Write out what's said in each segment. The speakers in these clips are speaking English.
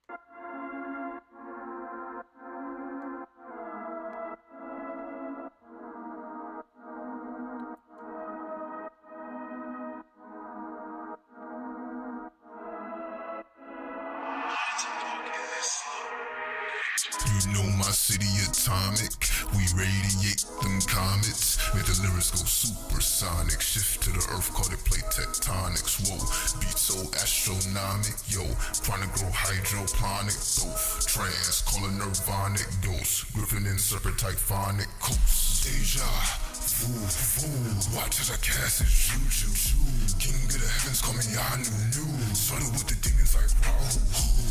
You know my city atomic, we radiate them comets, make the lyrics go supersonic, shift to the earth, call it plate tectonics, whoa, beat so astronomic, yo, chronic grow hydroponic, both, trans, call it nirvanic, dose, griffin and serpent typhonic, coast, deja, watch as I cast it, juju, king of the heavens, call me Anu, started with the demons like Rahu,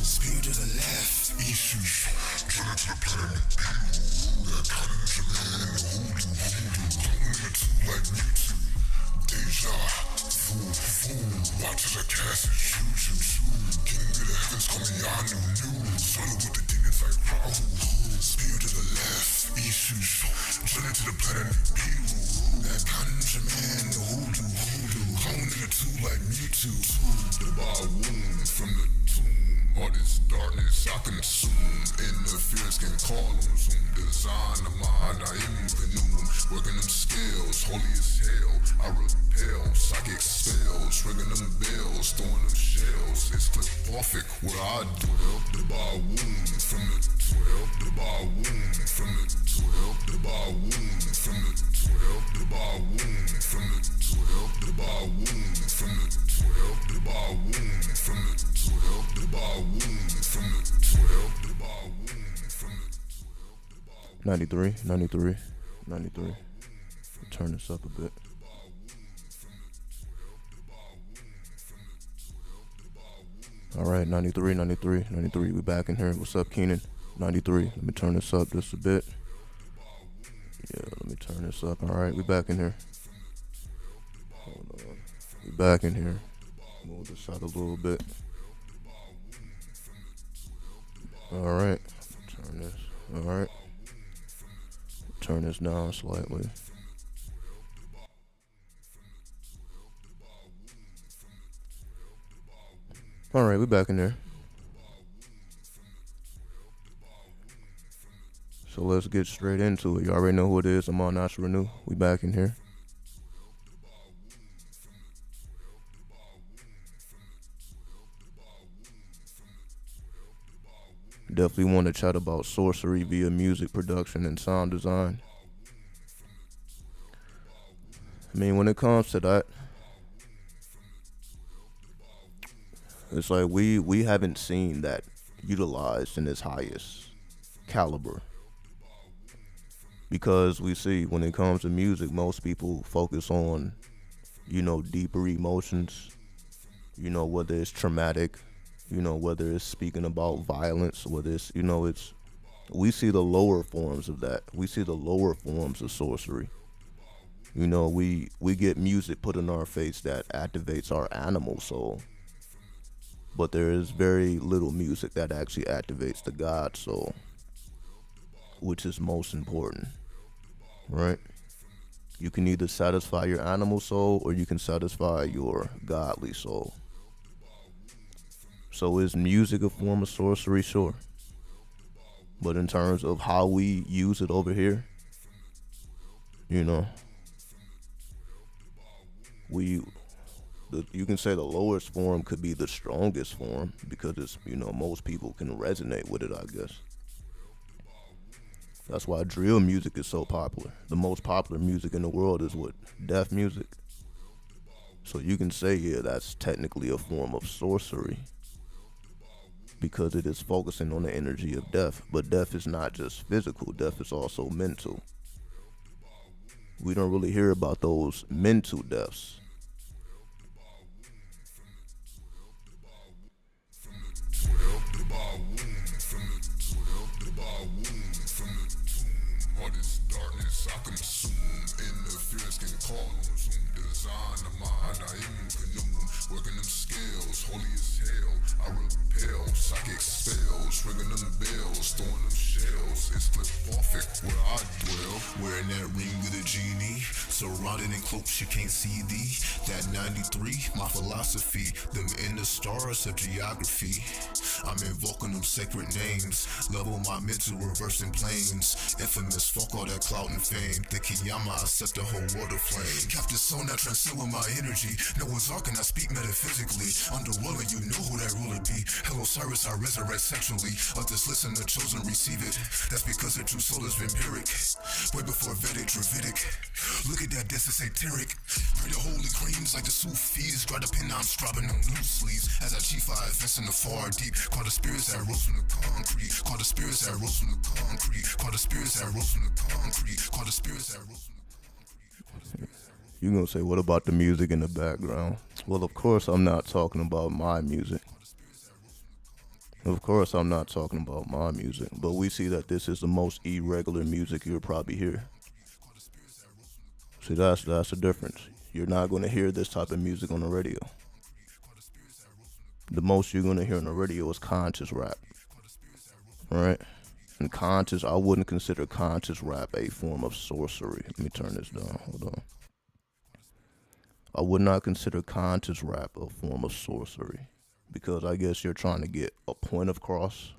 speed to the left, issues, turn to the planet, that conjure man, hoodoo, the two like Mewtwo, deja, watch as I cast it, juju, king of the heavens, call me Anu, started with the demons like Rahu, speed to the left, issues, turn to the planet, that conjure man, hoodoo, clone in the two like Mewtwo, the bar wound from the tomb, all this darkness I consume, interference can call on Zoom, design the mind, I inconnume, working them skills, holy as hell, I repel, psychic spells, ringing them bells, throwing them shells, it's clip-offic where I dwell, the bar wound from the 12, the bar wound from the 12, the bar wound from the 12, the bar wound from the 12, the bar wound from the 12, the bar wound from the 12, the bar wound from the 12, the bar wound from the 12, 93. Turn this up a bit. Alright, 93. We back in here. What's up, Keenan? 93. Let me turn this up just a bit. Yeah, let me turn this up. Alright, we back in here. Hold on. We back in here. Move this out a little bit. Alright. Turn this. Alright. Turn this down slightly. Alright, we back in there. So let's get straight into it. You already know who it is. I'm on Nash Renew. We back in here. Definitely want to chat about sorcery via music production and sound design. I mean, when it comes to that, it's like we haven't seen that utilized in its highest caliber. Because we see when it comes to music, most people focus on, deeper emotions, whether it's traumatic, whether it's speaking about violence, whether it's, we see the lower forms of that. We see the lower forms of sorcery. We get music put in our face that activates our animal soul. But there is very little music that actually activates the God soul, which is most important, right? You can either satisfy your animal soul or you can satisfy your godly soul. So is music a form of sorcery? Sure. But in terms of how we use it over here, you can say the lowest form could be the strongest form because it's, most people can resonate with it, I guess. That's why drill music is so popular. The most popular music in the world is what? Death music. So you can say, yeah, that's technically a form of sorcery because it is focusing on the energy of death. But death is not just physical, death is also mental. We don't really hear about those mental deaths. All this darkness I consume, interference can call on Zoom, design the mind, I inconnume, working them skills, holy as hell, I repel, psychic spells, ringing them bells, throwing them shells, it's clip-offic where I dwell, wearing that ring of the genie, Surrounded in cloaks, you can't see thee. That 93, my philosophy. Them in the stars of geography. I'm invoking them sacred names. Level my mental, reversing planes. Infamous, fuck all that clout and fame. The Kiyama, I set the whole world aflame. Captive soul, now transcend with my energy. Noah's Ark and I speak metaphysically. Underworld, you know who that ruler be. Hello Cyrus, I resurrect sexually. Others listen, the chosen receive it. That's because their true soul is vampiric. Way before Vedic, Dravidic. Look at that, this is satiric. Pray the holy creams like the Sufis. Dry the pen, I'm strapping on loose sleeves. As I chief, I advance in the far deep. Call the spirits that rose from the concrete. Call the spirits that rose from the concrete. Call the spirits that rose from the concrete. Call the spirits that rose from the concrete. You're gonna say, what about the music in the background? Well, of course I'm not talking about my music. Of course I'm not talking about my music, but we see that this is the most irregular music you'll probably hear. See, that's the difference. You're not going to hear this type of music on the radio. The most you're going to hear on the radio is conscious rap. Right? And conscious, I wouldn't consider conscious rap a form of sorcery. Let me turn this down. Hold on. I would not consider conscious rap a form of sorcery. Because I guess you're trying to get a point across.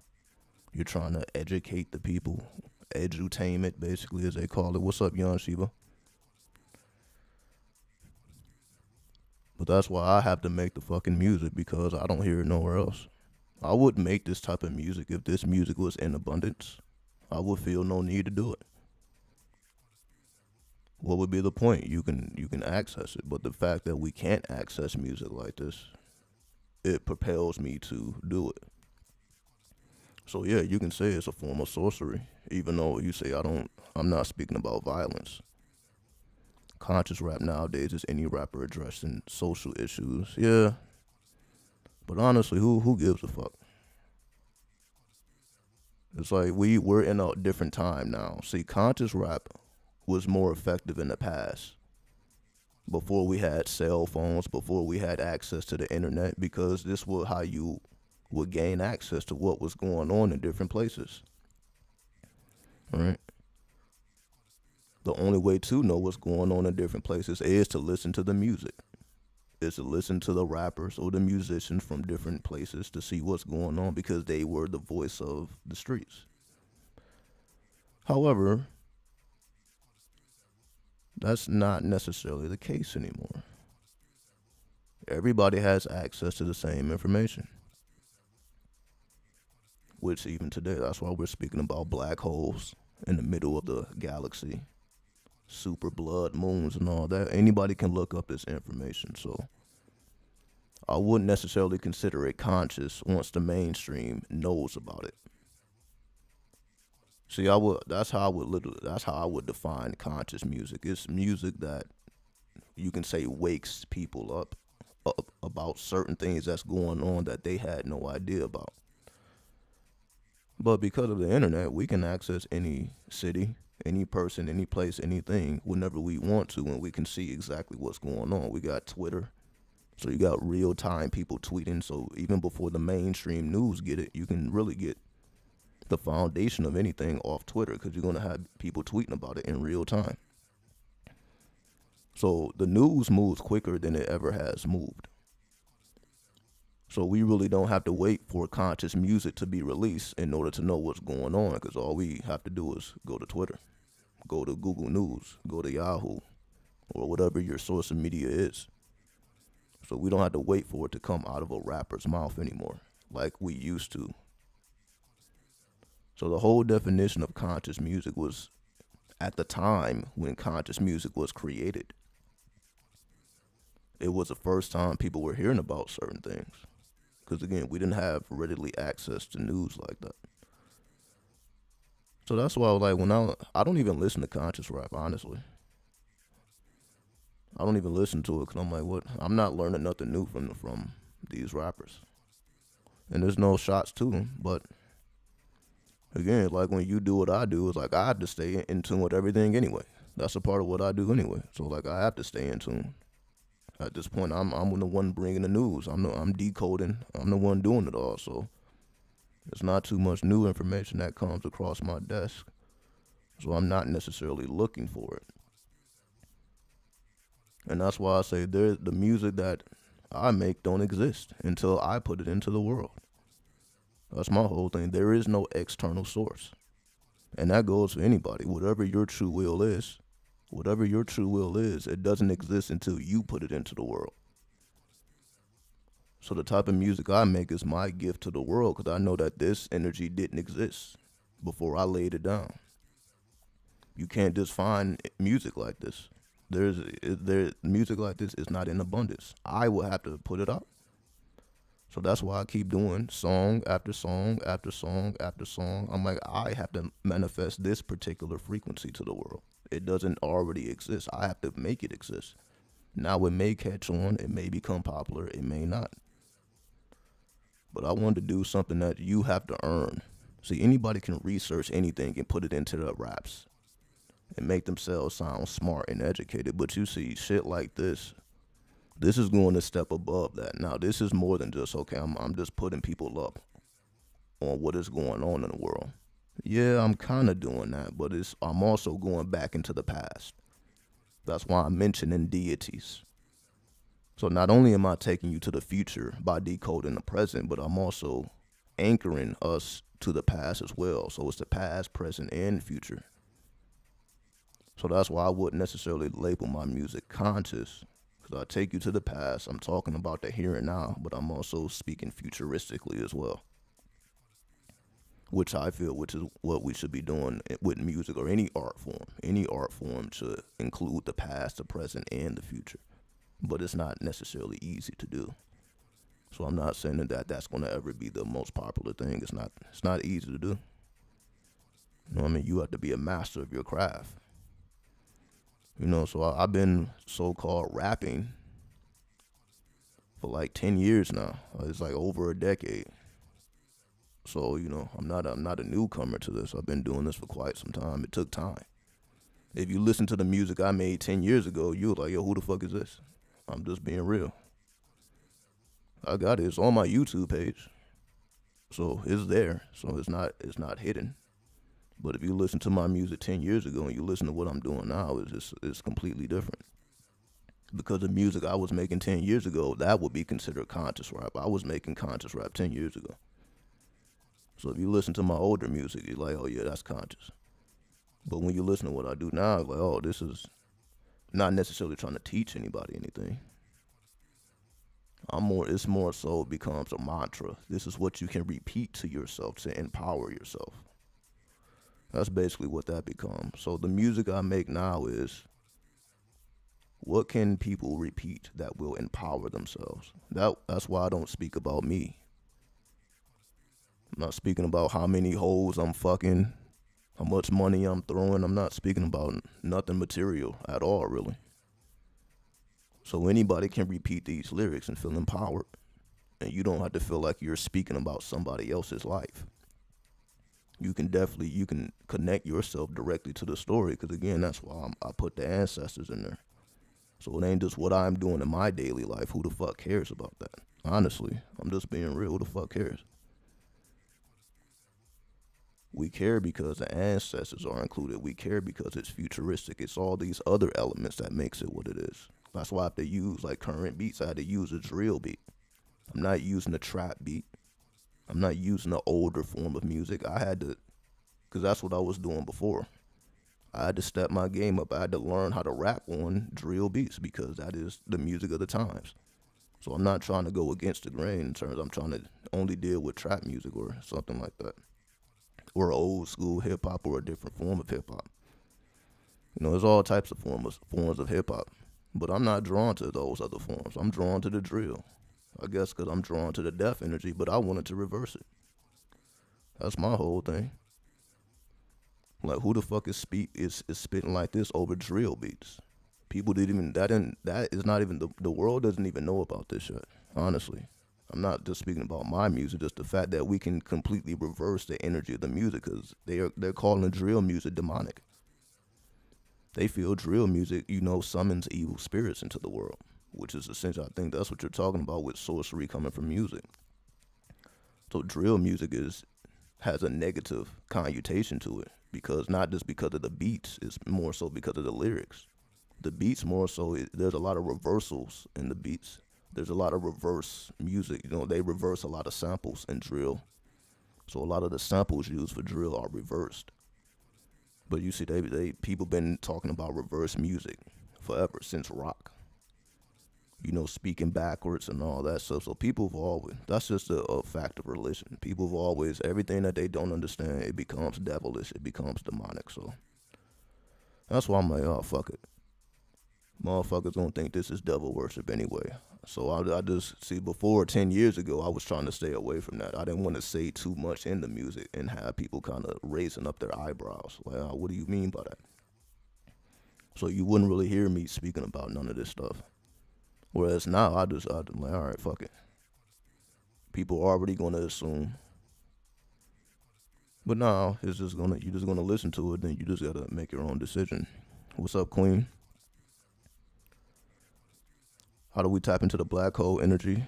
You're trying to educate the people. Edutainment, basically, as they call it. What's up, Young Shiba? But that's why I have to make the fucking music, because I don't hear it nowhere else. I wouldn't make this type of music if this music was in abundance. I would feel no need to do it. What would be the point? You can access it, but the fact that we can't access music like this, it propels me to do it. So yeah, you can say it's a form of sorcery, even though you say I'm not speaking about violence. Conscious rap nowadays is any rapper addressing social issues. Yeah. But honestly, who gives a fuck? It's like we're in a different time now. See, conscious rap was more effective in the past. Before we had cell phones, before we had access to the internet, because this was how you would gain access to what was going on in different places. All right? The only way to know what's going on in different places is to listen to the music. Is to listen to the rappers or the musicians from different places to see what's going on, because they were the voice of the streets. However, that's not necessarily the case anymore. Everybody has access to the same information. Which even today, that's why we're speaking about black holes in the middle of the galaxy. SuperBlood, moons, and all that. Anybody can look up this information. So I wouldn't necessarily consider it conscious once the mainstream knows about it. See, that's how I would define conscious music. It's music that you can say wakes people up about certain things that's going on that they had no idea about. But because of the internet, we can access any city, any person, any place, anything whenever we want to, and we can see exactly what's going on. We got Twitter, so you got real-time people tweeting. So even before the mainstream news get it, you can really get the foundation of anything off Twitter, because you're going to have people tweeting about it in real time. So the news moves quicker than it ever has moved. So we really don't have to wait for conscious music to be released in order to know what's going on, because all we have to do is go to Twitter, go to Google News, go to Yahoo, or whatever your source of media is. So we don't have to wait for it to come out of a rapper's mouth anymore, like we used to. So the whole definition of conscious music was at the time when conscious music was created. It was the first time people were hearing about certain things. Because again, we didn't have readily access to news like that. So that's why I don't even listen to conscious rap, honestly. I don't even listen to it because I'm like, what? I'm not learning nothing new from these rappers. And there's no shots to them, but again, like when you do what I do, it's like I have to stay in tune with everything anyway. That's a part of what I do anyway. So like I have to stay in tune. At this point, I'm the one bringing the news. I'm decoding. I'm the one doing it all. So it's not too much new information that comes across my desk. So I'm not necessarily looking for it. And that's why I say the music that I make don't exist until I put it into the world. That's my whole thing. There is no external source. And that goes for anybody. Whatever your true will is, it doesn't exist until you put it into the world. So the type of music I make is my gift to the world because I know that this energy didn't exist before I laid it down. You can't just find music like this. Music like this is not in abundance. I will have to put it out. So that's why I keep doing song after song after song after song. I'm like, I have to manifest this particular frequency to the world. It doesn't already exist. I have to make it exist. Now it may catch on, it may become popular, it may not. But I wanted to do something that you have to earn. See, anybody can research anything and put it into their raps and make themselves sound smart and educated. But you see, shit like this is going a step above that. Now, this is more than just, okay, I'm just putting people up on what is going on in the world. Yeah, I'm kind of doing that, but I'm also going back into the past. That's why I'm mentioning deities. So not only am I taking you to the future by decoding the present, but I'm also anchoring us to the past as well. So it's the past, present, and future. So that's why I wouldn't necessarily label my music conscious, because I take you to the past. I'm talking about the here and now, but I'm also speaking futuristically as well, which I feel which is what we should be doing with music or any art form. Any art form should include the past, the present, and the future, but it's not necessarily easy to do. So I'm not saying that that's going to ever be the most popular thing. It's not easy to do. You know what I mean? You have to be a master of your craft. You know, so I've been so-called rapping for like 10 years now. It's like over a decade. So, you know, I'm not a newcomer to this. I've been doing this for quite some time. It took time. If you listen to the music I made 10 years ago, you're like, yo, who the fuck is this? I'm just being real. I got it. It's on my YouTube page. So it's there. So it's not hidden. But if you listen to my music 10 years ago and you listen to what I'm doing now, it's completely different. Because the music I was making 10 years ago, that would be considered conscious rap. I was making conscious rap 10 years ago. So if you listen to my older music, you're like, oh yeah, that's conscious. But when you listen to what I do now, it's like, oh, this is not necessarily trying to teach anybody anything. It's more so it becomes a mantra. This is what you can repeat to yourself to empower yourself. That's basically what that becomes. So the music I make now is, what can people repeat that will empower themselves? That's why I don't speak about me. I'm not speaking about how many hoes I'm fucking, how much money I'm throwing. I'm not speaking about nothing material at all, really. So anybody can repeat these lyrics and feel empowered. And you don't have to feel like you're speaking about somebody else's life. You can connect yourself directly to the story, because again, that's why I put the ancestors in there. So it ain't just what I'm doing in my daily life. Who the fuck cares about that? Honestly, I'm just being real. Who the fuck cares? We care because the ancestors are included. We care because it's futuristic. It's all these other elements that makes it what it is. That's why I have to use like current beats. I had to use a drill beat. I'm not using a trap beat. I'm not using an older form of music. I had to, because that's what I was doing before. I had to step my game up. I had to learn how to rap on drill beats because that is the music of the times. So I'm not trying to go against the grain in terms I'm trying to only deal with trap music or something like that. Or old school hip hop or a different form of hip hop. You know, there's all types of forms of hip hop. But I'm not drawn to those other forms. I'm drawn to the drill. I guess because I'm drawn to the death energy, but I wanted to reverse it. That's my whole thing. Like, who the fuck is spitting like this over drill beats? People that is not even, the world doesn't even know about this shit, honestly. I'm not just speaking about my music, just the fact that we can completely reverse the energy of the music, because they're calling drill music demonic. They feel drill music, summons evil spirits into the world, which is essentially, I think that's what you're talking about with sorcery coming from music. So drill music has a negative connotation to it, because not just because of the beats, it's more so because of the lyrics. The beats more so, there's a lot of reversals in the beats. There's a lot of reverse music. They reverse a lot of samples in drill. So a lot of the samples used for drill are reversed. But you see, people been talking about reverse music forever, since rock. Speaking backwards and all that stuff. So people have always, that's just a fact of religion. People have always, everything that they don't understand, it becomes devilish, it becomes demonic. So that's why I'm like, oh, fuck it. Motherfuckers don't think this is devil worship anyway. So I just, see, before 10 years ago, I was trying to stay away from that. I didn't want to say too much in the music and have people kind of raising up their eyebrows. Like, oh, what do you mean by that? So you wouldn't really hear me speaking about none of this stuff. Whereas now, I'm like, all right, fuck it. People are already going to assume. But now, you're just going to listen to it, then you just got to make your own decision. What's up, Queen? How do we tap into the black hole energy?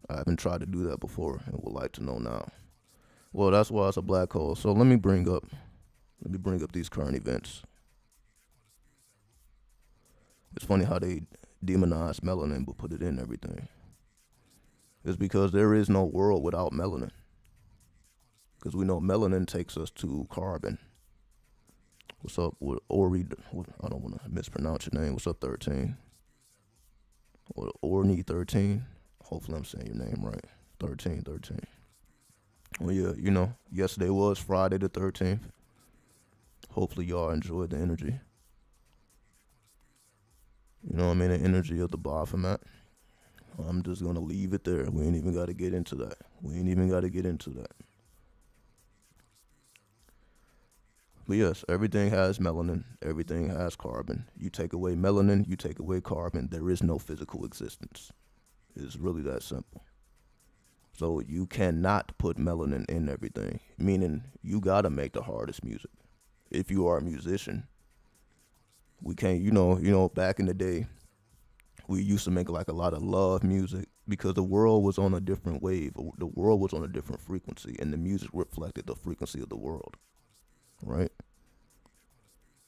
I haven't tried to do that before and would like to know now. Well, that's why it's a black hole. So let me bring up these current events. It's funny how they demonize melanin but put it in everything. It's because there is no world without melanin. Because we know melanin takes us to carbon. What's up with Ori? I don't want to mispronounce your name. What's up, 13? Or Orny 13. Hopefully I'm saying your name right. 13. Well, yeah, yesterday was Friday the 13th. Hopefully y'all enjoyed the energy. The energy of the Baphomet. I'm just going to leave it there. We ain't even got to get into that. But yes, everything has melanin. Everything has carbon. You take away melanin, you take away carbon, there is no physical existence. It's really that simple. So you cannot put melanin in everything, meaning you got to make the hardest music. If you are a musician, we can't, back in the day, we used to make like a lot of love music because the world was on a different wave. The world was on a different frequency, and the music reflected the frequency of the world. Right?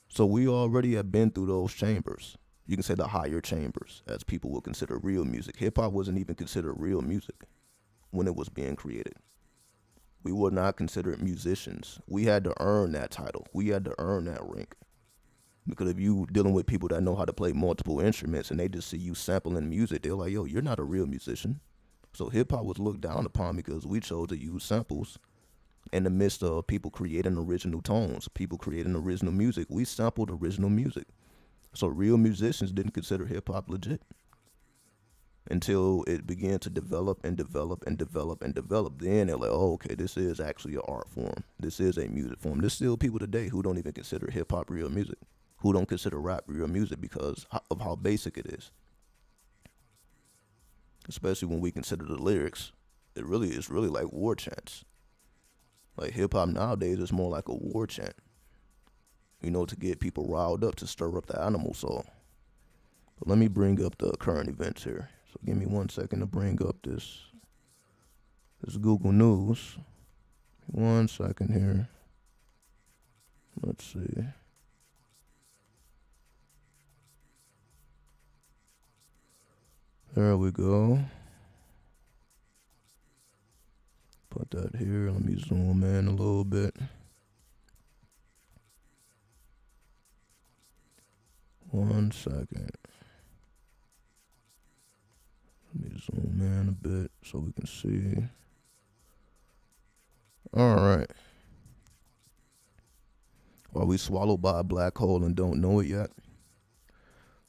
So we already have been through those chambers. You can say the higher chambers, as people will consider real music. Hip-hop wasn't even considered real music when it was being created. We were not considered musicians. We had to earn that title. We had to earn that rank. Because if you dealing with people that know how to play multiple instruments and they just see you sampling music, they're like, yo, you're not a real musician. So hip-hop was looked down upon because we chose to use samples. In the midst of people creating original tones, people creating original music, we sampled original music. So real musicians didn't consider hip-hop legit until it began to develop. Then they're like, oh, okay, this is actually an art form. This is a music form. There's still people today who don't even consider hip-hop real music, who don't consider rap real music because of how basic it is. Especially when we consider the lyrics. It's really like war chants. Like hip-hop nowadays is more like a war chant, to get people riled up, to stir up the animal soul. But let me bring up the current events here. So give me 1 second to bring up this Google News. 1 second here. Let's see. There we go. Put that here. Let me zoom in a little bit. 1 second. Let me zoom in a bit so we can see. All right. Are we swallowed by a black hole and don't know it yet?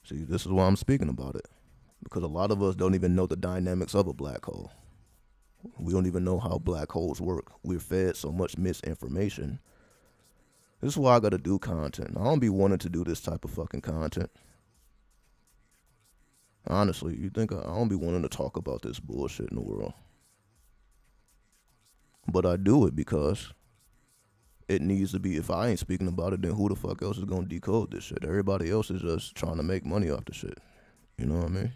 See, this is why I'm speaking about it. Because a lot of us don't even know the dynamics of a black hole. We don't even know how black holes work. We're fed so much misinformation. This is why I gotta do content. I don't be wanting to do this type of fucking content. Honestly, you think I don't be wanting to talk about this bullshit in the world. But I do it because it needs to be. If I ain't speaking about it, then who the fuck else is gonna decode this shit? Everybody else is just trying to make money off the shit. You know what I mean?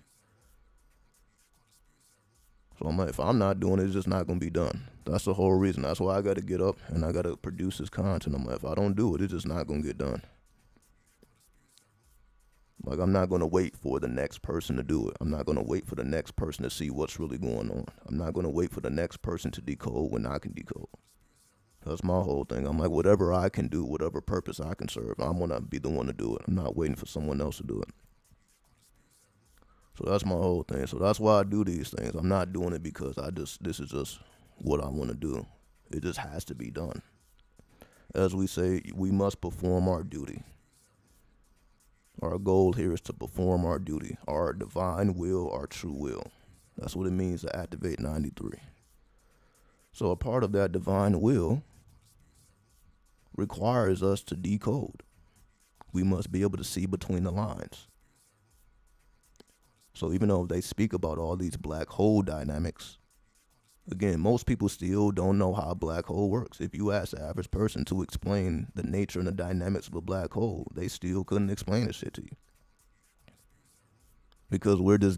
So I'm like, if I'm not doing it, it's just not going to be done. That's the whole reason. That's why I got to get up and I got to produce this content. I'm like, if I don't do it, it's just not going to get done. Like, I'm not going to wait for the next person to do it. I'm not going to wait for the next person to see what's really going on. I'm not going to wait for the next person to decode when I can decode. That's my whole thing. I'm like, whatever I can do, whatever purpose I can serve, I'm going to be the one to do it. I'm not waiting for someone else to do it. So that's my whole thing. So that's why I do these things. I'm not doing it because this is just what I want to do. It just has to be done. As we say, we must perform our duty. Our goal here is to perform our duty, our divine will, our true will. That's what it means to activate 93. So a part of that divine will requires us to decode. We must be able to see between the lines. So even though they speak about all these black hole dynamics, again, most people still don't know how a black hole works. If you ask the average person to explain the nature and the dynamics of a black hole, they still couldn't explain this shit to you. Because we're just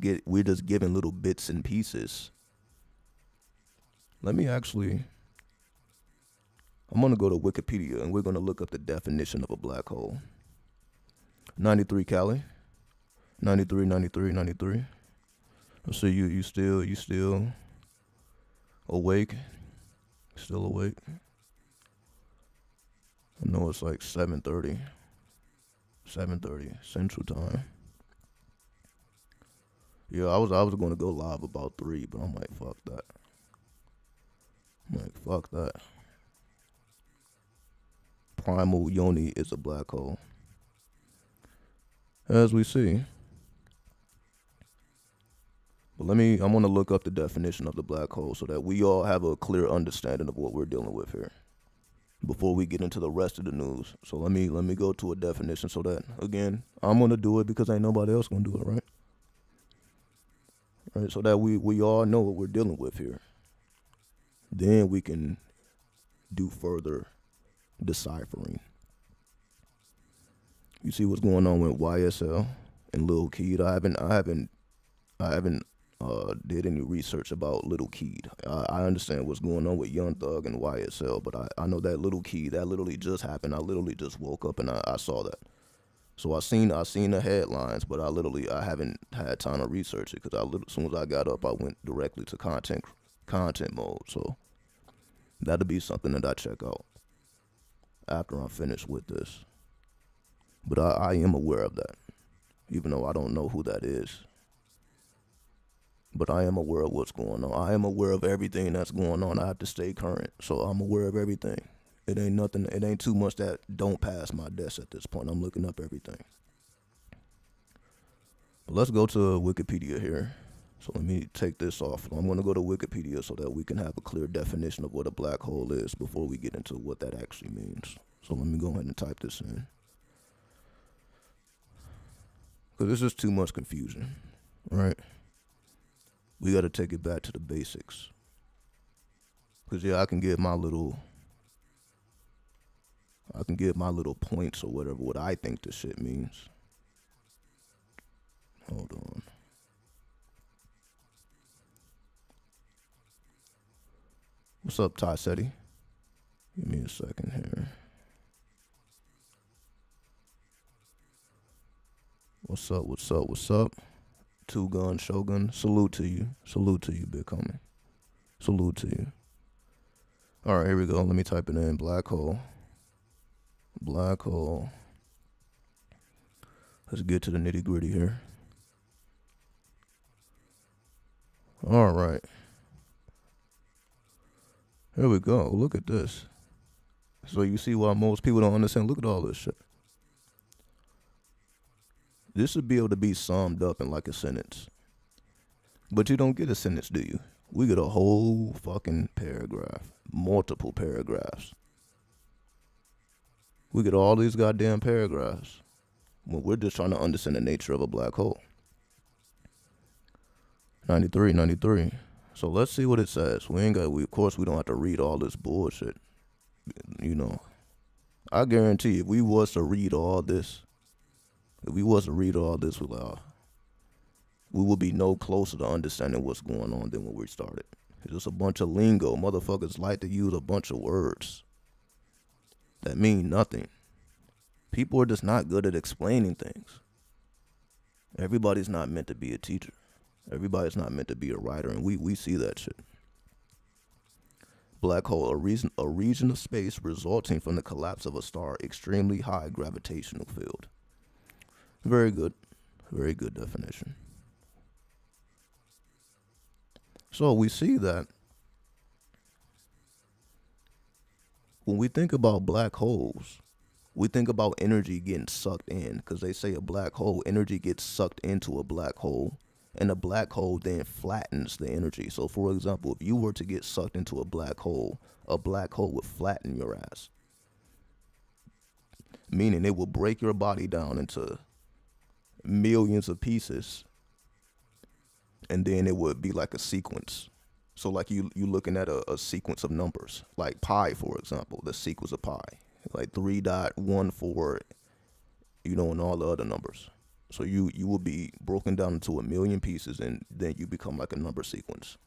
giving little bits and pieces. I'm going to go to Wikipedia and we're going to look up the definition of a black hole. 93 Cali. 93. So you still awake? Still awake? I know it's like 7:30 Central Time. Yeah, I was going to go live about 3, but I'm like, fuck that. Primal Yoni is a black hole. As we see. But I'm going to look up the definition of the black hole so that we all have a clear understanding of what we're dealing with here before we get into the rest of the news. So let me go to a definition so that, again, I'm going to do it because ain't nobody else going to do it, right? Right, so that we all know what we're dealing with here. Then we can do further deciphering. You see what's going on with YSL and Lil Keed. I haven't did any research about Lil Keed. I understand what's going on with Young Thug and YSL, but I know that Lil Keed, that literally just happened. I literally just woke up and I saw that. So I seen the headlines, but I haven't had time to research it because as soon as I got up, I went directly to content mode. So that'll be something that I check out after I'm finished with this. But I am aware of that, even though I don't know who that is. But I am aware of what's going on. I am aware of everything that's going on. I have to stay current, so I'm aware of everything. It ain't too much that don't pass my desk at this point. I'm looking up everything. But let's go to Wikipedia here. So let me take this off. I'm going to go to Wikipedia so that we can have a clear definition of what a black hole is before we get into what that actually means. So let me go ahead and type this in. Because this is too much confusion, right? We got to take it back to the basics. Because, yeah, I can give my little points or whatever, what I think this shit means. Hold on. What's up, Ty Seti? Give me a second here. What's up? Two Gun Shogun. Salute to you, big homie. Salute to you. All right, here we go. Let me type it in. Black hole. Let's get to the nitty gritty here. All right. Here we go. Look at this. So you see why most people don't understand. Look at all this shit. This should be able to be summed up in like a sentence. But you don't get a sentence, do you? We get a whole fucking paragraph. Multiple paragraphs. We get all these goddamn paragraphs when we're just trying to understand the nature of a black hole. 93. So let's see what it says. Of course we don't have to read all this bullshit. You know, I guarantee if we was to read all this, we would be no closer to understanding what's going on than when we started. It's just a bunch of lingo. Motherfuckers like to use a bunch of words that mean nothing. People are just not good at explaining things. Everybody's not meant to be a teacher. Everybody's not meant to be a writer, and we see that shit. Black hole, a region of space resulting from the collapse of a star, extremely high gravitational field. Very good. Very good definition. So we see that when we think about black holes, we think about energy getting sucked in, because they say a black hole, energy gets sucked into a black hole, and a black hole then flattens the energy. So for example, if you were to get sucked into a black hole would flatten your ass. Meaning it will break your body down into millions of pieces, and then it would be like a sequence. So like you looking at a sequence of numbers, like pi, for example, the sequence of pi, like 3.14, and all the other numbers. So you will be broken down into a million pieces, and then you become like a number sequence.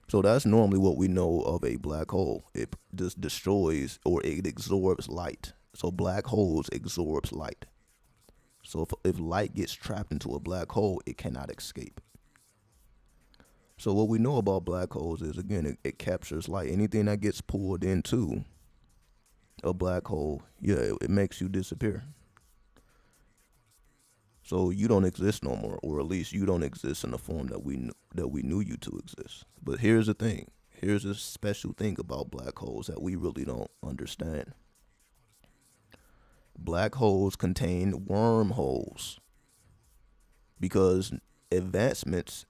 So that's normally what we know of a black hole. It just destroys, or it absorbs light. So black holes absorbs light. So if light gets trapped into a black hole, it cannot escape. So what we know about black holes is, again, it captures light. Anything that gets pulled into a black hole, it makes you disappear. So you don't exist no more, or at least you don't exist in the form that we knew you to exist. But here's the thing. Here's a special thing about black holes that we really don't understand. Black holes contain wormholes, because advancements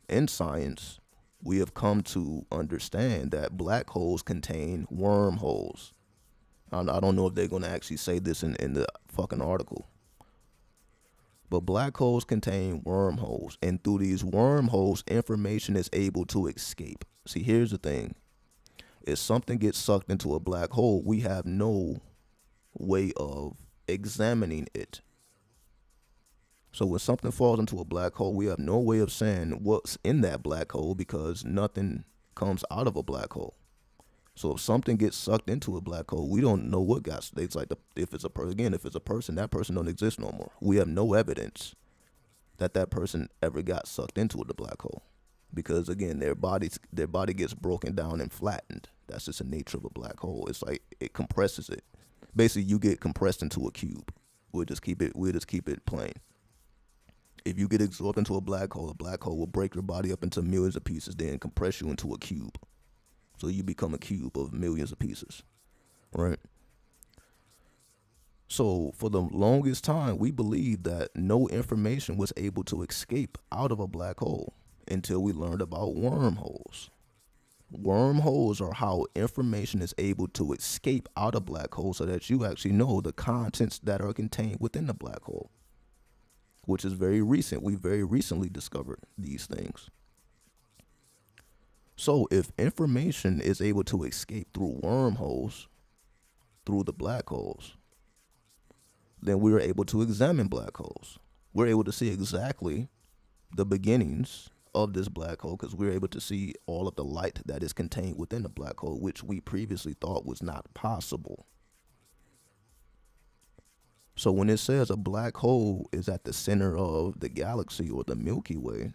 in science, we have come to understand that black holes contain wormholes. I don't know if they're going to actually say this in the fucking article. But black holes contain wormholes, and through these wormholes, information is able to escape. See, here's the thing. If something gets sucked into a black hole, we have no way of examining it. So when something falls into a black hole, we have no way of saying what's in that black hole, because nothing comes out of a black hole. So if something gets sucked into a black hole, we don't know what got. It's like if it's a person, that person don't exist no more. We have no evidence that person ever got sucked into the black hole, because again, their body gets broken down and flattened. That's just the nature of a black hole. It's like it compresses it. Basically, you get compressed into a cube. We'll just keep it plain. If you get absorbed into a black hole will break your body up into millions of pieces, then compress you into a cube. So you become a cube of millions of pieces, right? So for the longest time, we believed that no information was able to escape out of a black hole until we learned about wormholes. Wormholes are how information is able to escape out of black holes, so that you actually know the contents that are contained within the black hole, which is very recent. We very recently discovered these things. So if information is able to escape through wormholes, through the black holes, then we're able to examine black holes. We're able to see exactly the beginnings of this black hole, because we're able to see all of the light that is contained within the black hole, which we previously thought was not possible. So when it says a black hole is at the center of the galaxy or the Milky Way,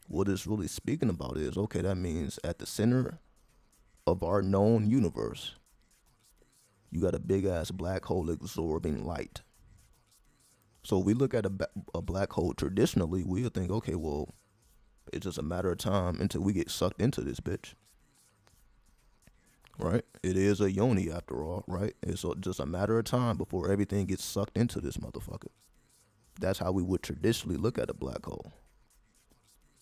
what it's really speaking about is, okay, that means at the center of our known universe, you got a big ass black hole absorbing light. So we look at a black hole traditionally, we'll think, okay, well, it's just a matter of time until we get sucked into this bitch. Right? It is a yoni after all, right? It's just a matter of time before everything gets sucked into this motherfucker. That's how we would traditionally look at a black hole.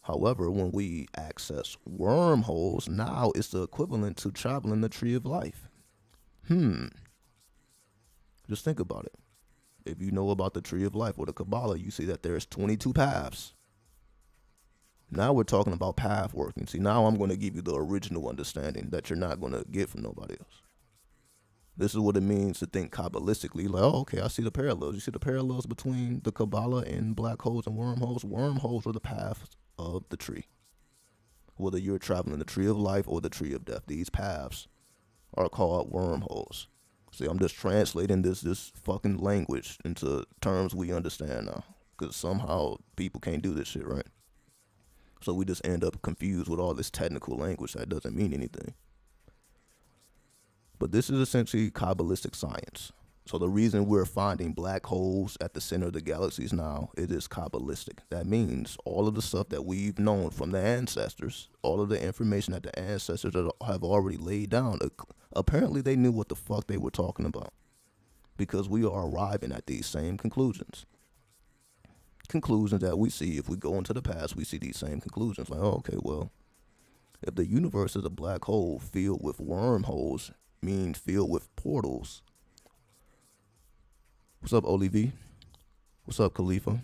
However, when we access wormholes, now it's the equivalent to traveling the tree of life. Just think about it. If you know about the tree of life or the Kabbalah, you see that there's 22 paths. Now we're talking about path working. See, now I'm going to give you the original understanding that you're not going to get from nobody else. This is what it means to think Kabbalistically. Like, oh, okay, I see the parallels. You see the parallels between the Kabbalah and black holes and wormholes? Wormholes are the paths of the tree. Whether you're traveling the tree of life or the tree of death, these paths are called wormholes. See, I'm just translating this fucking language into terms we understand now. because somehow people can't do this shit, right? So we just end up confused with all this technical language that doesn't mean anything. But this is essentially Kabbalistic science. So the reason we're finding black holes at the center of the galaxies now, it is Kabbalistic. That means all of the stuff that we've known from the ancestors, all of the information that the ancestors have already laid down, apparently they knew what the fuck they were talking about. Because we are arriving at these same conclusions. Conclusions that we see, if we go into the past, we see these same conclusions. Like, oh, okay, well, if the universe is a black hole filled with wormholes, meaning filled with portals. What's up, Olivi? What's up, Khalifa?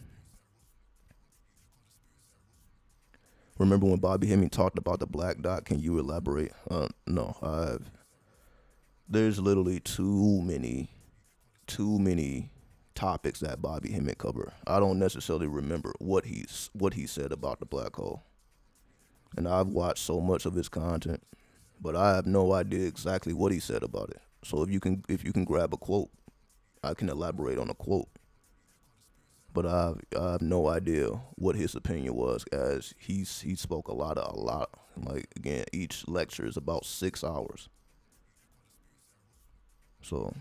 Remember when Bobby Hemming talked about the black dot? Can you elaborate? No, there's literally too many topics that Bobby Hemming covered. I don't necessarily remember what he said about the black hole. And I've watched so much of his content, but I have no idea exactly what he said about it. So if you can grab a quote, I can elaborate on a quote. But I have no idea what his opinion was, as he spoke a lot. Like, again, each lecture is about 6 hours. So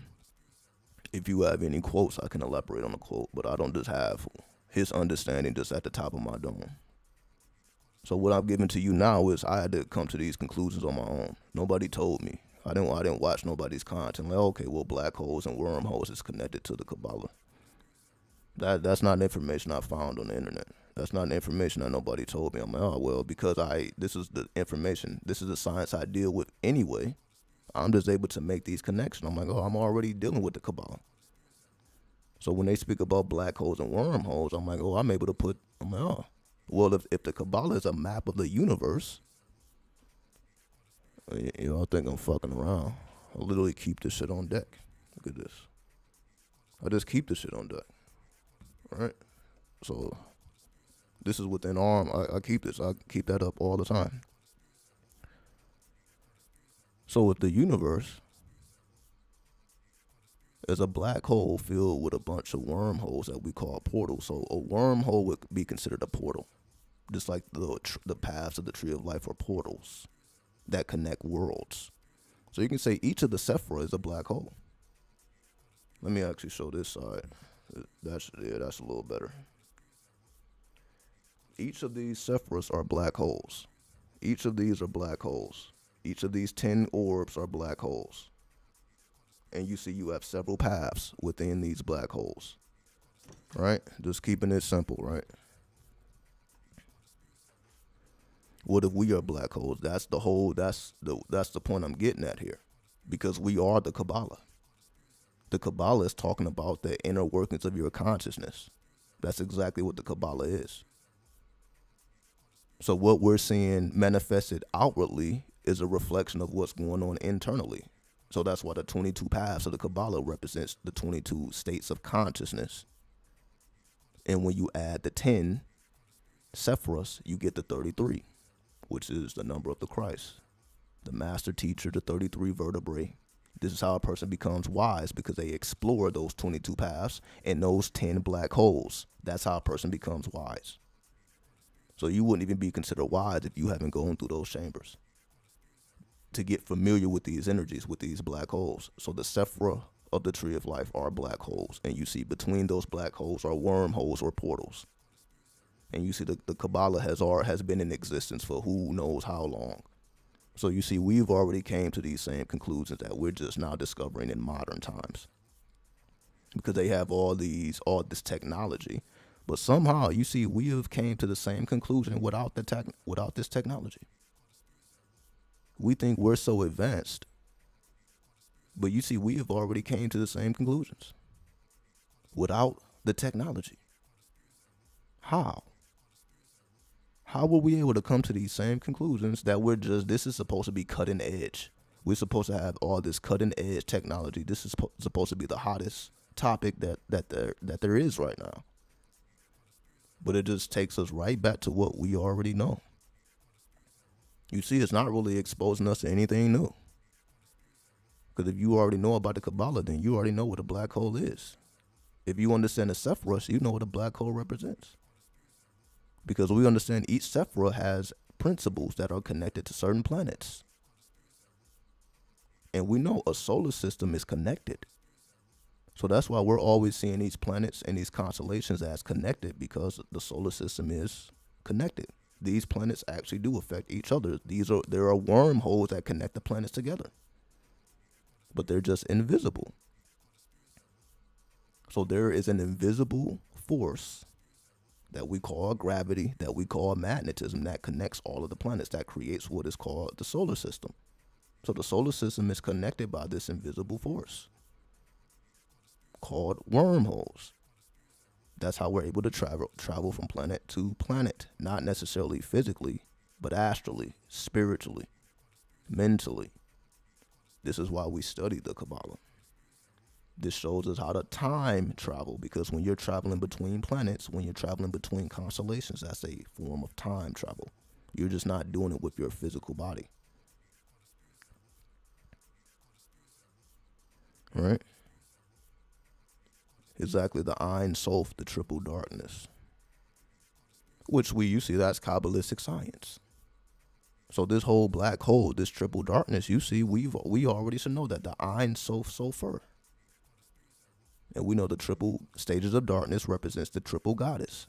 if you have any quotes, I can elaborate on a quote, but I don't just have his understanding just at the top of my dome. So what I'm giving to you now is I had to come to these conclusions on my own. Nobody told me. I didn't watch nobody's content. Like, okay, well, black holes and wormholes is connected to the Kabbalah. That's not information I found on the internet. That's not information that nobody told me. I'm like, oh, well, because this is the information, this is the science I deal with anyway. I'm just able to make these connections. I'm like, oh, I'm already dealing with the Kabbalah. So when they speak about black holes and wormholes, I'm like, oh, I'm like, oh, well, if the Kabbalah is a map of the universe, you know, I think I'm fucking around. I literally keep this shit on deck. Look at this. I just keep this shit on deck. Right? So this is within arm. I keep this. I keep that up all the time. So with the universe, is a black hole filled with a bunch of wormholes that we call portals. So a wormhole would be considered a portal, just like the paths of the tree of life are portals that connect worlds. So you can say each of the Sephira is a black hole. Let me actually show this side. That's a little better. Each of these Sephiras are black holes. Each of these are black holes. Each of these 10 orbs are black holes. And you see you have several paths within these black holes. Right? Just keeping it simple, right? What if we are black holes? That's the point I'm getting at here. Because we are the Kabbalah. The Kabbalah is talking about the inner workings of your consciousness. That's exactly what the Kabbalah is. So what we're seeing manifested outwardly is a reflection of what's going on internally. So that's why the 22 paths of the Kabbalah represents the 22 states of consciousness. And when you add the 10 Sephiras, you get the 33, which is the number of the Christ, the master teacher, the 33 vertebrae. This is how a person becomes wise, because they explore those 22 paths and those 10 black holes. That's how a person becomes wise. So you wouldn't even be considered wise if you haven't gone through those chambers to get familiar with these energies, with these black holes. So the Sephira of the tree of life are black holes. And you see between those black holes are wormholes or portals. And you see the Kabbalah has been in existence for who knows how long. So you see, we've already came to these same conclusions that we're just now discovering in modern times. Because they have all this technology. But somehow, you see, we have came to the same conclusion without this technology. We think we're so advanced. But you see, we have already came to the same conclusions without the technology. How? How were we able to come to these same conclusions that this is supposed to be cutting edge? We're supposed to have all this cutting edge technology. This is supposed to be the hottest topic that there is right now. But it just takes us right back to what we already know. You see, it's not really exposing us to anything new. Because if you already know about the Kabbalah, then you already know what a black hole is. If you understand the Sephiroth, you know what a black hole represents. Because we understand each Sephiroth has principles that are connected to certain planets. And we know a solar system is connected. So that's why we're always seeing these planets and these constellations as connected, because the solar system is connected. These planets actually do affect each other. There are wormholes that connect the planets together, but they're just invisible. So there is an invisible force that we call gravity, that we call magnetism, that connects all of the planets, that creates what is called the solar system. So the solar system is connected by this invisible force called wormholes. That's how we're able to travel from planet to planet, not necessarily physically, but astrally, spiritually, mentally. This is why we study the Kabbalah. This shows us how to time travel, because when you're traveling between planets, when you're traveling between constellations, that's a form of time travel. You're just not doing it with your physical body. All right? Exactly, the Ein Sof, the triple darkness, which you see, that's Kabbalistic science. So this whole black hole, this triple darkness, you see, we already should know that the Ein Sof Sofer. And we know the triple stages of darkness represents the triple goddess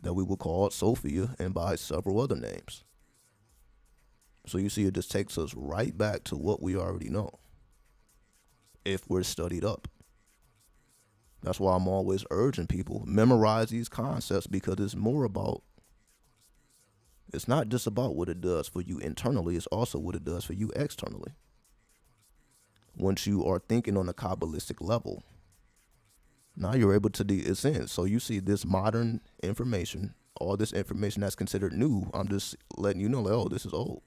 that we will call Sophia, and by several other names. So you see, it just takes us right back to what we already know, if we're studied up. That's why I'm always urging people, memorize these concepts, because it's not just about what it does for you internally, it's also what it does for you externally. Once you are thinking on a Kabbalistic level, now you're able to ascend. So you see this modern information, all this information that's considered new, I'm just letting you know, like, oh, this is old.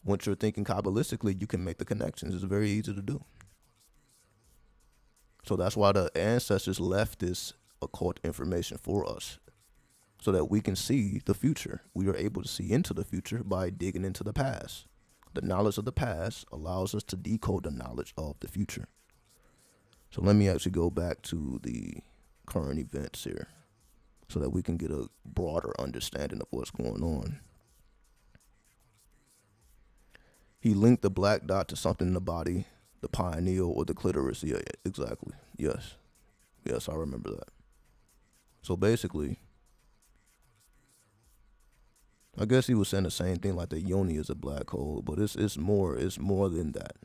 Once you're thinking Kabbalistically, you can make the connections. It's very easy to do. So that's why the ancestors left this occult information for us, so that we can see the future. We are able to see into the future by digging into the past. The knowledge of the past allows us to decode the knowledge of the future. So let me actually go back to the current events here, so that we can get a broader understanding of what's going on. He linked the black dot to something in the body, the pineal or the clitoris. Yeah, exactly. Yes, I remember that. So basically, I guess he was saying the same thing, like the yoni is a black hole, but it's more than that.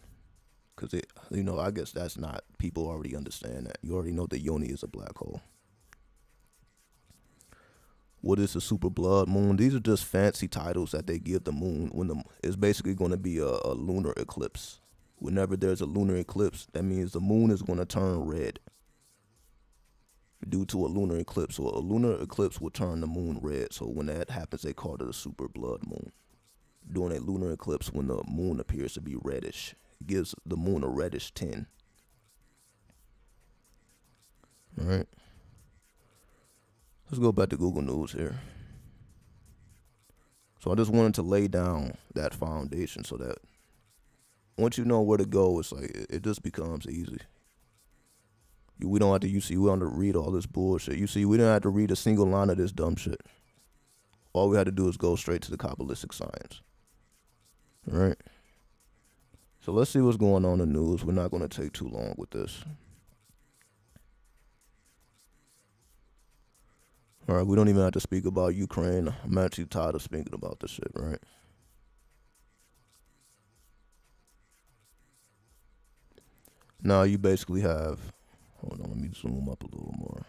Because I guess that's not, people already understand that. You already know the yoni is a black hole. What is the SuperBlood moon? These are just fancy titles that they give the moon when it's basically going to be a lunar eclipse. Whenever there's a lunar eclipse, that means the moon is going to turn red due to a lunar eclipse. So a lunar eclipse will turn the moon red. So when that happens, they call it a SuperBlood moon. During a lunar eclipse, when the moon appears to be reddish, it gives the moon a reddish tint. All right. Let's go back to Google News here. So I just wanted to lay down that foundation so that once you know where to go, it's like it just becomes easy. We don't have to, we don't have to read all this bullshit. We don't have to read a single line of this dumb shit. All we had to do is go straight to the Kabbalistic science. All right. So let's see what's going on in the news. We're not going to take too long with this. All right, we don't even have to speak about Ukraine. I'm actually tired of speaking about this shit, right? Now you basically have, hold on, let me zoom up a little more.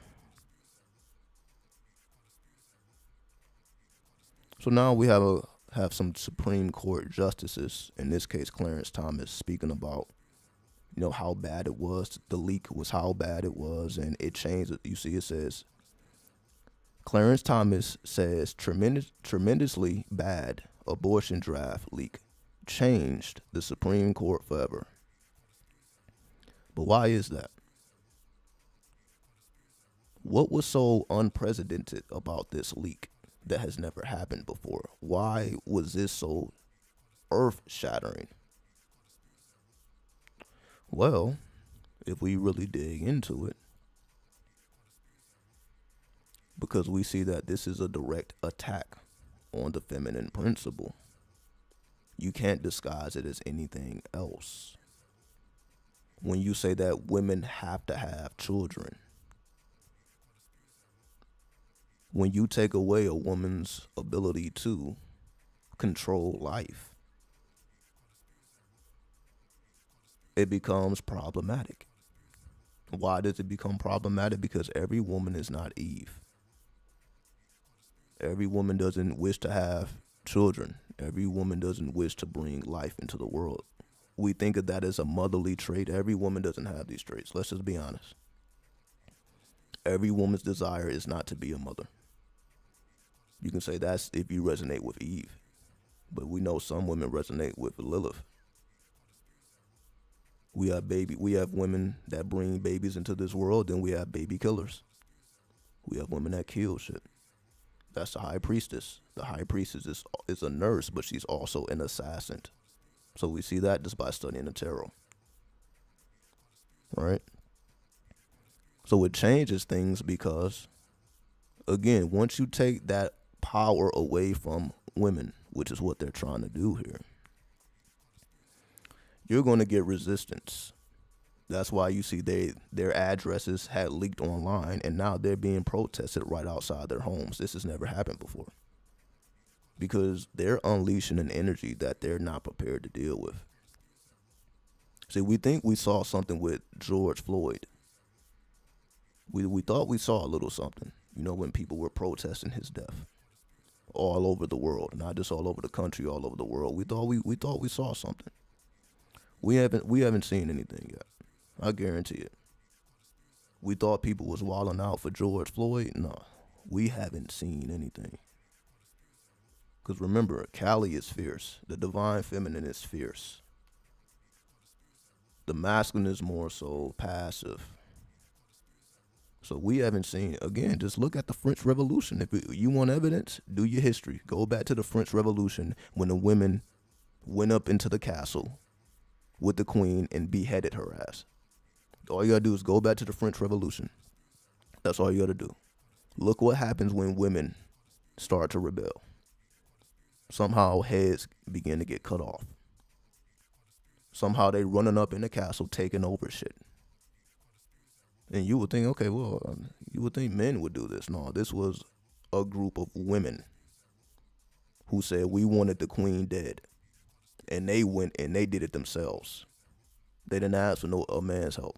So now we have some Supreme Court justices, in this case Clarence Thomas, speaking about, how bad it was. The leak was how bad it was, and it changed. You see, it says, Clarence Thomas says tremendously bad abortion draft leak changed the Supreme Court forever. But why is that? What was so unprecedented about this leak that has never happened before? Why was this so earth-shattering? Well, if we really dig into it, because we see that this is a direct attack on the feminine principle. You can't disguise it as anything else. When you say that women have to have children, when you take away a woman's ability to control life, it becomes problematic. Why does it become problematic? Because every woman is not Eve. Every woman doesn't wish to have children. Every woman doesn't wish to bring life into the world. We think of that as a motherly trait. Every woman doesn't have these traits. Let's just be honest. Every woman's desire is not to be a mother. You can say that's if you resonate with Eve. But we know some women resonate with Lilith. We have women that bring babies into this world, then we have baby killers. We have women that kill shit. That's the high priestess. The high priestess is a nurse, but she's also an assassin. So we see that just by studying the tarot. Right? So it changes things because, again, once you take that power away from women, which is what they're trying to do here, you're going to get resistance. That's why you see their addresses had leaked online, and now they're being protested right outside their homes. This has never happened before. Because they're unleashing an energy that they're not prepared to deal with. See, we think we saw something with George Floyd. We thought we saw a little something, when people were protesting his death all over the world, not just all over the country, all over the world. We thought we saw something. We haven't seen anything yet. I guarantee it. We thought people was wilding out for George Floyd. No, we haven't seen anything. Because remember, Kali is fierce. The divine feminine is fierce. The masculine is more so passive. So we haven't seen, again, just look at the French Revolution. If you want evidence, do your history. Go back to the French Revolution when the women went up into the castle with the queen and beheaded her ass. All you gotta do is go back to the French Revolution. That's all you gotta do. Look what happens when women start to rebel. Somehow heads begin to get cut off. Somehow they running up in the castle taking over shit. And you would think, okay, well, you would think men would do this. No, this was a group of women who said we wanted the queen dead. And they went and they did it themselves. They didn't ask for a man's help.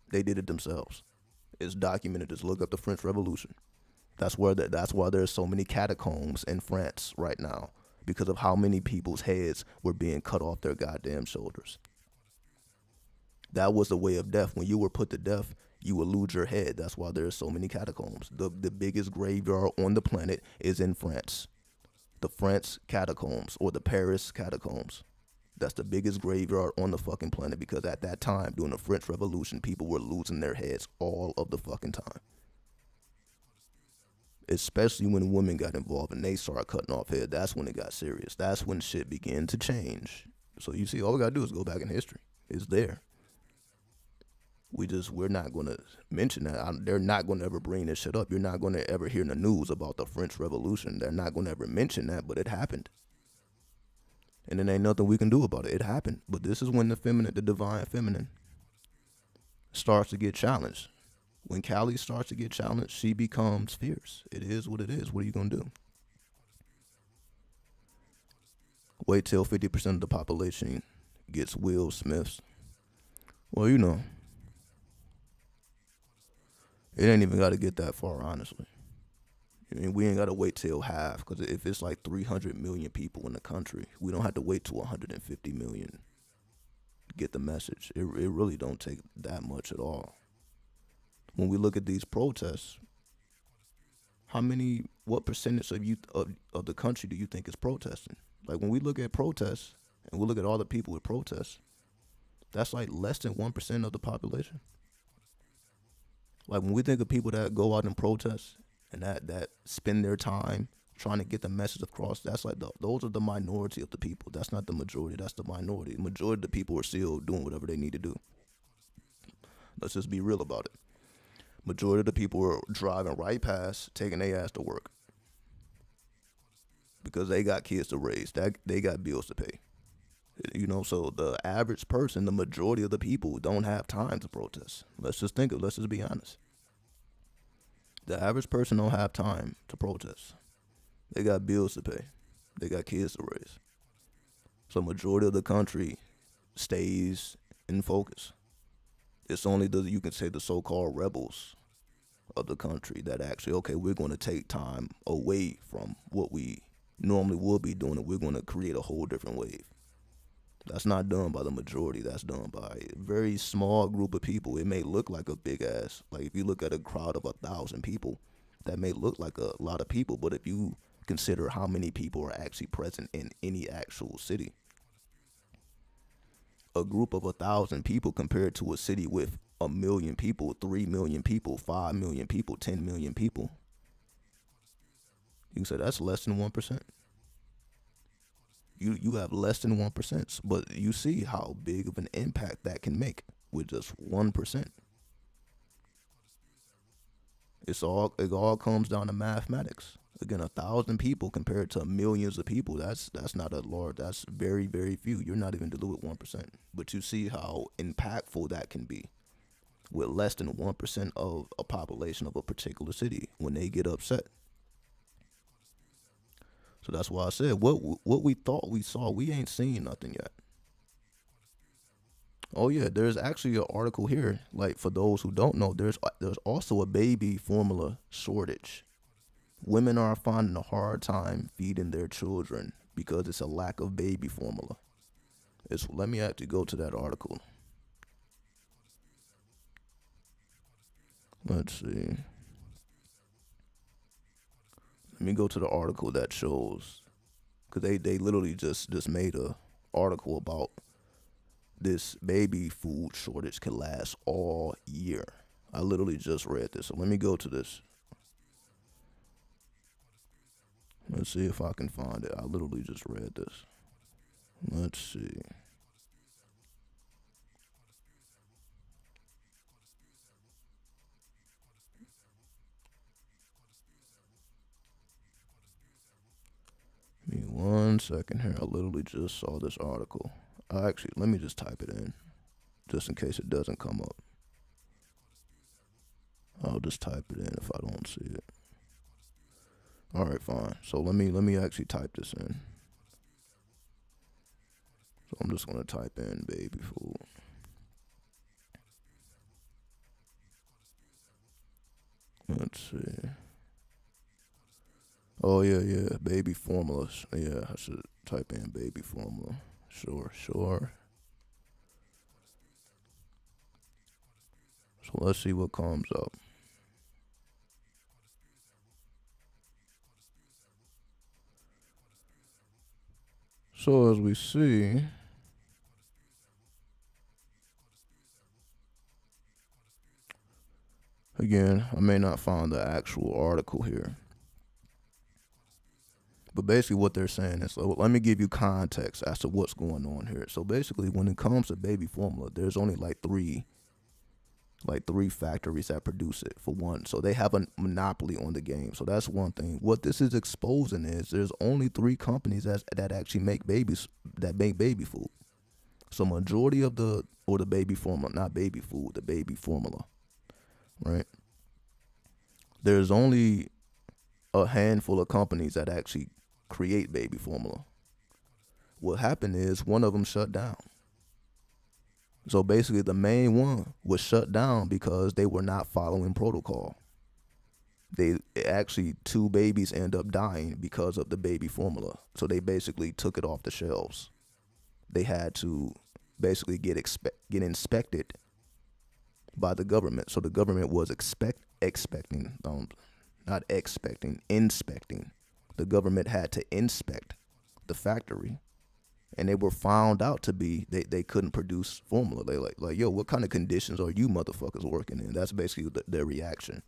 They did it themselves. It's documented. Just look up the French Revolution. That's why there's so many catacombs in France right now, because of how many people's heads were being cut off their goddamn shoulders. That was the way of death. When you were put to death, you would lose your head. That's why there's so many catacombs. The biggest graveyard on the planet is in France. The France catacombs, or the Paris catacombs. That's the biggest graveyard on the fucking planet, because at that time, during the French Revolution, people were losing their heads all of the fucking time. Especially when women got involved and they started cutting off heads. That's when it got serious. That's when shit began to change. So you see, all we gotta do is go back in history. It's there. We're not gonna mention that. They're not gonna ever bring this shit up. You're not gonna ever hear in the news about the French Revolution. They're not gonna ever mention that, but it happened. And there ain't nothing we can do about it. It happened. But this is when the divine feminine, starts to get challenged. When Kali starts to get challenged, she becomes fierce. It is what it is. What are you going to do? Wait till 50% of the population gets Will Smiths. Well, it ain't even got to get that far, honestly. I mean, we ain't got to wait till half, because if it's like 300 million people in the country, we don't have to wait till 150 million to get the message. It really don't take that much at all. When we look at these protests, what percentage of the country do you think is protesting? Like, when we look at protests and we look at all the people with protests, that's like less than 1% of the population. Like, when we think of people that go out and protest and that spend their time trying to get the message across, that's like those are the minority of the people. That's not the majority. That's the minority. The majority of the people are still doing whatever they need to do. Let's just be real about it. Majority of the people are driving right past, taking their ass to work because they got kids to raise. That they got bills to pay. So the average person, the majority of the people don't have time to protest. Let's just be honest. The average person don't have time to protest. They got bills to pay. They got kids to raise. So majority of the country stays in focus. It's only you can say the so-called rebels of the country that actually, okay, we're going to take time away from what we normally would be doing, and we're going to create a whole different wave. That's not done by the majority. That's done by a very small group of people. It may look like a big ass, like if you look at a crowd of 1,000 people, that may look like a lot of people, but if you consider how many people are actually present in any actual city, a group of 1,000 people compared to a city with 1 million people, 3 million people, 5 million people, 10 million people, you can say that's less than 1%. You have less than 1%, but you see how big of an impact that can make with just 1%. It all comes down to mathematics. Again, 1,000 people compared to millions of people, that's not a large, that's very, very few. You're not even dealing with 1%. But you see how impactful that can be with less than 1% of a population of a particular city when they get upset. So that's why I said what we thought we saw, we ain't seen nothing yet. Oh yeah, there's actually an article here. Like for those who don't know, there's also a baby formula shortage. Women are finding a hard time feeding their children because it's a lack of baby formula. Let me actually go to that article. Let's see. Let me go to the article that shows, because they literally just made a article about this baby food shortage can last all year. I literally just read this. So let me go to this. Let's see if I can find it. I literally just read this. Let's see. Give me 1 second here. I literally just saw this article. Let me just type it in, just in case it doesn't come up. I'll just type it in if I don't see it. All right, fine. So let me actually type this in. So I'm just gonna type in baby food. Let's see. Oh yeah, baby formulas. Yeah, I should type in baby formula. Sure. So let's see what comes up. So as we see, again, I may not find the actual article here, but basically what they're saying is, so let me give you context as to what's going on here. So basically, when it comes to baby formula, there's only like three factories that produce it, for one. So they have a monopoly on the game. So that's one thing. What this is exposing is there's only 3 companies that actually make baby food. So majority of the baby formula, not baby food, the baby formula, right? There's only a handful of companies that actually create baby formula. What happened is one of them shut down. So basically the main one was shut down because they were not following protocol. They actually 2 babies end up dying because of the baby formula. So they basically took it off the shelves. They had to basically get inspected by the government. So the government was inspecting. The government had to inspect the factory, and they were found out to be they couldn't produce formula. They like yo, what kind of conditions are you motherfuckers working in? That's basically their reaction.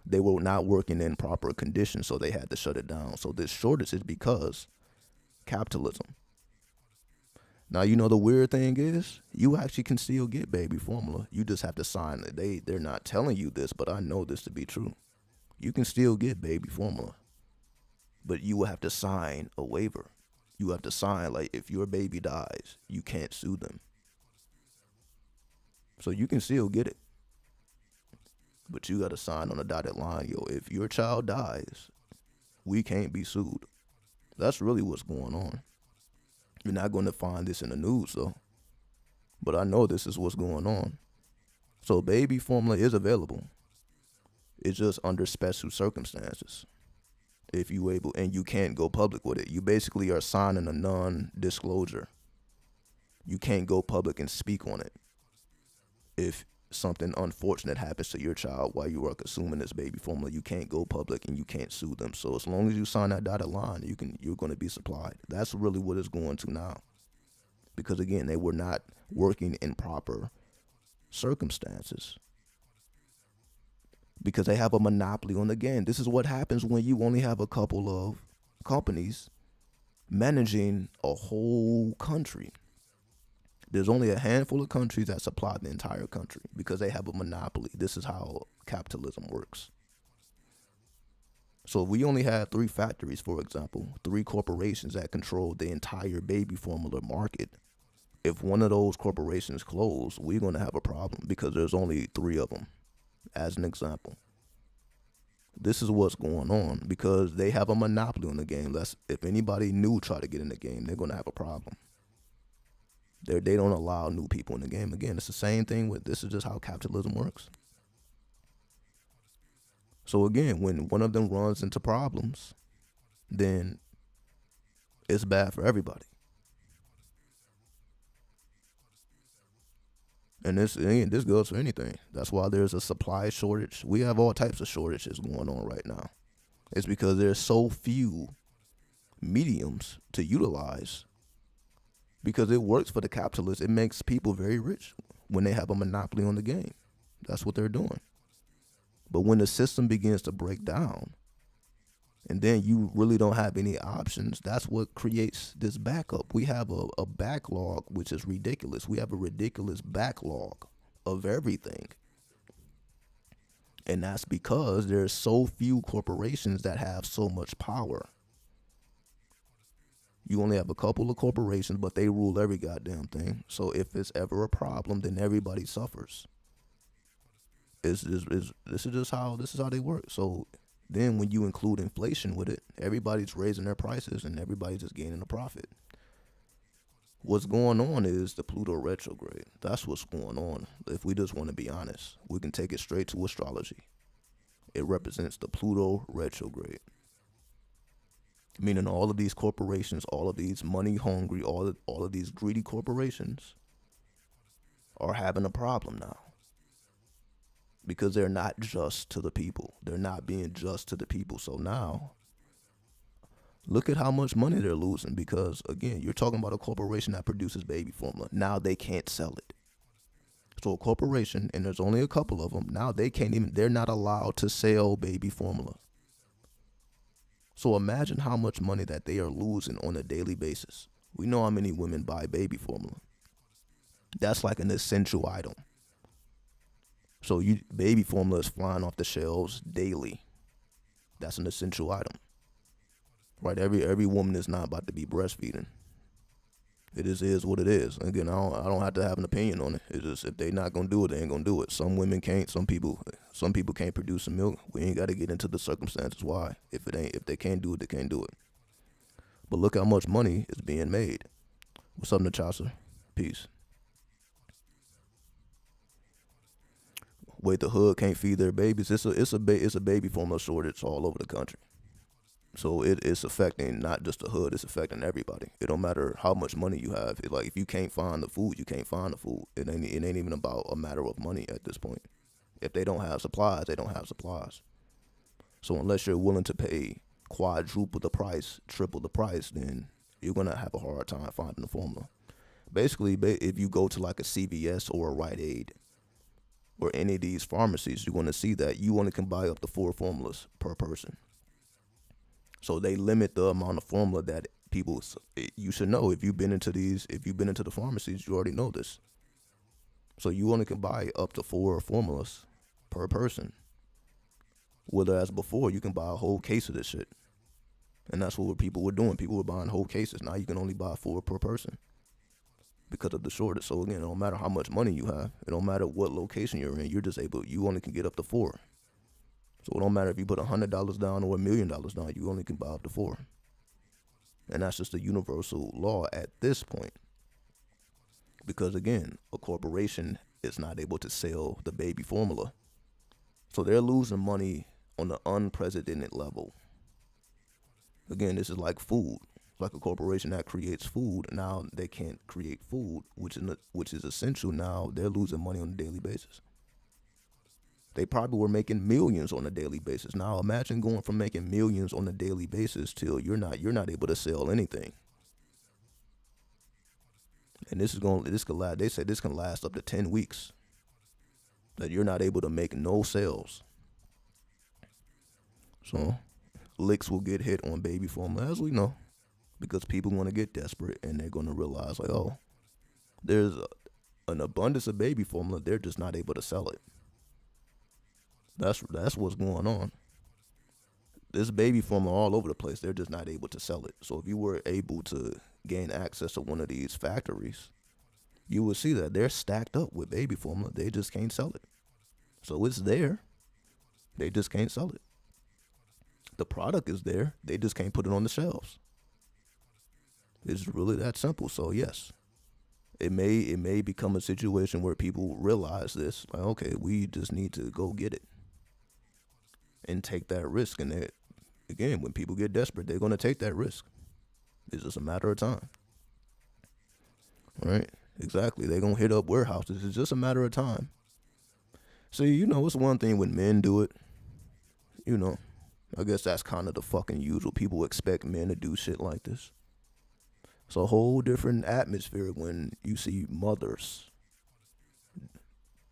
They were not working in proper conditions, so they had to shut it down. So this shortage is because capitalism. Now, you know the weird thing is, you actually can still get baby formula. You just have to sign it. They're not telling you this, but I know this to be true. You can still get baby formula, but you will have to sign a waiver. You have to sign, like, if your baby dies, you can't sue them. So you can still get it, but you got to sign on a dotted line. Yo, if your child dies, we can't be sued. That's really what's going on. You're not going to find this in the news, though. But I know this is what's going on. So baby formula is available. It's just under special circumstances. If you able, and you can't go public with it. You basically are signing a non-disclosure. You can't go public and speak on it. If something unfortunate happens to your child while you are consuming this baby formula, you can't go public and you can't sue them. So as long as you sign that dotted line, you're going to be supplied. That's really what it's going to now. Because again, they were not working in proper circumstances. Because they have a monopoly on the game. This is what happens when you only have a couple of companies managing a whole country. There's only a handful of countries that supply the entire country because they have a monopoly. This is how capitalism works. So if we only had 3 factories, for example, 3 corporations that control the entire baby formula market, if one of those corporations close, we're going to have a problem because there's only 3 of them, as an example. This is what's going on because they have a monopoly on the game. If anybody new try to get in the game, they're going to have a problem. They don't allow new people in the game. Again, it's the same thing with this is just how capitalism works. So again, when one of them runs into problems, then it's bad for everybody. And this goes for anything. That's why there's a supply shortage. We have all types of shortages going on right now. It's because there's so few mediums to utilize. Because it works for the capitalists. It makes people very rich when they have a monopoly on the game. That's what they're doing. But when the system begins to break down, and then you really don't have any options, that's what creates this backup. We have a backlog, which is ridiculous. We have a ridiculous backlog of everything. And that's because there's so few corporations that have so much power. You only have a couple of corporations, but they rule every goddamn thing. So if it's ever a problem, then everybody suffers. This is just how they work. So then when you include inflation with it, everybody's raising their prices and everybody's just gaining a profit. What's going on is the Pluto retrograde. That's what's going on. If we just want to be honest, we can take it straight to astrology. It represents the Pluto retrograde. Meaning all of these corporations, all of these money hungry, all of these greedy corporations are having a problem now. Because they're not just to the people. They're not being just to the people. So now, look at how much money they're losing. Because again, you're talking about a corporation that produces baby formula. Now they can't sell it. So a corporation, and there's only a couple of them, now they're not allowed to sell baby formula. So imagine how much money that they are losing on a daily basis. We know how many women buy baby formula. That's like an essential item. So baby formula is flying off the shelves daily. That's an essential item. Right? Every woman is not about to be breastfeeding. It is what it is. Again, I don't have to have an opinion on it. It's just if they're not gonna do it, they ain't gonna do it. Some women can't. Some people can't produce some milk. We ain't got to get into the circumstances why. If they can't do it, they can't do it. But look how much money is being made. What's up, Natasha? Peace. Wait, the hood can't feed their babies. It's a baby formula shortage all over the country. So it's affecting not just the hood, it's affecting everybody. It don't matter how much money you have. If you can't find the food, you can't find the food. It ain't even about a matter of money at this point. If they don't have supplies, they don't have supplies. So unless you're willing to pay quadruple the price, triple the price, then you're gonna have a hard time finding the formula. Basically, if you go to like a CVS or a Rite Aid or any of these pharmacies, you're gonna see that you only can buy up to 4 formulas per person. So they limit the amount of formula that People, you should know if you've been into the pharmacies, you already know this. So you only can buy up to 4 formulas per person. Whereas before, you can buy a whole case of this shit. And that's what people were doing. People were buying whole cases. Now you can only buy 4 per person because of the shortage. So again, it don't matter how much money you have. It don't matter what location you're in. You only can get up to 4. So it don't matter if you put $100 down or $1 million down. You only can buy up to 4. And that's just a universal law at this point. Because again, a corporation is not able to sell the baby formula. So they're losing money on an unprecedented level. Again, this is like food. Like a corporation that creates food, now they can't create food, which is essential. Now they're losing money on a daily basis. They probably were making millions on a daily basis. Now imagine going from making millions on a daily basis till you're not able to sell anything. And they said this can last up to 10 weeks. That you're not able to make no sales. So licks will get hit on baby formula, as we know, because people want to get desperate and they're going to realize, like, oh, there's an abundance of baby formula. They're just not able to sell it. That's what's going on. There's baby formula all over the place. They're just not able to sell it. So if you were able to gain access to one of these factories, you would see that they're stacked up with baby formula. They just can't sell it. So it's there. They just can't sell it. The product is there. They just can't put it on the shelves. It's really that simple. So yes, it may become a situation where people realize this. Like, okay, we just need to go get it and take that risk. And again, when people get desperate, they're going to take that risk. It's just a matter of time. All right? Exactly. They're going to hit up warehouses. It's just a matter of time. See, it's one thing when men do it. I guess that's kind of the fucking usual. People expect men to do shit like this. It's a whole different atmosphere when you see mothers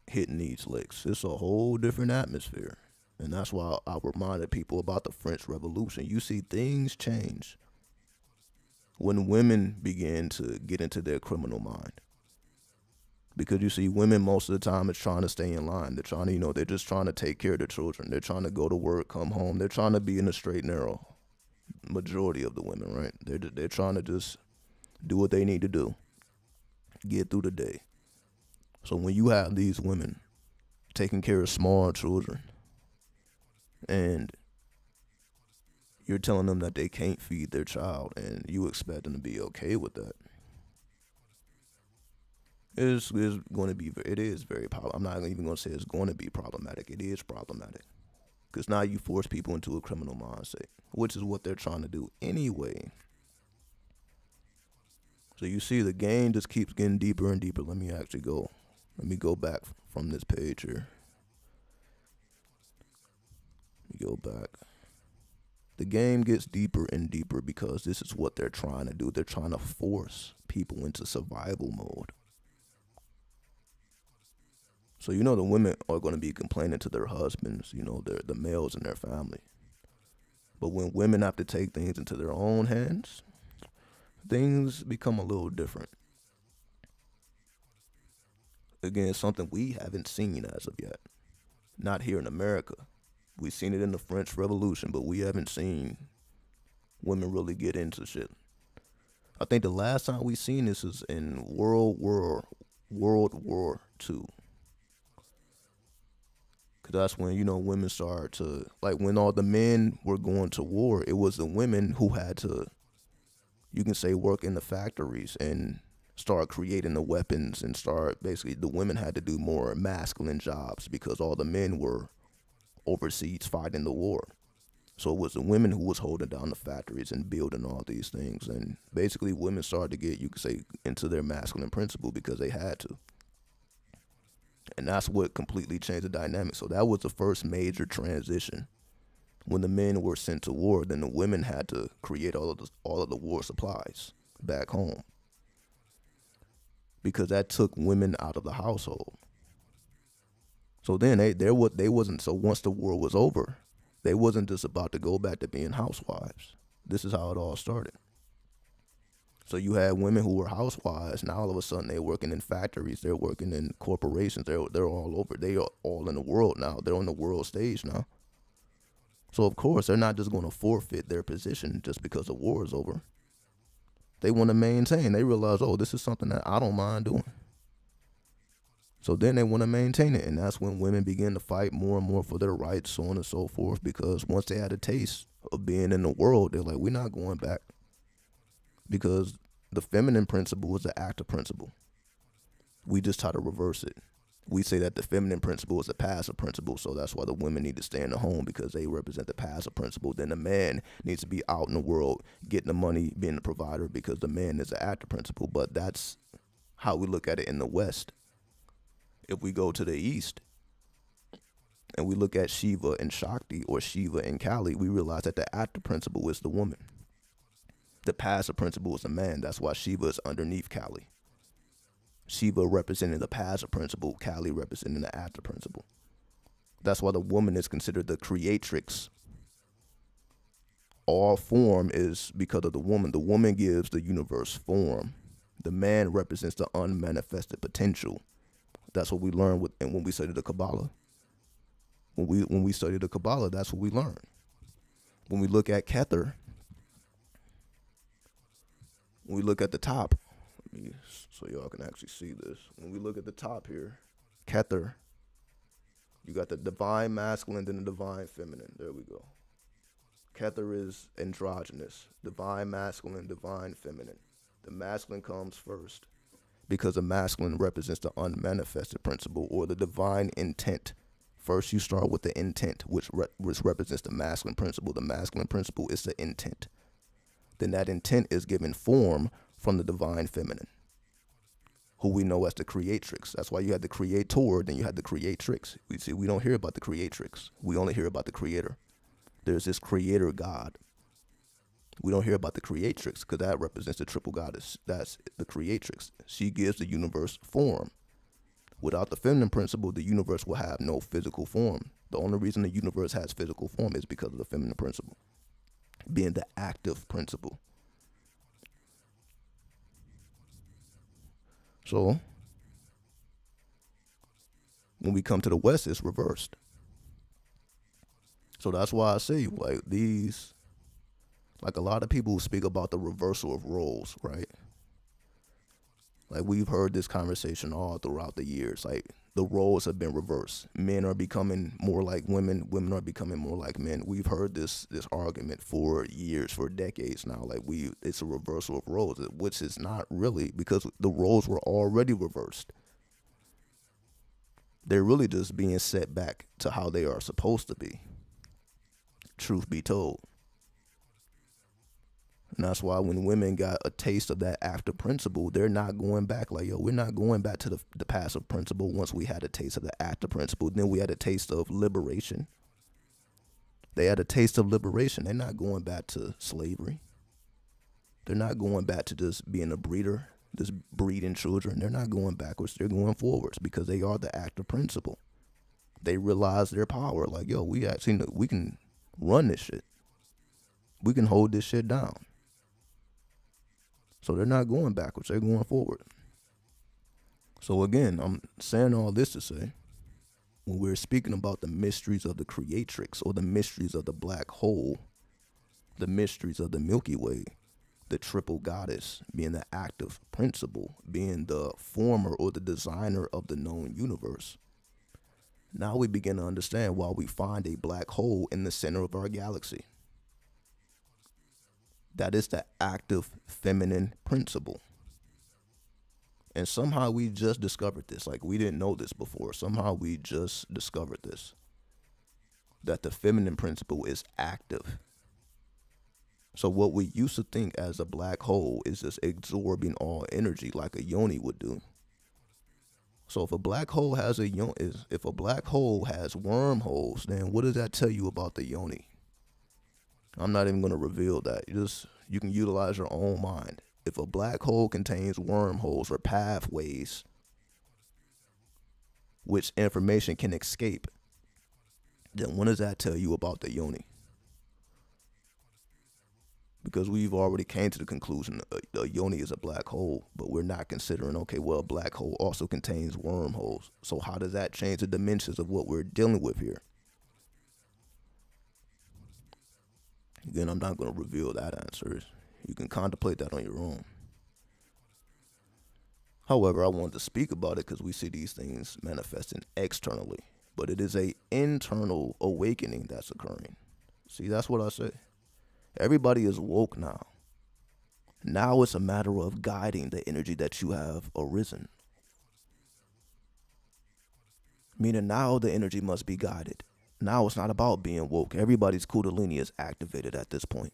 hitting these licks. It's a whole different atmosphere. And that's why I reminded people about the French Revolution. You see things change when women begin to get into their criminal mind. Because you see, women most of the time is trying to stay in line. They're trying to, they're just trying to take care of their children. They're trying to go to work, come home. They're trying to be in the straight and narrow. Majority of the women, right? They're trying to just do what they need to do, get through the day. So when you have these women taking care of small children, and you're telling them that they can't feed their child, and you expect them to be okay with that, it is very problematic. I'm not even going to say it's going to be problematic. It is problematic. Because now you force people into a criminal mindset, which is what they're trying to do anyway. So you see the game just keeps getting deeper and deeper. Let me go back from this page here. Let me go back. The game gets deeper and deeper because this is what they're trying to do. They're trying to force people into survival mode. So the women are going to be complaining to their husbands, the males in their family. But when women have to take things into their own hands, things become a little different. Again, something we haven't seen as of yet. Not here in America. We've seen it in the French Revolution, but we haven't seen women really get into shit. I think the last time we seen this is in World War II. Because that's when, women started to, like when all the men were going to war, it was the women who had to, you can say, work in the factories and start creating the weapons and basically the women had to do more masculine jobs because all the men were overseas fighting the war. So it was the women who was holding down the factories and building all these things. And basically women started to get, you could say, into their masculine principle because they had to. And that's what completely changed the dynamic. So that was the first major transition. When the men were sent to war, then the women had to create all of the war supplies back home. Because that took women out of the household. So then they wasn't, so once the war was over, they wasn't just about to go back to being housewives. This is how it all started. So you had women who were housewives. Now all of a sudden they're working in factories. They're working in corporations. They're all over. They are all in the world now. They're on the world stage now. So of course they're not just going to forfeit their position just because the war is over. They want to maintain. They realize, oh, this is something that I don't mind doing. So then they want to maintain it. And that's when women begin to fight more and more for their rights, so on and so forth. Because once they had a taste of being in the world, they're like, we're not going back. Because the feminine principle is the active principle. We just try to reverse it. We say that the feminine principle is a passive principle, so that's why the women need to stay in the home, because they represent the passive principle. Then the man needs to be out in the world, getting the money, being the provider, because the man is the active principle. But that's how we look at it in the West. If we go to the East and we look at Shiva and Shakti, or Shiva and Kali, we realize that the active principle is the woman. The passive principle is the man. That's why Shiva is underneath Kali. Shiva representing the passive principle, Kali representing the active principle. That's why the woman is considered the creatrix. All form is because of the woman. The woman gives the universe form. The man represents the unmanifested potential. That's what we learn when we study the Kabbalah. When we study the Kabbalah, that's what we learn. When we look at Kether, when we look at the top, so y'all can actually see this. When we look at the top here, Kether, you got the divine masculine, then the divine feminine. There we go. Kether is androgynous, divine masculine, divine feminine. The masculine comes first, because the masculine represents the unmanifested principle, or the divine intent. First, you start with the intent, which represents the masculine principle. The masculine principle is the intent. Then that intent is given form from the divine feminine, who we know as the creatrix. That's why you had the creator, then you had the creatrix. We don't hear about the creatrix. We only hear about the creator. There's this creator God. We don't hear about the creatrix, because that represents the triple goddess. That's the creatrix. She gives the universe form. Without the feminine principle, the universe will have no physical form. The only reason the universe has physical form is because of the feminine principle, being the active principle. So when we come to the West, it's reversed. So that's why I say, like, a lot of people speak about the reversal of roles, right? Like, we've heard this conversation all throughout the years. Like, the roles have been reversed. Men are becoming more like women. Women are becoming more like men. We've heard this argument for years, for decades now. Like, it's a reversal of roles, which is not really, because the roles were already reversed. They're really just being set back to how they are supposed to be. Truth be told. And that's why when women got a taste of that active principle, they're not going back. Like, yo, we're not going back to the passive principle. Once we had a taste of the active principle, then we had a taste of liberation. They had a taste of liberation. They're not going back to slavery. They're not going back to just being a breeder, just breeding children. They're not going backwards. They're going forwards, because they are the active principle. They realize their power. Like, yo, we can run this shit. We can hold this shit down. So they're not going backwards, they're going forward. So again, I'm saying all this to say, when we're speaking about the mysteries of the creatrix, or the mysteries of the black hole, the mysteries of the Milky Way, the triple goddess being the active principle, being the former or the designer of the known universe, now we begin to understand why we find a black hole in the center of our galaxy. That is the active feminine principle. And somehow we just discovered this. Like, we didn't know this before. Somehow we just discovered this. That the feminine principle is active. So what we used to think as a black hole is just absorbing all energy like a yoni would do. So if a black hole has if a black hole has wormholes, then what does that tell you about the yoni? I'm not even going to reveal that. You can utilize your own mind. If a black hole contains wormholes or pathways which information can escape, then what does that tell you about the yoni? because we've already came to the conclusion a yoni is a black hole, but we're not considering, okay, well, a black hole also contains wormholes. So how does that change the dimensions of what we're dealing with here? Again, I'm not going to reveal that answer. You can contemplate that on your own. However, I wanted to speak about it because we see these things manifesting externally, but it is a internal awakening that's occurring. See, that's what I say. Everybody is woke now. Now it's a matter of guiding the energy that you have arisen. Meaning now the energy must be guided. Now it's not about being woke. Everybody's kundalini is activated at this point.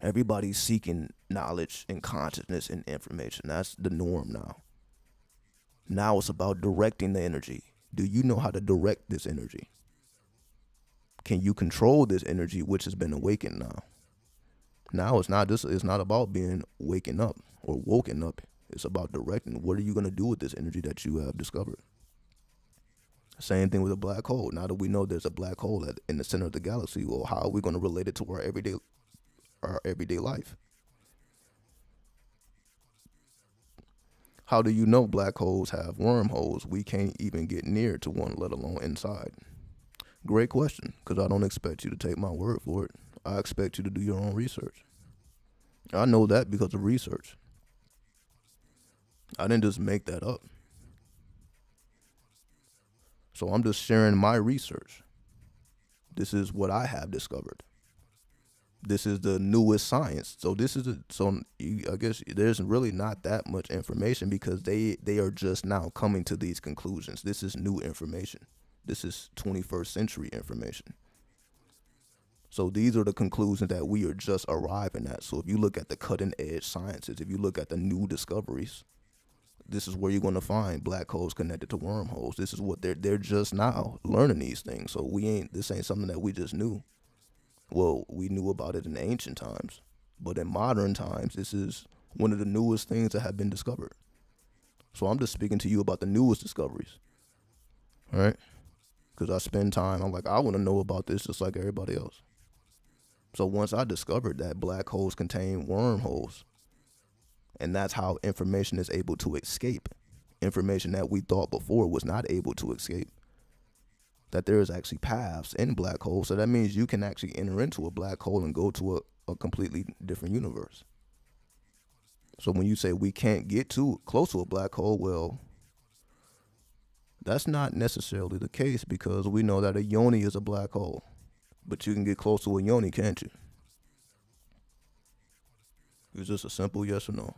Everybody's seeking knowledge and consciousness and information. That's the norm now. Now it's about directing the energy. Do you know how to direct this energy? Can you control this energy which has been awakened now? Now it's not about being waking up or woken up. It's about directing. What are you going to do with this energy that you have discovered? Same thing with a black hole. Now that we know there's a black hole in the center of the galaxy, well, how are we going to relate it to our everyday life? How do you know black holes have wormholes? We can't even get near to one, let alone inside. Great question, because I don't expect you to take my word for it. I expect you to do your own research. I know that because of research. I didn't just make that up. So I'm just sharing my research. This is what I have discovered. This is the newest science. So I guess there's really not that much information because they are just now coming to these conclusions. This is new information. This is 21st century information. So these are the conclusions that we are just arriving at. So if you look at the cutting edge sciences, if you look at the new discoveries, this is where you're going to find black holes connected to wormholes. This is what they're just now learning these things. So this ain't something that we just knew. Well, we knew about it in ancient times, but in modern times, this is one of the newest things that have been discovered. So I'm just speaking to you about the newest discoveries, all right? Because I spend time, I'm like, I want to know about this just like everybody else. So once I discovered that black holes contain wormholes, and that's how information is able to escape, information that we thought before was not able to escape, that there is actually paths in black holes. So that means you can actually enter into a black hole and go to a completely different universe. So when you say we can't get too close to a black hole, well, that's not necessarily the case because we know that a yoni is a black hole. But you can get close to a yoni, can't you? It's just a simple yes or no.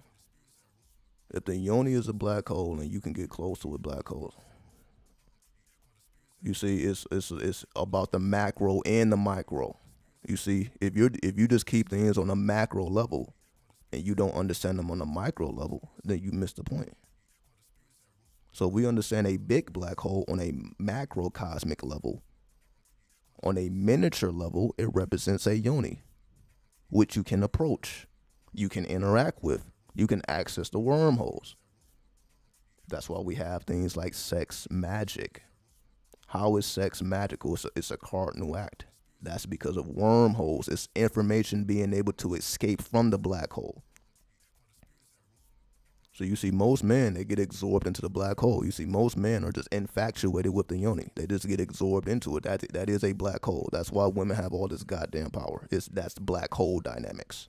If the yoni is a black hole and you can get close to a black hole, you see, it's about the macro and the micro. You see, if you just keep things on a macro level and you don't understand them on a micro level, then you miss the point. So we understand a big black hole on a macrocosmic level. On a miniature level, it represents a yoni, which you can approach, you can interact with, you can access the wormholes. That's why we have things like sex magic. How is sex magical? It's a cardinal act. That's because of wormholes. It's information being able to escape from the black hole. So you see most men, they get absorbed into the black hole. You see most men are just infatuated with the yoni. They just get absorbed into it. That is a black hole. That's why women have all this goddamn power. That's black hole dynamics.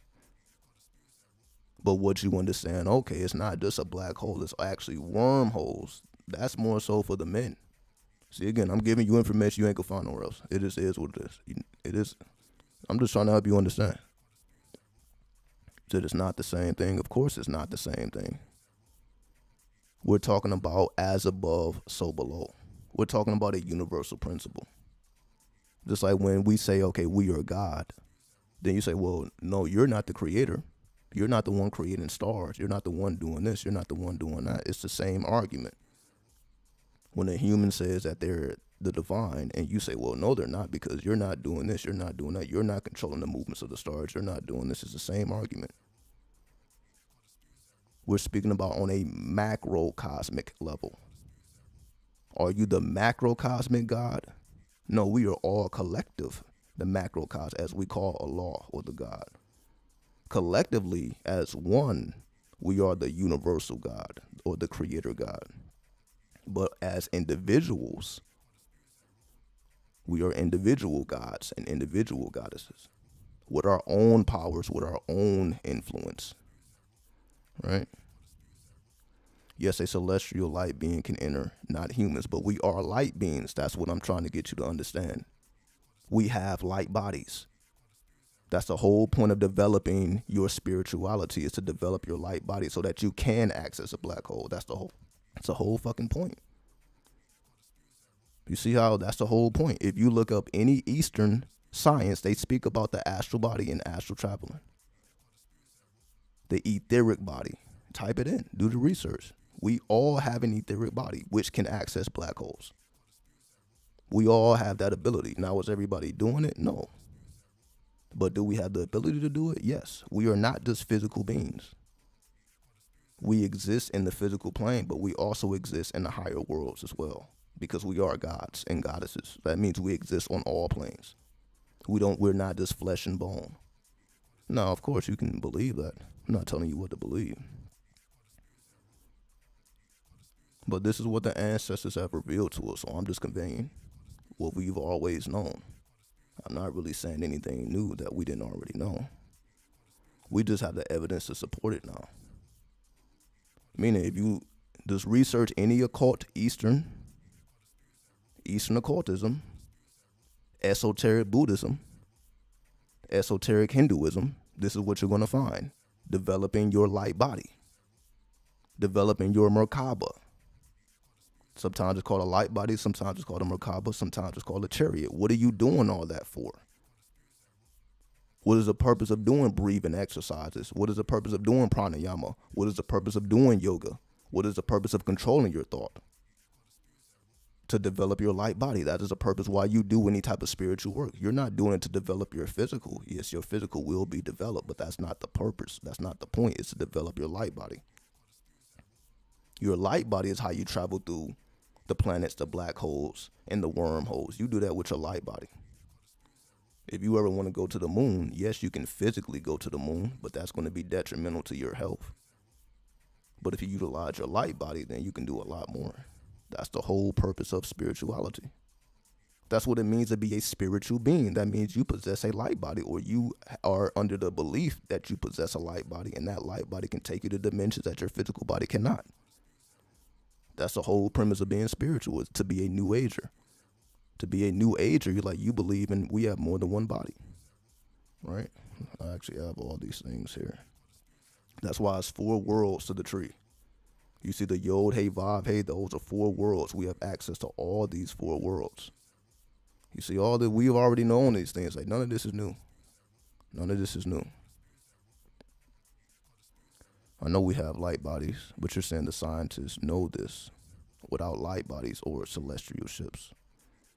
But what you understand, okay, it's not just a black hole. It's actually wormholes. That's more so for the men. See, again, I'm giving you information you ain't gonna find nowhere else. It just is what it is. It is. I'm just trying to help you understand. That it's not the same thing. Of course it's not the same thing. We're talking about as above, so below. We're talking about a universal principle. Just like when we say, okay, we are God, then you say, well, no, you're not the creator. You're not the one creating stars. You're not the one doing this. You're not the one doing that. It's the same argument. When a human says that they're the divine, and you say, well, no, they're not, because you're not doing this, you're not doing that, you're not controlling the movements of the stars, you're not doing this. It's the same argument. We're speaking about on a macrocosmic level. Are you the macrocosmic God? No, we are all collective, the macrocosm, as we call Allah or the God. collectively as one, we are the universal God or the creator God. But as individuals, we are individual gods and individual goddesses with our own powers, with our own influence, right? Yes, a celestial light being can enter, not humans, but we are light beings. That's what I'm trying to get you to understand. We have light bodies. That's the whole point of developing your spirituality, is to develop your light body so that you can access a black hole. That's the whole fucking point. You see how that's the whole point. If you look up any Eastern science, they speak about the astral body and astral traveling. The etheric body. Type it in. Do the research. We all have an etheric body which can access black holes. We all have that ability. Now, is everybody doing it? No. But do we have the ability to do it? Yes. We are not just physical beings. We exist in the physical plane, but we also exist in the higher worlds as well, because we are gods and goddesses. That means we exist on all planes. We're not just flesh and bone. Now, of course, you can believe that. I'm not telling you what to believe. But this is what the ancestors have revealed to us, so I'm just conveying what we've always known. I'm not really saying anything new that we didn't already know. We just have the evidence to support it now. Meaning, if you just research any occult, Eastern occultism, esoteric Buddhism, esoteric Hinduism, this is what you're going to find. Developing your light body. Developing your Merkaba. Sometimes it's called a light body, sometimes it's called a Merkaba, sometimes it's called a chariot. What are you doing all that for? What is the purpose of doing breathing exercises? What is the purpose of doing pranayama? What is the purpose of doing yoga? What is the purpose of controlling your thought? To develop your light body. That is the purpose why you do any type of spiritual work. You're not doing it to develop your physical. Yes, your physical will be developed, but that's not the purpose. That's not the point. It's to develop your light body. Your light body is how you travel through the planets, the black holes, and the wormholes. You do that with your light body. If you ever want to go to the moon, yes, you can physically go to the moon, but that's going to be detrimental to your health. But if you utilize your light body, then you can do a lot more. That's the whole purpose of spirituality. That's what it means to be a spiritual being. That means you possess a light body, or you are under the belief that you possess a light body, and that light body can take you to dimensions that your physical body cannot. That's the whole premise of being spiritual, is to be a new ager. To be a new ager, you believe in we have more than one body, right? I actually have all these things here. That's why it's 4 worlds to the tree. You see the Yod, Hey, Vav, Hey, those are 4 worlds. We have access to all these 4 worlds. You see all that we've already known these things. Like, none of this is new. None of this is new. I know we have light bodies, but you're saying the scientists know this without light bodies or celestial ships.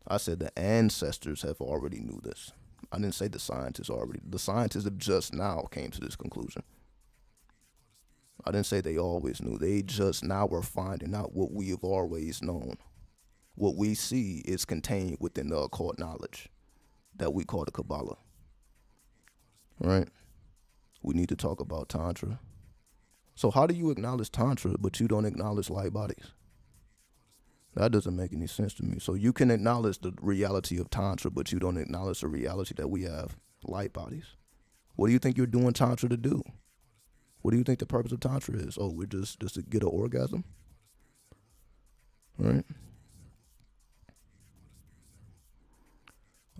I said the ancestors have already knew this. I didn't say the scientists already. The scientists have just now came to this conclusion. I didn't say they always knew. They just now were finding out what we have always known. What we see is contained within the occult knowledge that we call the Kabbalah. Right? We need to talk about Tantra. So how do you acknowledge Tantra, but you don't acknowledge light bodies? That doesn't make any sense to me. So you can acknowledge the reality of Tantra, but you don't acknowledge the reality that we have light bodies. What do you think you're doing Tantra to do? What do you think the purpose of Tantra is? Oh, we're just to get an orgasm? Right?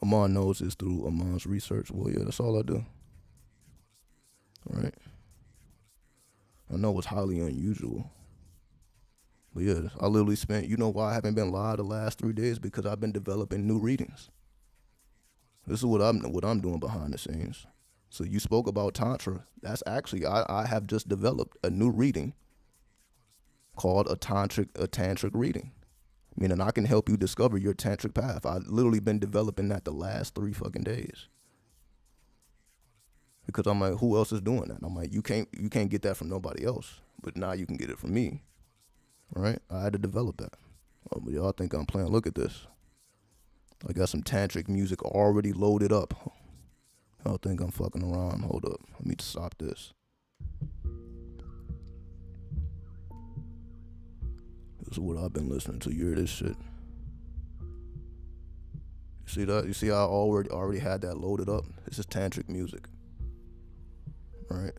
Amon knows this through Amon's research. Well, yeah, that's all I do. Right? I know it's highly unusual. But yeah, I literally spent, you know why I haven't been live the last 3 days? Because I've been developing new readings. This is what I'm doing behind the scenes. So you spoke about Tantra. That's actually, I have just developed a new reading called a tantric reading. Meaning I can help you discover your tantric path. I've literally been developing that the last 3 fucking days. Because I'm like, who else is doing that? I'm like, you can't get that from nobody else. But now you can get it from me. Right? I had to develop that. Oh, but y'all think I'm playing. Look at this. I got some tantric music already loaded up. I think I'm fucking around. Hold up. Let me stop this. This is what I've been listening to. You hear this shit? You see that? You see how I already had that loaded up? This is tantric music. Right?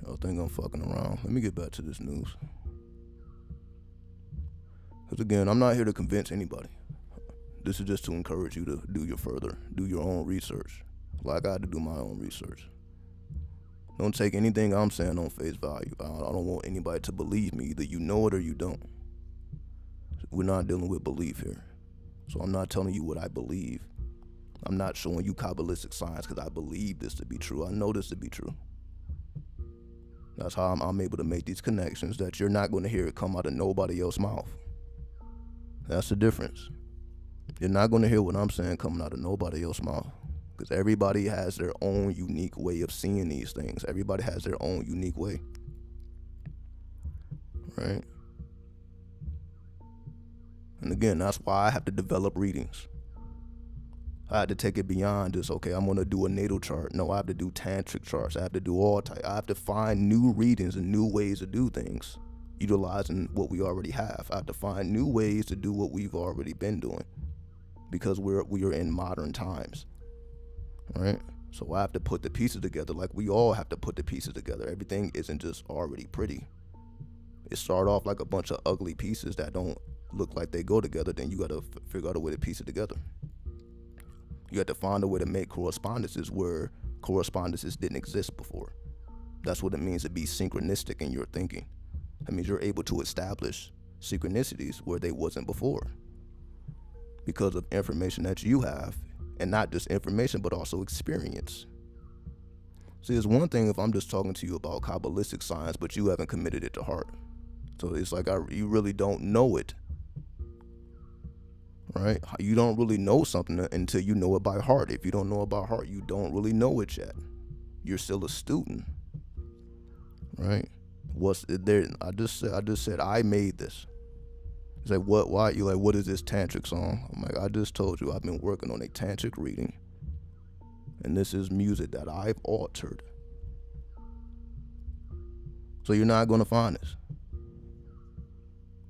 I think I'm fucking around. Let me get back to this news. Because again, I'm not here to convince anybody. This is just to encourage you to do your own research. Like I had to do my own research. Don't take anything I'm saying on face value. I don't want anybody to believe me. Either you know it or you don't. We're not dealing with belief here. So I'm not telling you what I believe. I'm not showing you Kabbalistic science because I believe this to be true. I know this to be true. That's how I'm able to make these connections that you're not going to hear it come out of nobody else's mouth. That's the difference. You're not going to hear what I'm saying coming out of nobody else's mouth. Because everybody has their own unique way of seeing these things. Everybody has their own unique way. Right? And again, that's why I have to develop readings. I had to take it beyond just, okay, I'm going to do a natal chart. No, I have to do tantric charts. I have to do all type. I have to find new readings and new ways to do things, utilizing what we already have. I have to find new ways to do what we've already been doing because we are in modern times. Right? So I have to put the pieces together like we all have to put the pieces together. Everything isn't just already pretty. It start off like a bunch of ugly pieces that don't look like they go together. Then you got to figure out a way to piece it together. You have to find a way to make correspondences where correspondences didn't exist before. That's what it means to be synchronistic in your thinking. That means you're able to establish synchronicities where they wasn't before because of information that you have. And not just information, but also experience. See, it's one thing if I'm just talking to you about Kabbalistic science, but you haven't committed it to heart. So it's like you really don't know it. Right? You don't really know something until you know it by heart. If you don't know it by heart, you don't really know it yet. You're still a student. Right? What's there? I just said I made this. It's like, what, why? You're like, what is this tantric song? I'm like, I just told you I've been working on a tantric reading. And this is music that I've altered. So you're not going to find this.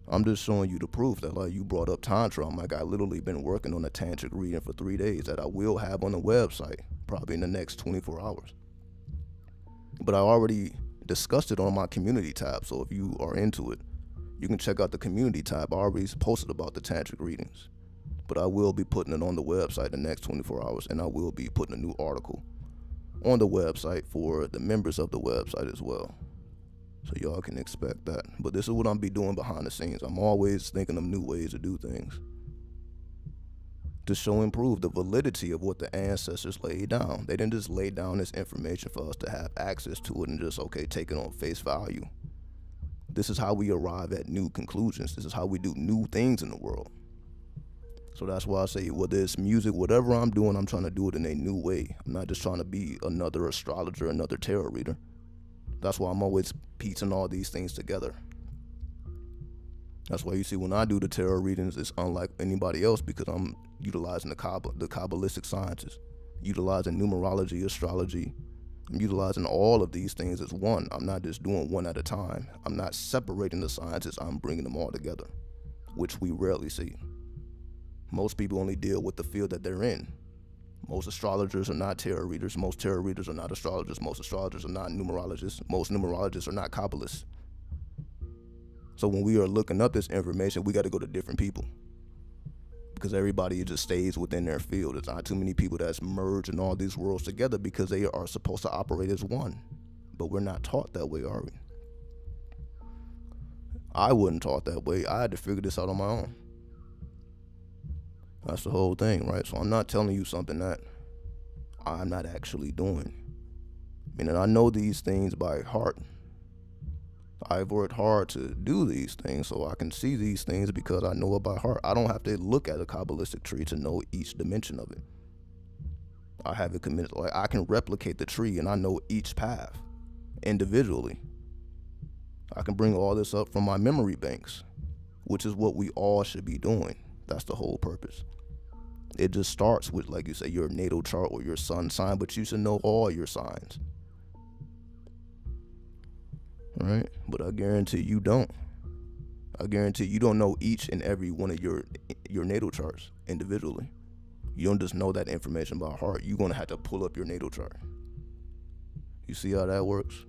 I'm just showing you the proof that, like, you brought up Tantra. I'm like, I literally been working on a tantric reading for 3 days that I will have on the website probably in the next 24 hours. But I already discussed it on my community tab. So if you are into it, you can check out the community tab. I already posted about the tantric readings, but I will be putting it on the website the next 24 hours, and I will be putting a new article on the website for the members of the website as well. So y'all can expect that. But this is what I'm be doing behind the scenes. I'm always thinking of new ways to do things to show and prove the validity of what the ancestors laid down. They didn't just lay down this information for us to have access to it and just, okay, take it on face value. This is how we arrive at new conclusions. This is how we do new things in the world. So that's why I say, whether it's music, whatever I'm doing, I'm trying to do it in a new way. I'm not just trying to be another astrologer, another tarot reader. That's why I'm always piecing all these things together. That's why you see when I do the tarot readings, it's unlike anybody else because I'm utilizing the Kabbalistic sciences, utilizing numerology, astrology. I'm utilizing all of these things as one. I'm not just doing one at a time. I'm not separating the sciences. I'm bringing them all together, which we rarely see. Most people only deal with the field that they're in. Most astrologers are not tarot readers. Most tarot readers are not astrologers. Most astrologers are not numerologists. Most numerologists are not Kabbalists. So when we are looking up this information, we got to go to different people because everybody just stays within their field. There's not too many people that's merging all these worlds together because they are supposed to operate as one. But we're not taught that way, are we? I wasn't taught that way. I had to figure this out on my own. That's the whole thing, right? So I'm not telling you something that I'm not actually doing. Meaning I know these things by heart. I've worked hard to do these things so I can see these things because I know it by heart. I don't have to look at a Kabbalistic tree to know each dimension of it. I have it committed. Like I can replicate the tree and I know each path individually. I can bring all this up from my memory banks, which is what we all should be doing. That's the whole purpose. It just starts with, like you say, your natal chart or your sun sign, but you should know all your signs. Right? But I guarantee you don't. I guarantee you don't know each and every one of your natal charts individually. You don't just know that information by heart. You're going to have to pull up your natal chart. You see how that works?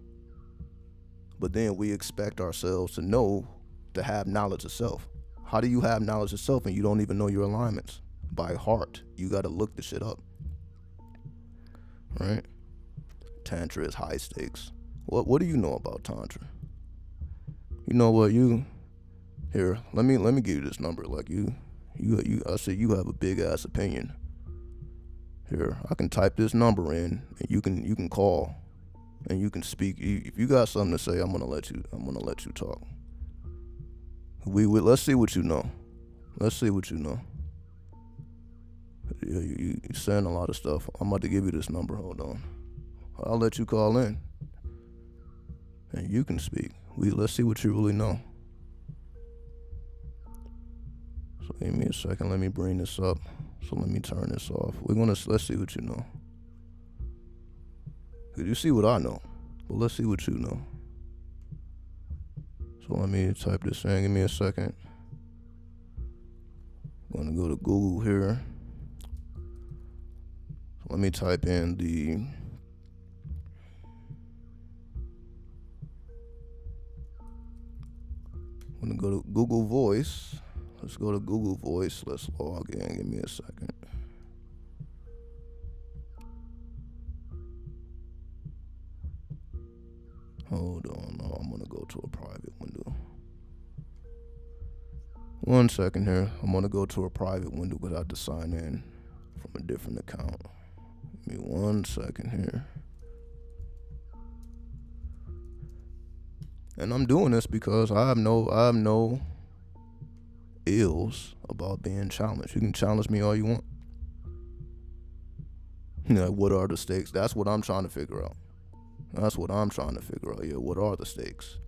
But then we expect ourselves to have knowledge of self. How do you have knowledge of self and you don't even know your alignments? By heart. You got to look the shit up. Right? Tantra is high stakes. What do you know about Tantra? You know what, here, let me give you this number. Like I said, you have a big ass opinion. Here, I can type this number in and you can call and you can speak. If you got something to say, I'm gonna let you talk. Let's see what you know. Let's see what you know. Yeah, you're saying a lot of stuff. I'm about to give you this number. Hold on. I'll let you call in and you can speak. Let's see what you really know. So give me a second. Let me bring this up. So let me turn this off. Let's see what you know. Cause you see what I know, but let's see what you know. So let me type this in. Give me a second. I'm gonna go to Google here. So let me type in I'm gonna go to Google Voice. Let's go to Google Voice. Let's log in. Give me a second. Hold on. No, I'm gonna go to a private window. 1 second here. I'm gonna go to a private window because I have to sign in from a different account. Give me 1 second here. And I'm doing this because I have no ills about being challenged. You can challenge me all you want. What are the stakes? That's what I'm trying to figure out. Yeah, what are the stakes?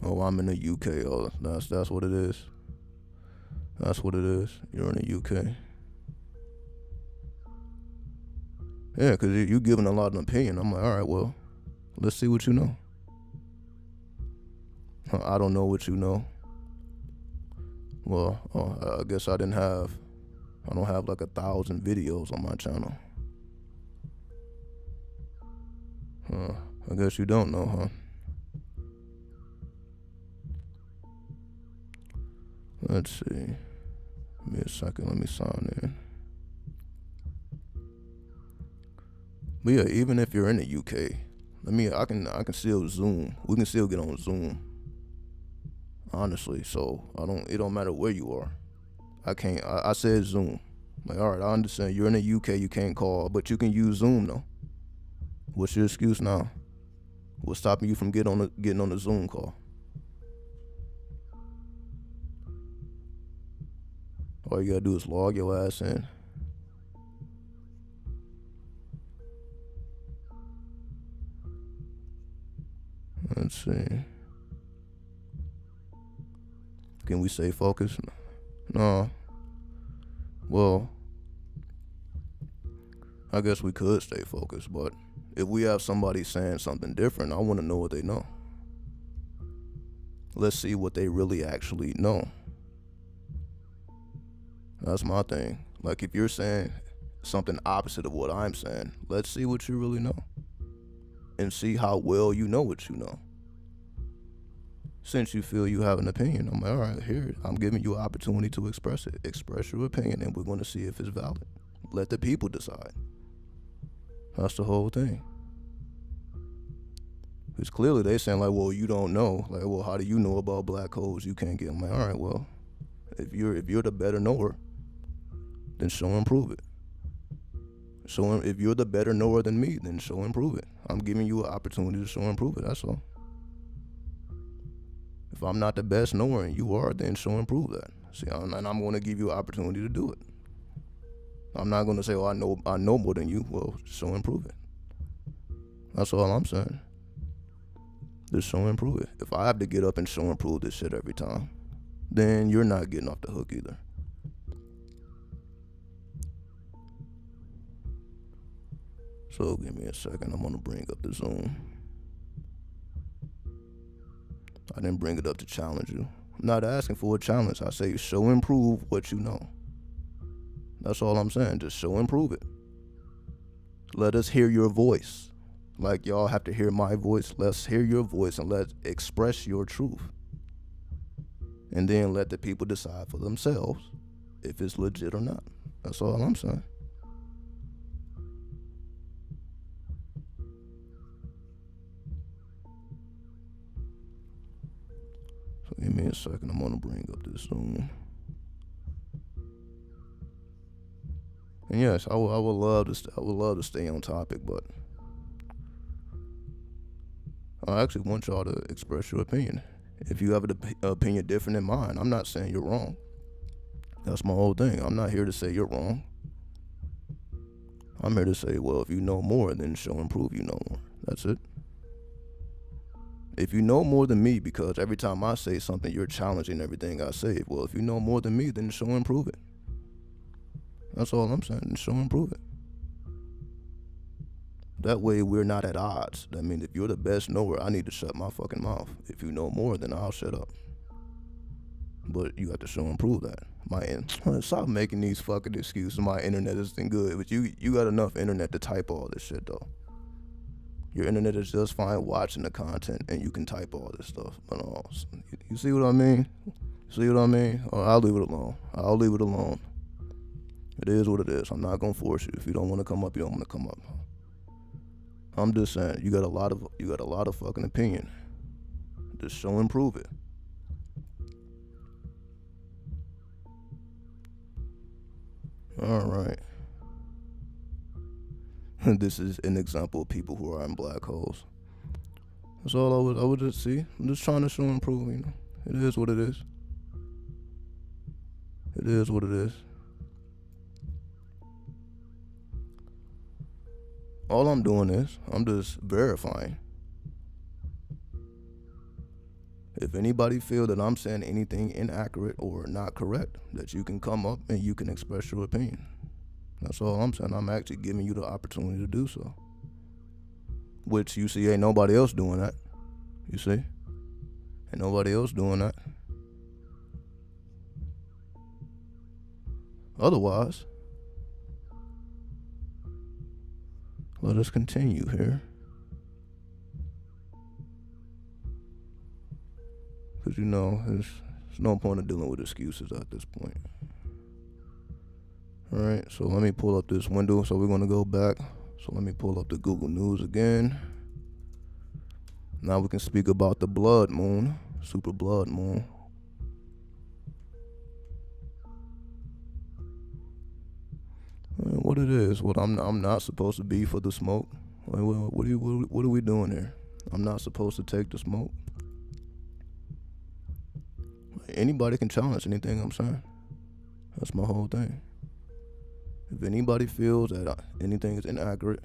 Oh, I'm in the UK. Oh, that's what it is. That's what it is. You're in the UK. Yeah, because you're giving a lot of opinion. I'm like, all right, well, let's see what you know. I don't know what you know. Well, I guess I don't have like 1,000 videos on my channel. I guess you don't know, huh? Let's see. Give me a second, let me sign in. But yeah, even if you're in the UK, I can still Zoom. We can still get on Zoom. Honestly, so it don't matter where you are. I said Zoom. Like, all right, I understand you're in the UK, you can't call, but you can use Zoom though. What's your excuse now? What's stopping you from getting on the Zoom call? All you gotta do is log your ass in. Let's see. Can we stay focused? No. Well, I guess we could stay focused, but if we have somebody saying something different, I want to know what they know. Let's see what they really actually know. That's my thing. Like, if you're saying something opposite of what I'm saying, let's see what you really know. And see how well you know what you know. Since you feel you have an opinion, I'm like, all right, here, I'm giving you an opportunity to express it. Express your opinion, and we're going to see if it's valid. Let the people decide. That's the whole thing. Because clearly they saying like, well, you don't know. Like, well, how do you know about black holes? You can't get them. Like, all right, well, if you're the better knower, then show and prove it. If you're the better knower than me, then show and prove it. I'm giving you an opportunity to show and prove it. That's all. If I'm not the best knower and you are, then show and prove that. See, and I'm going to give you an opportunity to do it. I'm not going to say, oh, I know more than you. Well, show and prove it. That's all I'm saying. Just show and prove it. If I have to get up and show and prove this shit every time, then you're not getting off the hook either. So give me a second. I'm gonna bring up the Zoom. I didn't bring it up to challenge you. I'm not asking for a challenge. I say show and prove what you know. That's all I'm saying. Just show and prove it. Let us hear your voice. Like y'all have to hear my voice. Let's hear your voice and let's express your truth. And then let the people decide for themselves if it's legit or not. That's all I'm saying. So give me a second. I'm gonna bring up this Zoom. And yes, I would love to stay on topic, but I actually want y'all to express your opinion. If you have an opinion different than mine, I'm not saying you're wrong. That's my whole thing. I'm not here to say you're wrong. I'm here to say, well, if you know more, then show and prove you know more. That's it. If you know more than me, because every time I say something, you're challenging everything I say. Well, if you know more than me, then show and prove it. That's all I'm saying. Show and prove it. That way we're not at odds. That means if you're the best knower, I need to shut my fucking mouth. If you know more, then I'll shut up. But you have to show and prove that. Stop making these fucking excuses. My internet isn't good. But you got enough internet to type all this shit though. Your internet is just fine watching the content and you can type all this stuff. But you see what I mean? See what I mean? I'll leave it alone. I'll leave it alone. It is what it is. I'm not gonna force you. If you don't want to come up, you don't want to come up. I'm just saying, you got a lot of fucking opinion. Just show and prove it. All right. This is an example of people who are in black holes. That's all I would just see. I'm just trying to show and prove, you know. It is what it is. It is what it is. All I'm doing is, I'm just verifying. If anybody feel that I'm saying anything inaccurate or not correct, that you can come up and you can express your opinion. That's all I'm saying. I'm actually giving you the opportunity to do so. Which you see ain't nobody else doing that. You see? Ain't nobody else doing that. Otherwise, let us continue here. Because, you know, there's no point in dealing with excuses at this point. Alright, so let me pull up this window. So we're going to go back. So let me pull up the Google News again. Now we can speak about the blood moon, SuperBlood moon. What it is, what I'm not supposed to be for the smoke. Like, what are we doing here? I'm not supposed to take the smoke. Anybody can challenge anything I'm saying. That's my whole thing. If anybody feels that anything is inaccurate,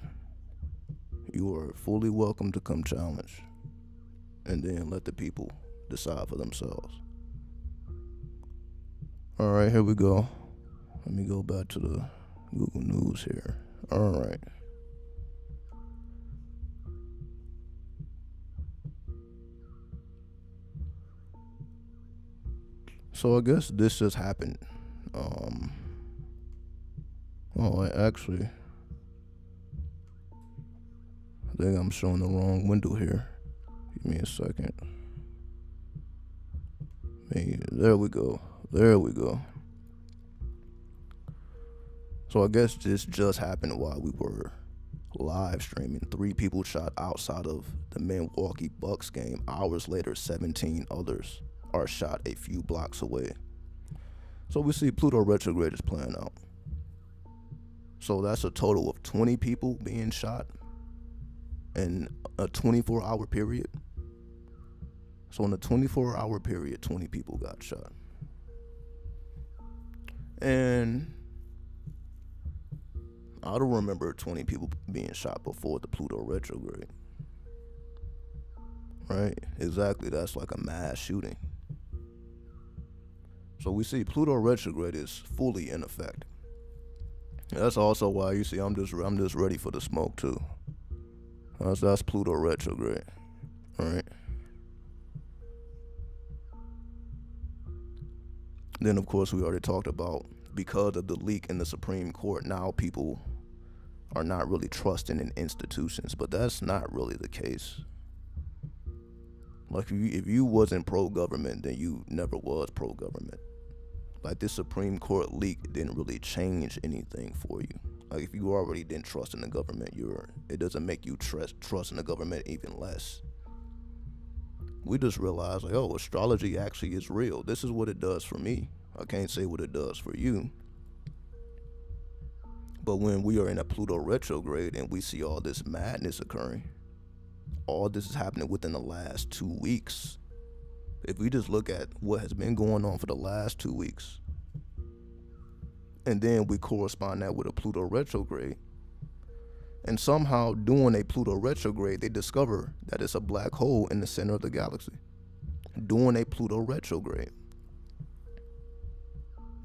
you are fully welcome to come challenge. And then let the people decide for themselves. Alright, here we go. Let me go back to the Google News here. Alright. So I guess this just happened. Actually, I think I'm showing the wrong window here. Give me a second. There we go. So I guess this just happened while we were live streaming. 3 people shot outside of the Milwaukee Bucks game. Hours later, 17 others are shot a few blocks away. So we see Pluto retrograde is playing out. So that's a total of 20 people being shot in a 24-hour period. So in a 24-hour period, 20 people got shot. And I don't remember 20 people being shot before the Pluto retrograde. Right? Exactly. That's like a mass shooting. So we see Pluto retrograde is fully in effect. That's also why you see I'm just ready for the smoke too. That's Pluto retrograde, right? Then of course we already talked about, because of the leak in the Supreme Court, now people are not really trusting in institutions, but that's not really the case. Like if you wasn't pro-government, then you never was pro-government. Like this Supreme Court leak didn't really change anything for you. Like if you already didn't trust in the government, it doesn't make you trust in the government even less. We just realized, like, oh, astrology actually is real. This is what it does for me. I can't say what it does for you. But when we are in a Pluto retrograde and we see all this madness occurring, all this is happening within the last 2 weeks. If we just look at what has been going on for the last 2 weeks, and then we correspond that with a Pluto retrograde, and somehow doing a Pluto retrograde, they discover that it's a black hole in the center of the galaxy. Doing a Pluto retrograde.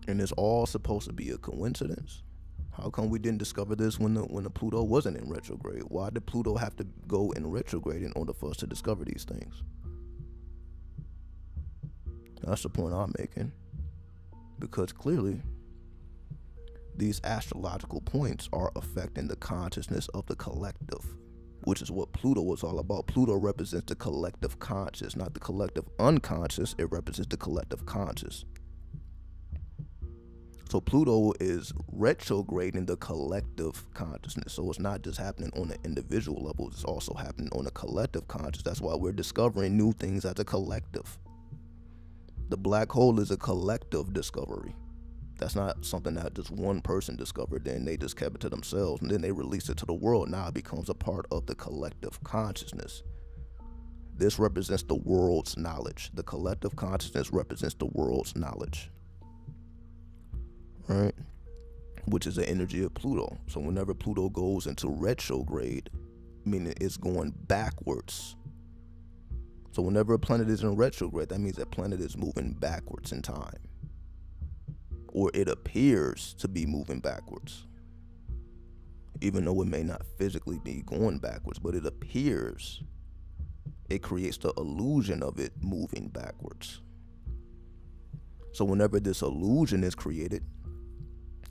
And it's all supposed to be a coincidence. How come we didn't discover this when the Pluto wasn't in retrograde? Why did Pluto have to go in retrograde in order for us to discover these things? That's the point I'm making. Because clearly, these astrological points are affecting the consciousness of the collective, which is what Pluto was all about. Pluto represents the collective conscious, not the collective unconscious. It represents the collective conscious. So Pluto is retrograding the collective consciousness. So it's not just happening on an individual level, it's also happening on a collective consciousness. That's why we're discovering new things as a collective. The black hole is a collective discovery. That's not something that just one person discovered, then they just kept it to themselves, and then they released it to the world. Now it becomes a part of the collective consciousness. This represents the world's knowledge. The collective consciousness represents the world's knowledge. Right? Which is the energy of Pluto. So whenever Pluto goes into retrograde, meaning it's going backwards. So whenever a planet is in retrograde, that means that planet is moving backwards in time. Or it appears to be moving backwards. Even though it may not physically be going backwards, but it appears. It creates the illusion of it moving backwards. So whenever this illusion is created,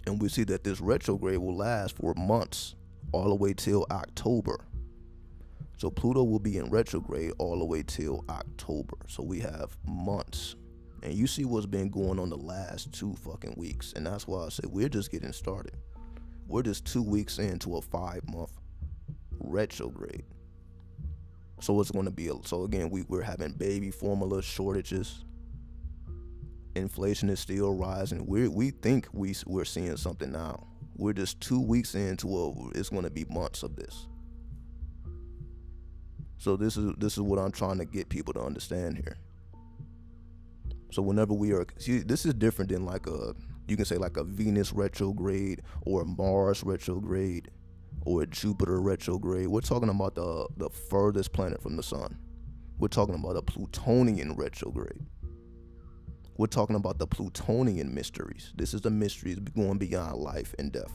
and we see that this retrograde will last for months, all the way till October. So Pluto will be in retrograde all the way till October. So we have months. And you see what's been going on the last 2 fucking weeks. And that's why I said we're just getting started. We're just 2 weeks into a 5-month retrograde. So it's going to be, so again, we're having baby formula shortages. Inflation is still rising. We think we're seeing something now. We're just 2 weeks into it's going to be months of this. So this is what I'm trying to get people to understand here. So whenever this is different than you can say like a Venus retrograde or a Mars retrograde or a Jupiter retrograde. We're talking about the furthest planet from the sun. We're talking about a Plutonian retrograde. We're talking about the Plutonian mysteries. This is the mysteries going beyond life and death.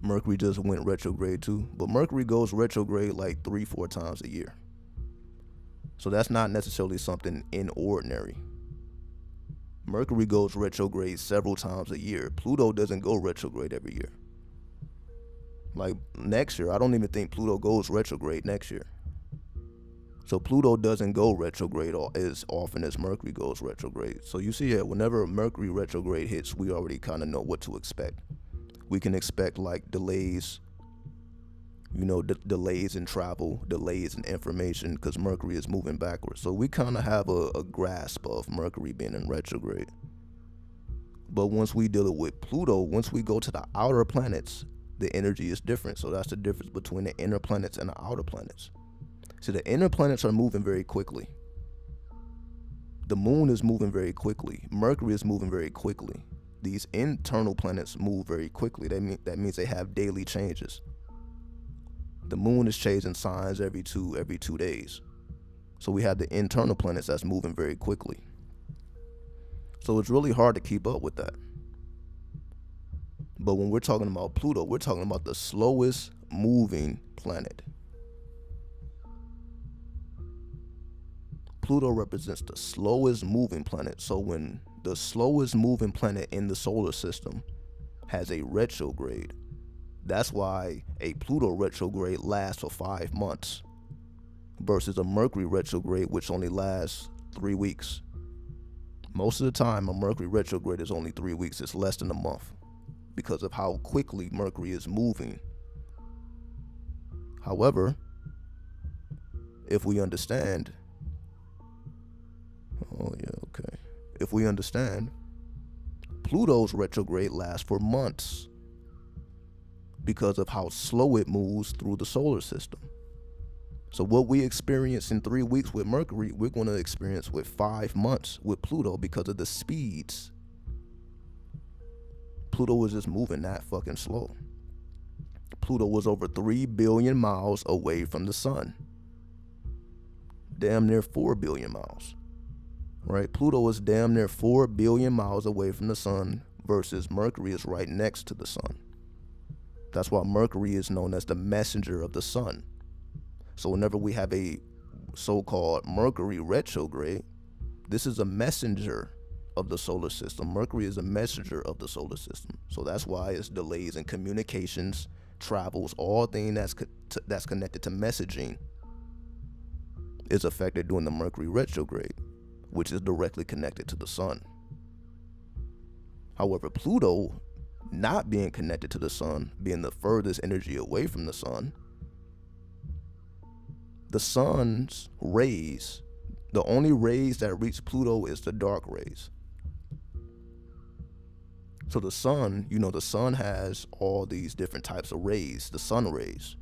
Mercury just went retrograde too, but Mercury goes retrograde like 3-4 times a year. So that's not necessarily something inordinary. Mercury goes retrograde several times a year. Pluto doesn't go retrograde every year. Like next year, I don't even think Pluto goes retrograde next year. So Pluto doesn't go retrograde as often as Mercury goes retrograde. So you see here, whenever Mercury retrograde hits, we already kind of know what to expect. We can expect like delays, delays in travel, delays in information, because Mercury is moving backwards. So we kind of have a grasp of Mercury being in retrograde. But once we deal with Pluto, once we go to the outer planets, the energy is different. So that's the difference between the inner planets and the outer planets. So the inner planets are moving very quickly. The moon is moving very quickly. Mercury is moving very quickly. These internal planets move very quickly. That means they have daily changes. The moon is changing signs every two days. So we have the internal planets that's moving very quickly. So it's really hard to keep up with that. But when we're talking about Pluto, we're talking about the slowest moving planet. Pluto represents the slowest moving planet. So when the slowest moving planet in the solar system has a retrograde, that's why a Pluto retrograde lasts for 5 months versus a Mercury retrograde, which only lasts 3 weeks. Most of the time, a Mercury retrograde is only 3 weeks. It's less than a month because of how quickly Mercury is moving. However, if we understand, if we understand, Pluto's retrograde lasts for months because of how slow it moves through the solar system. So what we experience in 3 weeks with Mercury, we're going to experience with 5 months with Pluto because of the speeds. Pluto was just moving that fucking slow. Pluto was over 3 billion miles away from the sun. Damn near 4 billion miles. Right? Pluto is damn near 4 billion miles away from the sun versus Mercury is right next to the sun. That's why Mercury is known as the messenger of the sun. So whenever we have a so-called Mercury retrograde, this is a messenger of the solar system. Mercury is a messenger of the solar system. So that's why it's delays in communications, travels, all things that's connected to messaging is affected during the Mercury retrograde, which is directly connected to the sun. However, Pluto, not being connected to the sun, being the furthest energy away from the sun, the sun's rays, the only rays that reach Pluto is the dark rays. So the sun, the sun has all these different types of rays, the sun rays.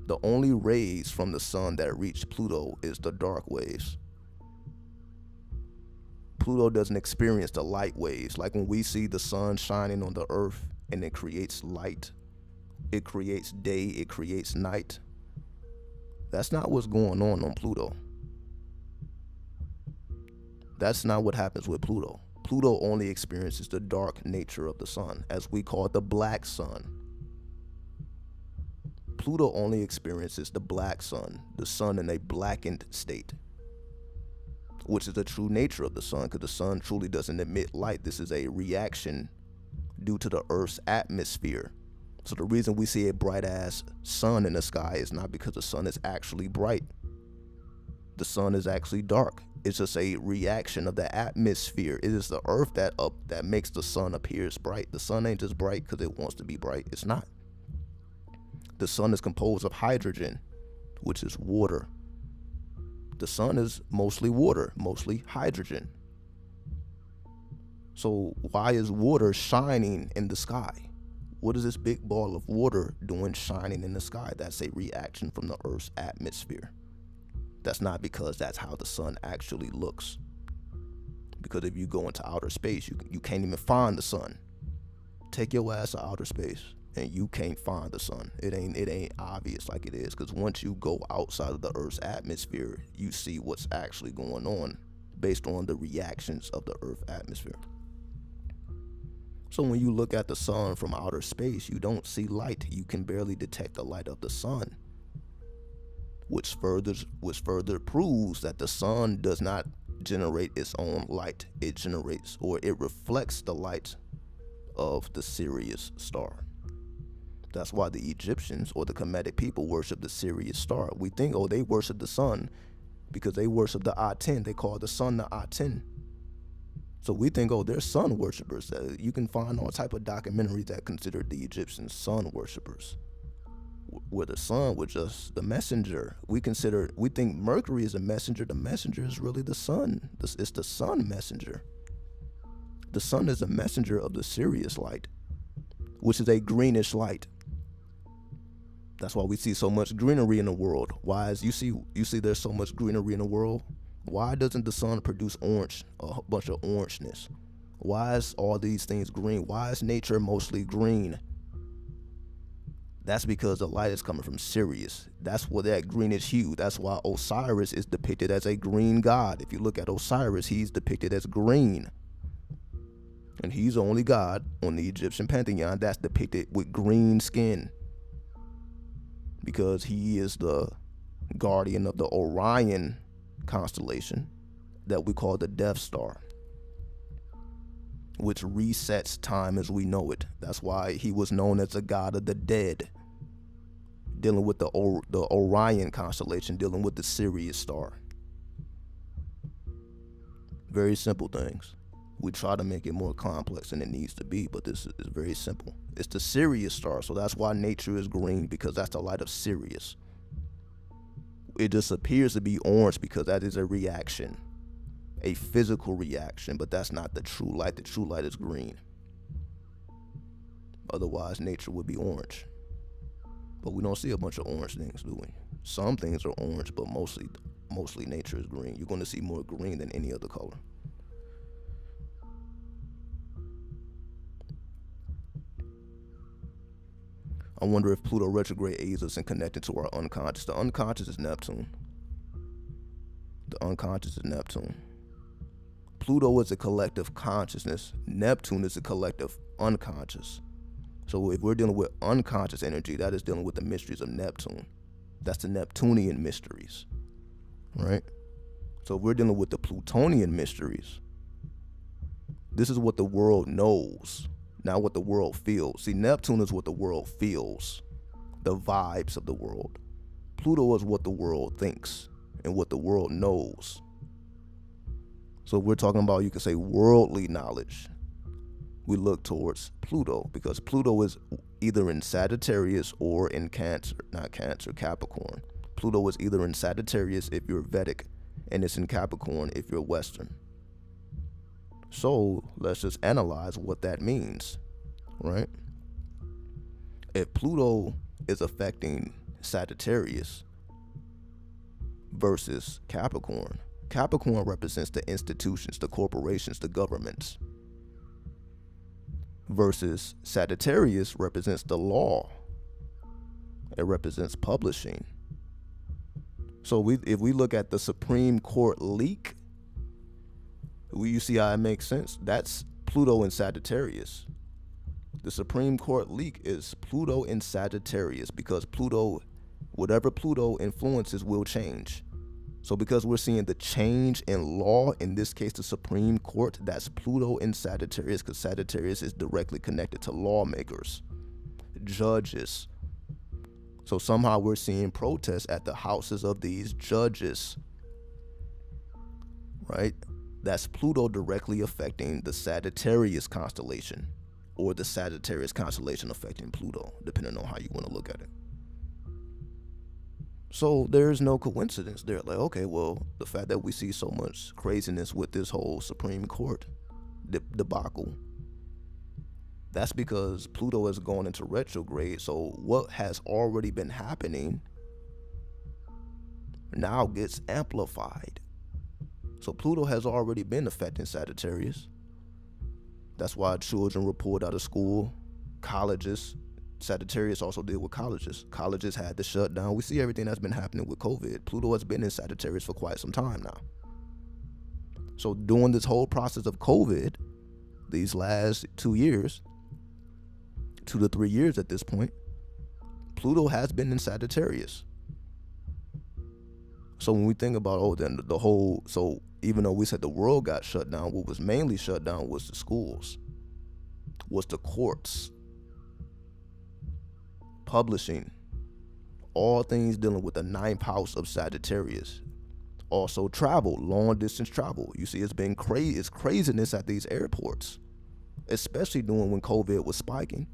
The only rays from the sun that reach Pluto is the dark waves. Pluto doesn't experience the light waves. Like when we see the sun shining on the earth and it creates light, it creates day, it creates night. That's not what's going on Pluto. That's not what happens with Pluto. Pluto only experiences the dark nature of the sun, as we call it the black sun. Pluto only experiences the black sun, the sun in a blackened state, which is the true nature of the sun, because the sun truly doesn't emit light. This is a reaction due to the Earth's atmosphere. So the reason we see a bright ass sun in the sky is not because the sun is actually bright. The sun is actually dark. It's just a reaction of the atmosphere. It is the earth that makes the sun appears bright. The sun ain't just bright because it wants to be bright. It's not. The sun is composed of hydrogen, which is water. The sun is mostly water, mostly hydrogen. So why is water shining in the sky? What is this big ball of water doing shining in the sky? That's a reaction from the Earth's atmosphere. That's not because that's how the sun actually looks. Because if you go into outer space, you can't even find the sun. Take your ass to outer space and you can't find the sun. It ain't obvious like it is, because once you go outside of the Earth's atmosphere, you see what's actually going on based on the reactions of the Earth's atmosphere. So when you look at the sun from outer space, you don't see light. You can barely detect the light of the sun, which further proves that the sun does not generate its own light. It generates, or it reflects, the light of the Sirius star. That's why the Egyptians or the Kemetic people worship the Sirius star. We think, they worship the sun because they worship the Aten. They call the sun the Aten. So we think, they're sun worshipers. You can find all type of documentaries that consider the Egyptians sun worshipers, where the sun was just the messenger. We think Mercury is a messenger. The messenger is really the sun. It's the sun messenger. The sun is a messenger of the Sirius light, which is a greenish light. That's why we see so much greenery in the world. Why is you see there's so much greenery in the world? Why doesn't the sun produce orange, a bunch of orangeness? Why is all these things green? Why is nature mostly green? That's because the light is coming from Sirius. That's what that greenish hue. That's why Osiris is depicted as a green god. If you look at Osiris, he's depicted as green. And he's the only god on the Egyptian pantheon that's depicted with green skin, because he is the guardian of the Orion constellation that we call the Death Star, which resets time as we know it. That's why he was known as the god of the dead, dealing with the Orion constellation, dealing with the Sirius star. Very simple things. We try to make it more complex than it needs to be, but this is very simple. It's the Sirius star, so that's why nature is green, because that's the light of Sirius. It just appears to be orange because that is a reaction, a physical reaction, but that's not the true light. The true light is green. Otherwise, nature would be orange. But we don't see a bunch of orange things, do we? Some things are orange, but mostly nature is green. You're going to see more green than any other color. I wonder if Pluto retrograde aids us in connecting to our unconscious. The unconscious is Neptune. The unconscious is Neptune. Pluto is a collective consciousness. Neptune is a collective unconscious. So if we're dealing with unconscious energy, that is dealing with the mysteries of Neptune. That's the Neptunian mysteries, right? So if we're dealing with the Plutonian mysteries, this is what the world knows, not what the world feels. See, Neptune is what the world feels, the vibes of the world. Pluto is what the world thinks and what the world knows. So if we're talking about, you could say, worldly knowledge, we look towards Pluto, because Pluto is either in Sagittarius or in Capricorn. Pluto is either in Sagittarius if you're Vedic, and it's in Capricorn if you're Western. So let's just analyze what that means, right? If Pluto is affecting Sagittarius versus Capricorn, Capricorn represents the institutions, the corporations, the governments, versus Sagittarius represents the law. It represents publishing. So if we look at the Supreme Court leak, you see how it makes sense? That's Pluto in Sagittarius. The Supreme Court leak is Pluto in Sagittarius, because Pluto, whatever Pluto influences will change. So because we're seeing the change in law, in this case the Supreme Court, that's Pluto in Sagittarius, because Sagittarius is directly connected to lawmakers, judges. So somehow we're seeing protests at the houses of these judges, right? That's Pluto directly affecting the Sagittarius constellation, or the Sagittarius constellation affecting Pluto, depending on how you want to look at it. So there's no coincidence there. Like, okay, well, the fact that we see so much craziness with this whole Supreme Court debacle, that's because Pluto has gone into retrograde. So what has already been happening now gets amplified. So Pluto has already been affecting Sagittarius. That's why children report out of school, colleges. Sagittarius also deal with colleges. Colleges had to shut down. We see everything that's been happening with COVID. Pluto has been in Sagittarius for quite some time now. So during this whole process of COVID, these last 2 years, 2 to 3 years at this point, Pluto has been in Sagittarius. So when we think about, then the whole, so even though we said the world got shut down, what was mainly shut down was the schools, was the courts, publishing, all things dealing with the 9th house of Sagittarius. Also travel, long distance travel. You see, it's been crazy. It's craziness at these airports, especially during when COVID was spiking.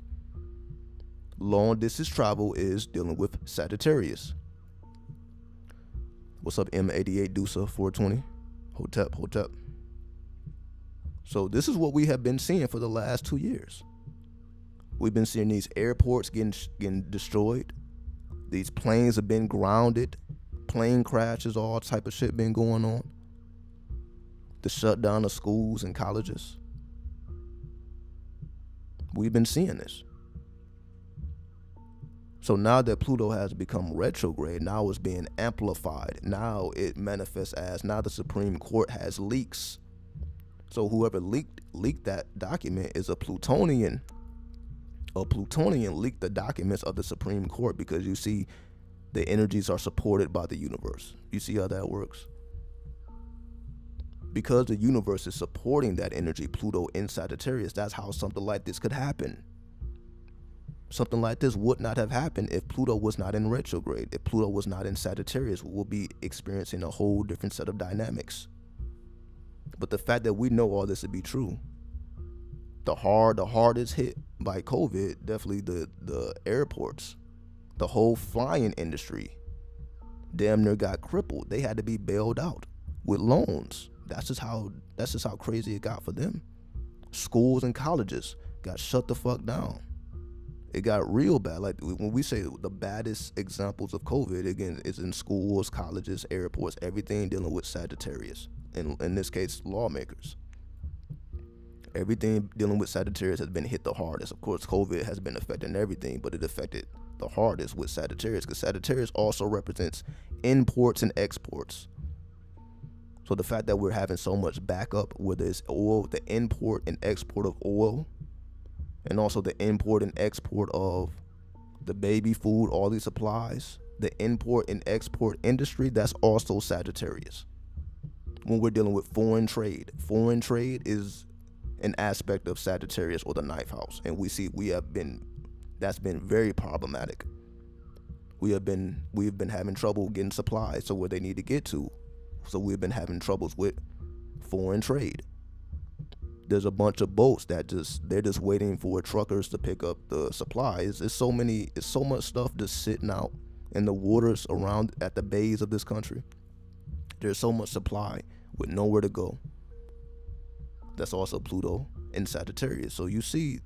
Long distance travel is dealing with Sagittarius. What's up, M88 Dusa 420? Hotep. So this is what we have been seeing for the last 2 years. We've been seeing these airports getting destroyed. These planes have been grounded. Plane crashes, all type of shit been going on. The shutdown of schools and colleges. We've been seeing this. So now that Pluto has become retrograde, now it's being amplified. Now it manifests as, now the Supreme Court has leaks So whoever leaked that document is a Plutonian. A Plutonian leaked the documents of the Supreme Court because you see the energies are supported by the universe. You see how that works? Because the universe is supporting that energy, Pluto in Sagittarius, that's how something like this could happen. Something like this would not have happened if Pluto was not in retrograde. If Pluto was not in Sagittarius, we'll be experiencing a whole different set of dynamics. But the fact that we know all this to be true, the hardest hit by COVID, definitely the airports, the whole flying industry, damn near got crippled. They had to be bailed out with loans. That's just how crazy it got for them. Schools and colleges got shut the fuck down. It got real bad. Like when we say the baddest examples of COVID, again, is in schools, colleges, airports, everything dealing with Sagittarius. In this case, lawmakers. Everything dealing with Sagittarius has been hit the hardest. Of course, COVID has been affecting everything, but it affected the hardest with Sagittarius because Sagittarius also represents imports and exports. So the fact that we're having so much backup, whether it's oil, the import and export of oil, and also the import and export of the baby food, all these supplies, the import and export industry, that's also Sagittarius. When we're dealing with foreign trade is an aspect of Sagittarius or the ninth house, and that's been very problematic. We've been having trouble getting supplies to where they need to get to, so we've been having troubles with foreign trade. There's a bunch of boats that they're just waiting for truckers to pick up the supplies. It's so much stuff just sitting out in the waters around at the bays of this country. There's so much supply with nowhere to go. That's also Pluto in Sagittarius. So you see,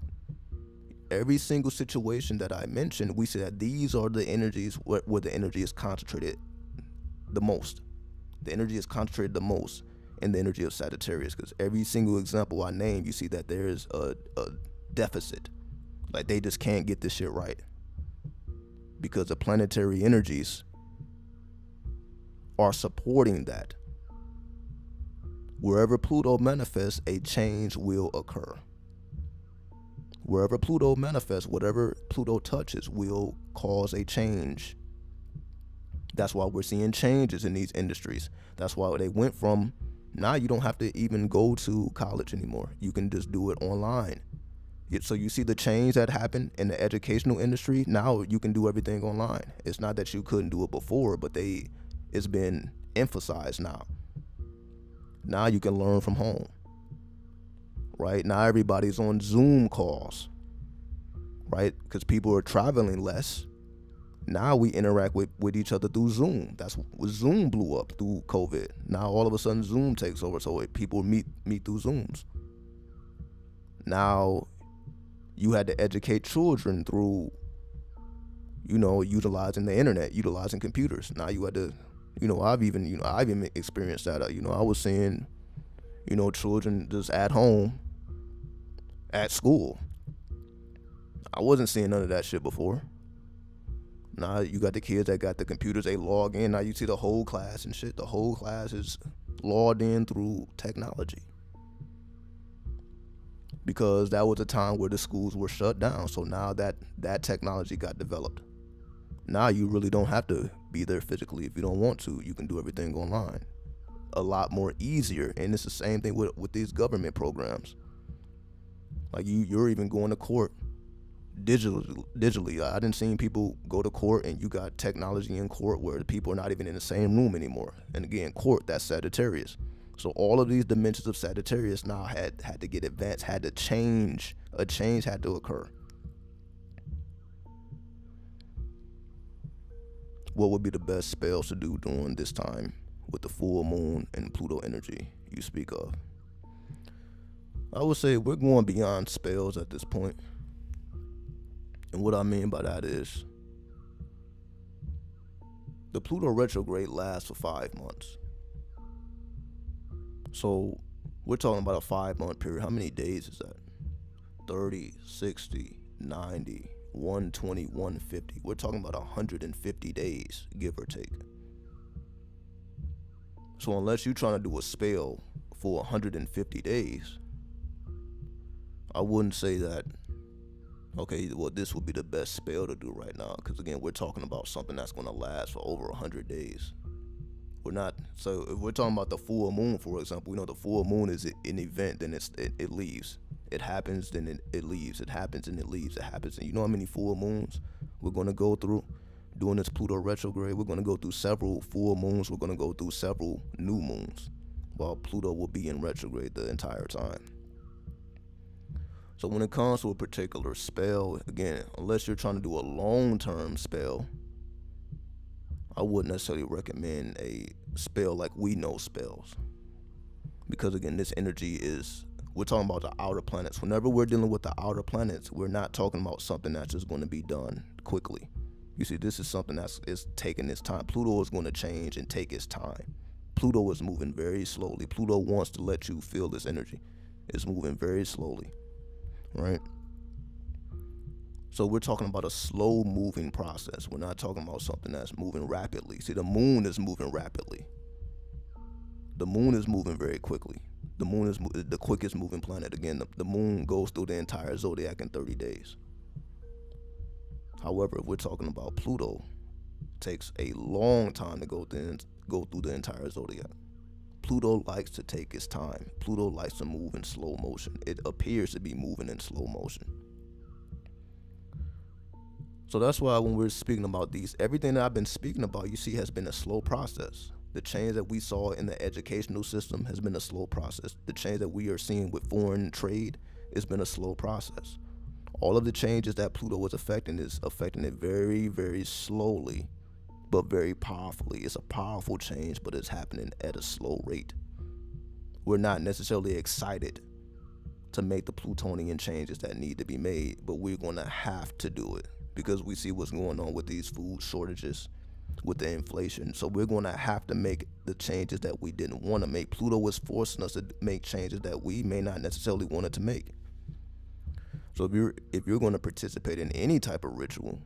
every single situation that I mentioned, we see that these are the energies where the energy is concentrated the most. The energy is concentrated the most in the energy of Sagittarius, because every single example I name, you see that there's a deficit. Like they just can't get this shit right because the planetary energies are supporting that. Wherever Pluto manifests, a change will occur. Wherever Pluto manifests, whatever Pluto touches will cause a change. That's why we're seeing changes in these industries. That's why they went from, now you don't have to even go to college anymore. You can just do it online. So you see the change that happened in the educational industry. Now you can do everything online. It's not that you couldn't do it before, but it's been emphasized now. Now you can learn from home. Right? Now everybody's on Zoom calls. Right? Because people are traveling less. Now we interact with each other through Zoom. That's what Zoom blew up through COVID. Now all of a sudden Zoom takes over, so people meet through Zooms. Now you had to educate children through, utilizing the internet, utilizing computers. Now you had to, I've even experienced that. I was seeing, children just at home, at school. I wasn't seeing none of that shit before. Now you got the kids that got the computers, they log in. Now you see the whole class and shit. The whole class is logged in through technology. Because that was a time where the schools were shut down. So now that technology got developed. Now you really don't have to be there physically if you don't want to. You can do everything online. A lot more easier. And it's the same thing with these government programs. Like you're even going to court digitally. I didn't see people go to court and you got technology in court where the people are not even in the same room anymore. And again, court, that's Sagittarius. So all of these dimensions of Sagittarius now had to get advanced, had to change. A change had to occur. What would be the best spells to do during this time with the full moon and Pluto energy you speak of? I would say we're going beyond spells at this point. And what I mean by that is the Pluto retrograde lasts for 5 months. So we're talking about a 5-month period. How many days is that? 30, 60, 90, 120, 150. We're talking about 150 days, give or take. So unless you're trying to do a spell for 150 days, I wouldn't say that, okay, well, this would be the best spell to do right now, because again, we're talking about something that's going to last for over 100 days. We're not, so if we're talking about the full moon, for example, we know the full moon is an event, then it leaves. It happens, then it leaves. It happens and it leaves. It happens. And you know how many full moons we're going to go through during this Pluto retrograde? We're going to go through several full moons. We're going to go through several new moons while Pluto will be in retrograde the entire time. So when it comes to a particular spell, again, unless you're trying to do a long-term spell, I wouldn't necessarily recommend a spell like we know spells. Because again, this energy is, we're talking about the outer planets. Whenever we're dealing with the outer planets, we're not talking about something that's just going to be done quickly. You see, this is something that's taking its time. Pluto is going to change and take its time. Pluto is moving very slowly. Pluto wants to let you feel this energy. It's moving very slowly, right? So we're talking about a slow moving process. We're not talking about something that's moving rapidly. See, the moon is moving rapidly. The moon is moving very quickly. The moon is the quickest moving planet. Again, the moon goes through the entire zodiac in 30 days. However, if we're talking about Pluto, it takes a long time to go through the entire zodiac. Pluto likes to take its time. Pluto likes to move in slow motion. It appears to be moving in slow motion. So that's why when we're speaking about these, everything that I've been speaking about, you see, has been a slow process. The change that we saw in the educational system has been a slow process. The change that we are seeing with foreign trade has been a slow process. All of the changes that Pluto is affecting it very, very slowly, but very powerfully. It's a powerful change, but it's happening at a slow rate. We're not necessarily excited to make the Plutonian changes that need to be made, but we're going to have to do it because we see what's going on with these food shortages, with the inflation. So we're going to have to make the changes that we didn't want to make. Pluto was forcing us to make changes that we may not necessarily wanted to make. So if you're going to participate in any type of ritual,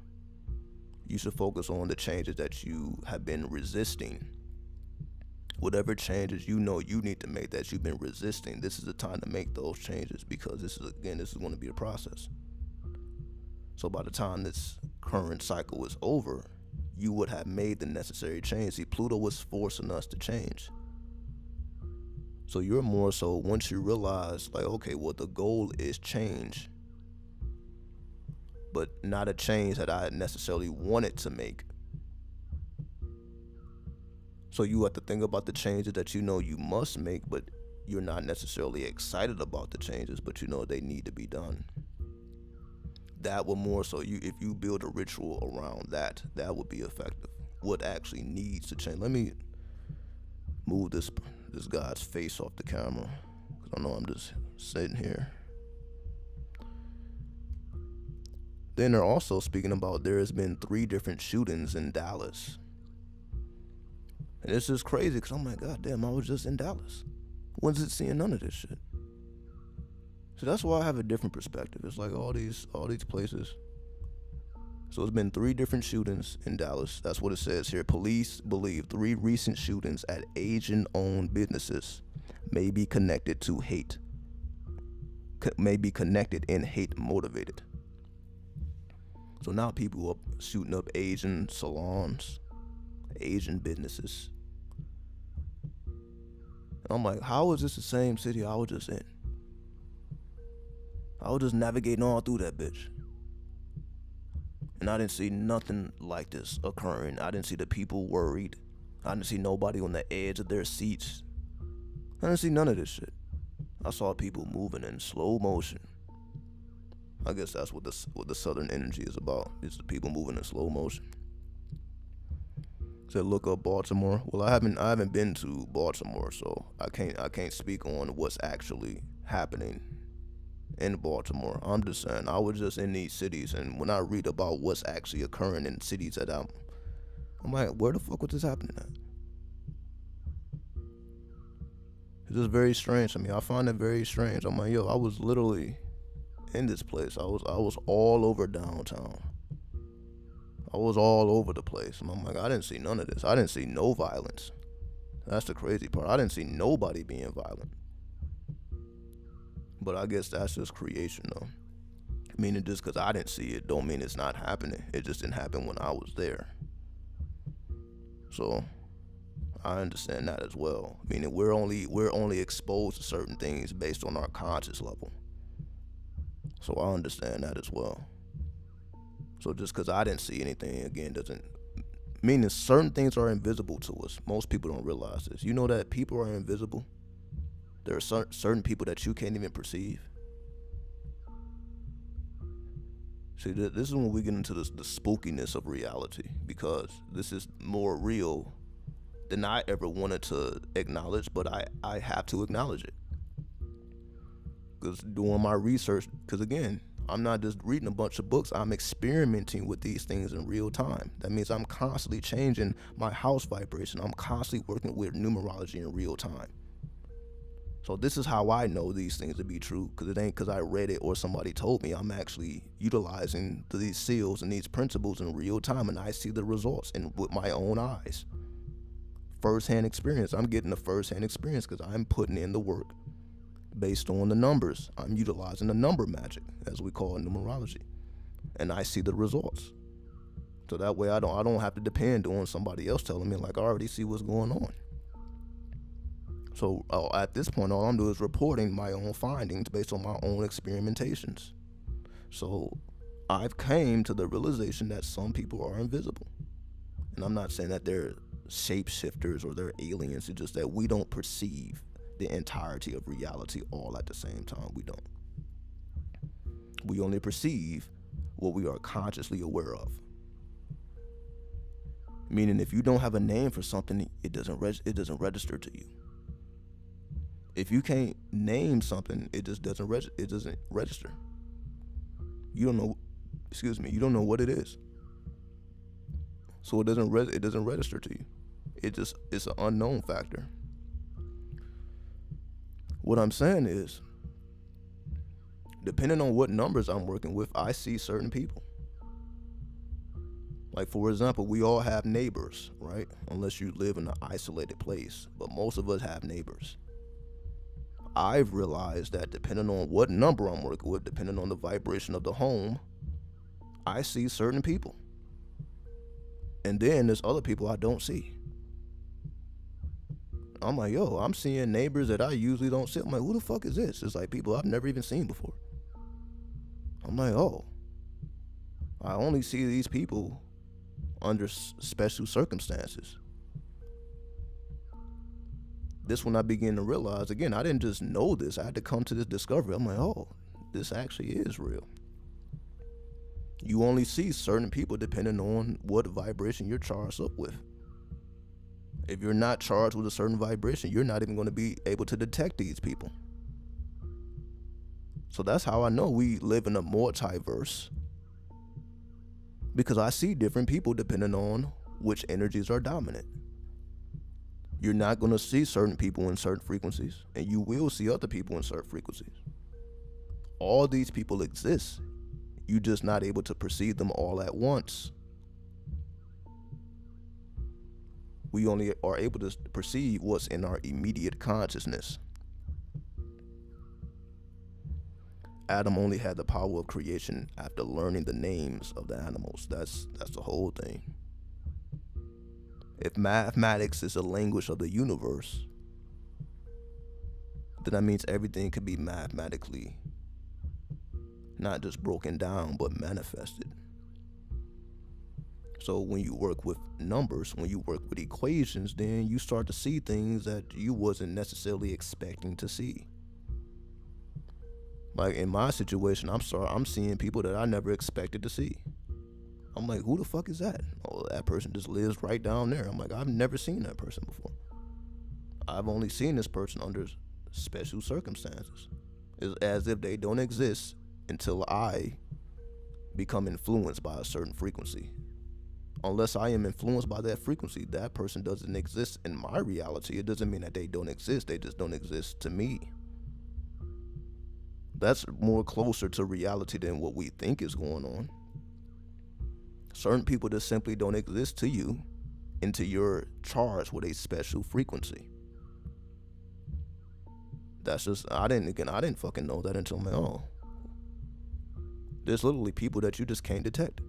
you should focus on the changes that you have been resisting. Whatever changes you know you need to make that you've been resisting, this is the time to make those changes, because this is going to be a process. So by the time this current cycle is over, you would have made the necessary change. See, Pluto was forcing us to change. So you're more so, once you realize, like, okay, well, the goal is change, but not a change that I necessarily wanted to make. So you have to think about the changes that you know you must make, but you're not necessarily excited about the changes, but you know they need to be done. That will more so, if you build a ritual around that would be effective. What actually needs to change. Let me move this guy's face off the camera, because I know I'm just sitting here. Then they're also speaking about there has been 3 different shootings in Dallas. And it's just crazy, because I'm like, God damn, I was just in Dallas. Wasn't seeing none of this shit. So that's why I have a different perspective. It's like all these places. So it's been 3 different shootings in Dallas. That's what it says here. Police believe 3 recent shootings at Asian-owned businesses may be connected to hate. May be connected and hate motivated. So now people are shooting up Asian salons, Asian businesses. And I'm like, how is this the same city I was just in? I was just navigating all through that bitch. And I didn't see nothing like this occurring. I didn't see the people worried. I didn't see nobody on the edge of their seats. I didn't see none of this shit. I saw people moving in slow motion. I guess that's what the Southern energy is about. It's the people moving in slow motion. Said look up Baltimore. Well, I haven't been to Baltimore, so I can't speak on what's actually happening in Baltimore. I'm just saying, I was just in these cities, and when I read about what's actually occurring in cities that I'm like, where the fuck was this happening at? It's just very strange. I mean, I find it very strange. I'm like, yo, I was literally in this place. I was all over downtown. I was all over the place. And I'm like, I didn't see none of this. I didn't see no violence. That's the crazy part. I didn't see nobody being violent. But I guess that's just creation, though. Meaning just because I didn't see it don't mean it's not happening. It just didn't happen when I was there. So I understand that as well. Meaning we're only exposed to certain things based on our conscious level. So I understand that as well. So just because I didn't see anything, again, doesn't meaning certain things are invisible to us. Most people don't realize this. You know that people are invisible? There are certain people that you can't even perceive. See, this is when we get into the spookiness of reality, because this is more real than I ever wanted to acknowledge, but I have to acknowledge it. Because doing my research, because again, I'm not just reading a bunch of books, I'm experimenting with these things in real time. That means I'm constantly changing my house vibration. I'm constantly working with numerology in real time. So this is how I know these things to be true, because it ain't because I read it or somebody told me. I'm actually utilizing these seals and these principles in real time, and I see the results with my own eyes. First-hand experience. I'm getting a first-hand experience because I'm putting in the work based on the numbers. I'm utilizing the number magic, as we call it in numerology, and I see the results. So that way I don't have to depend on somebody else telling me, like, I already see what's going on. So at this point, all I'm doing is reporting my own findings based on my own experimentations. So I've came to the realization that some people are invisible. And I'm not saying that they're shapeshifters or they're aliens. It's just that we don't perceive the entirety of reality all at the same time. We don't. We only perceive what we are consciously aware of. Meaning, if you don't have a name for something, it doesn't register to you. If you can't name something, it just doesn't register. You don't know. You don't know what it is. So it doesn't register to you. It's an unknown factor. What I'm saying is, depending on what numbers I'm working with, I see certain people. Like, for example, we all have neighbors, right? Unless you live in an isolated place, but most of us have neighbors. I've realized that depending on what number I'm working with, depending on the vibration of the home, I see certain people. And then there's other people I don't see. I'm like, yo, I'm seeing neighbors that I usually don't see. I'm like, who the fuck is this? It's like people I've never even seen before. I'm like, oh, I only see these people under special circumstances. This when I begin to realize, again, I didn't just know this. I had to come to this discovery. I'm like, oh, this actually is real. You only see certain people depending on what vibration you're charged up with. If you're not charged with a certain vibration, you're not even going to be able to detect these people. So that's how I know we live in a multiverse. Because I see different people depending on which energies are dominant. You're not going to see certain people in certain frequencies, and you will see other people in certain frequencies. All these people exist. You're just not able to perceive them all at once. We only are able to perceive what's in our immediate consciousness. Adam only had the power of creation after learning the names of the animals. That's the whole thing. If mathematics is a language of the universe, then that means everything could be mathematically not just broken down, but manifested. So when you work with numbers, when you work with equations, then you start to see things that you wasn't necessarily expecting to see. Like in my situation, I'm seeing people that I never expected to see. I'm like, who the fuck is that? Oh, that person just lives right down there. I'm like, I've never seen that person before. I've only seen this person under special circumstances. It's as if they don't exist until I become influenced by a certain frequency. Unless I am influenced by that frequency, that person doesn't exist in my reality. It doesn't mean that they don't exist. They just don't exist to me. That's more closer to reality than what we think is going on. Certain people just simply don't exist to you until you're charged with a special frequency. That's just I didn't fucking know that until there's literally people that you just can't detect.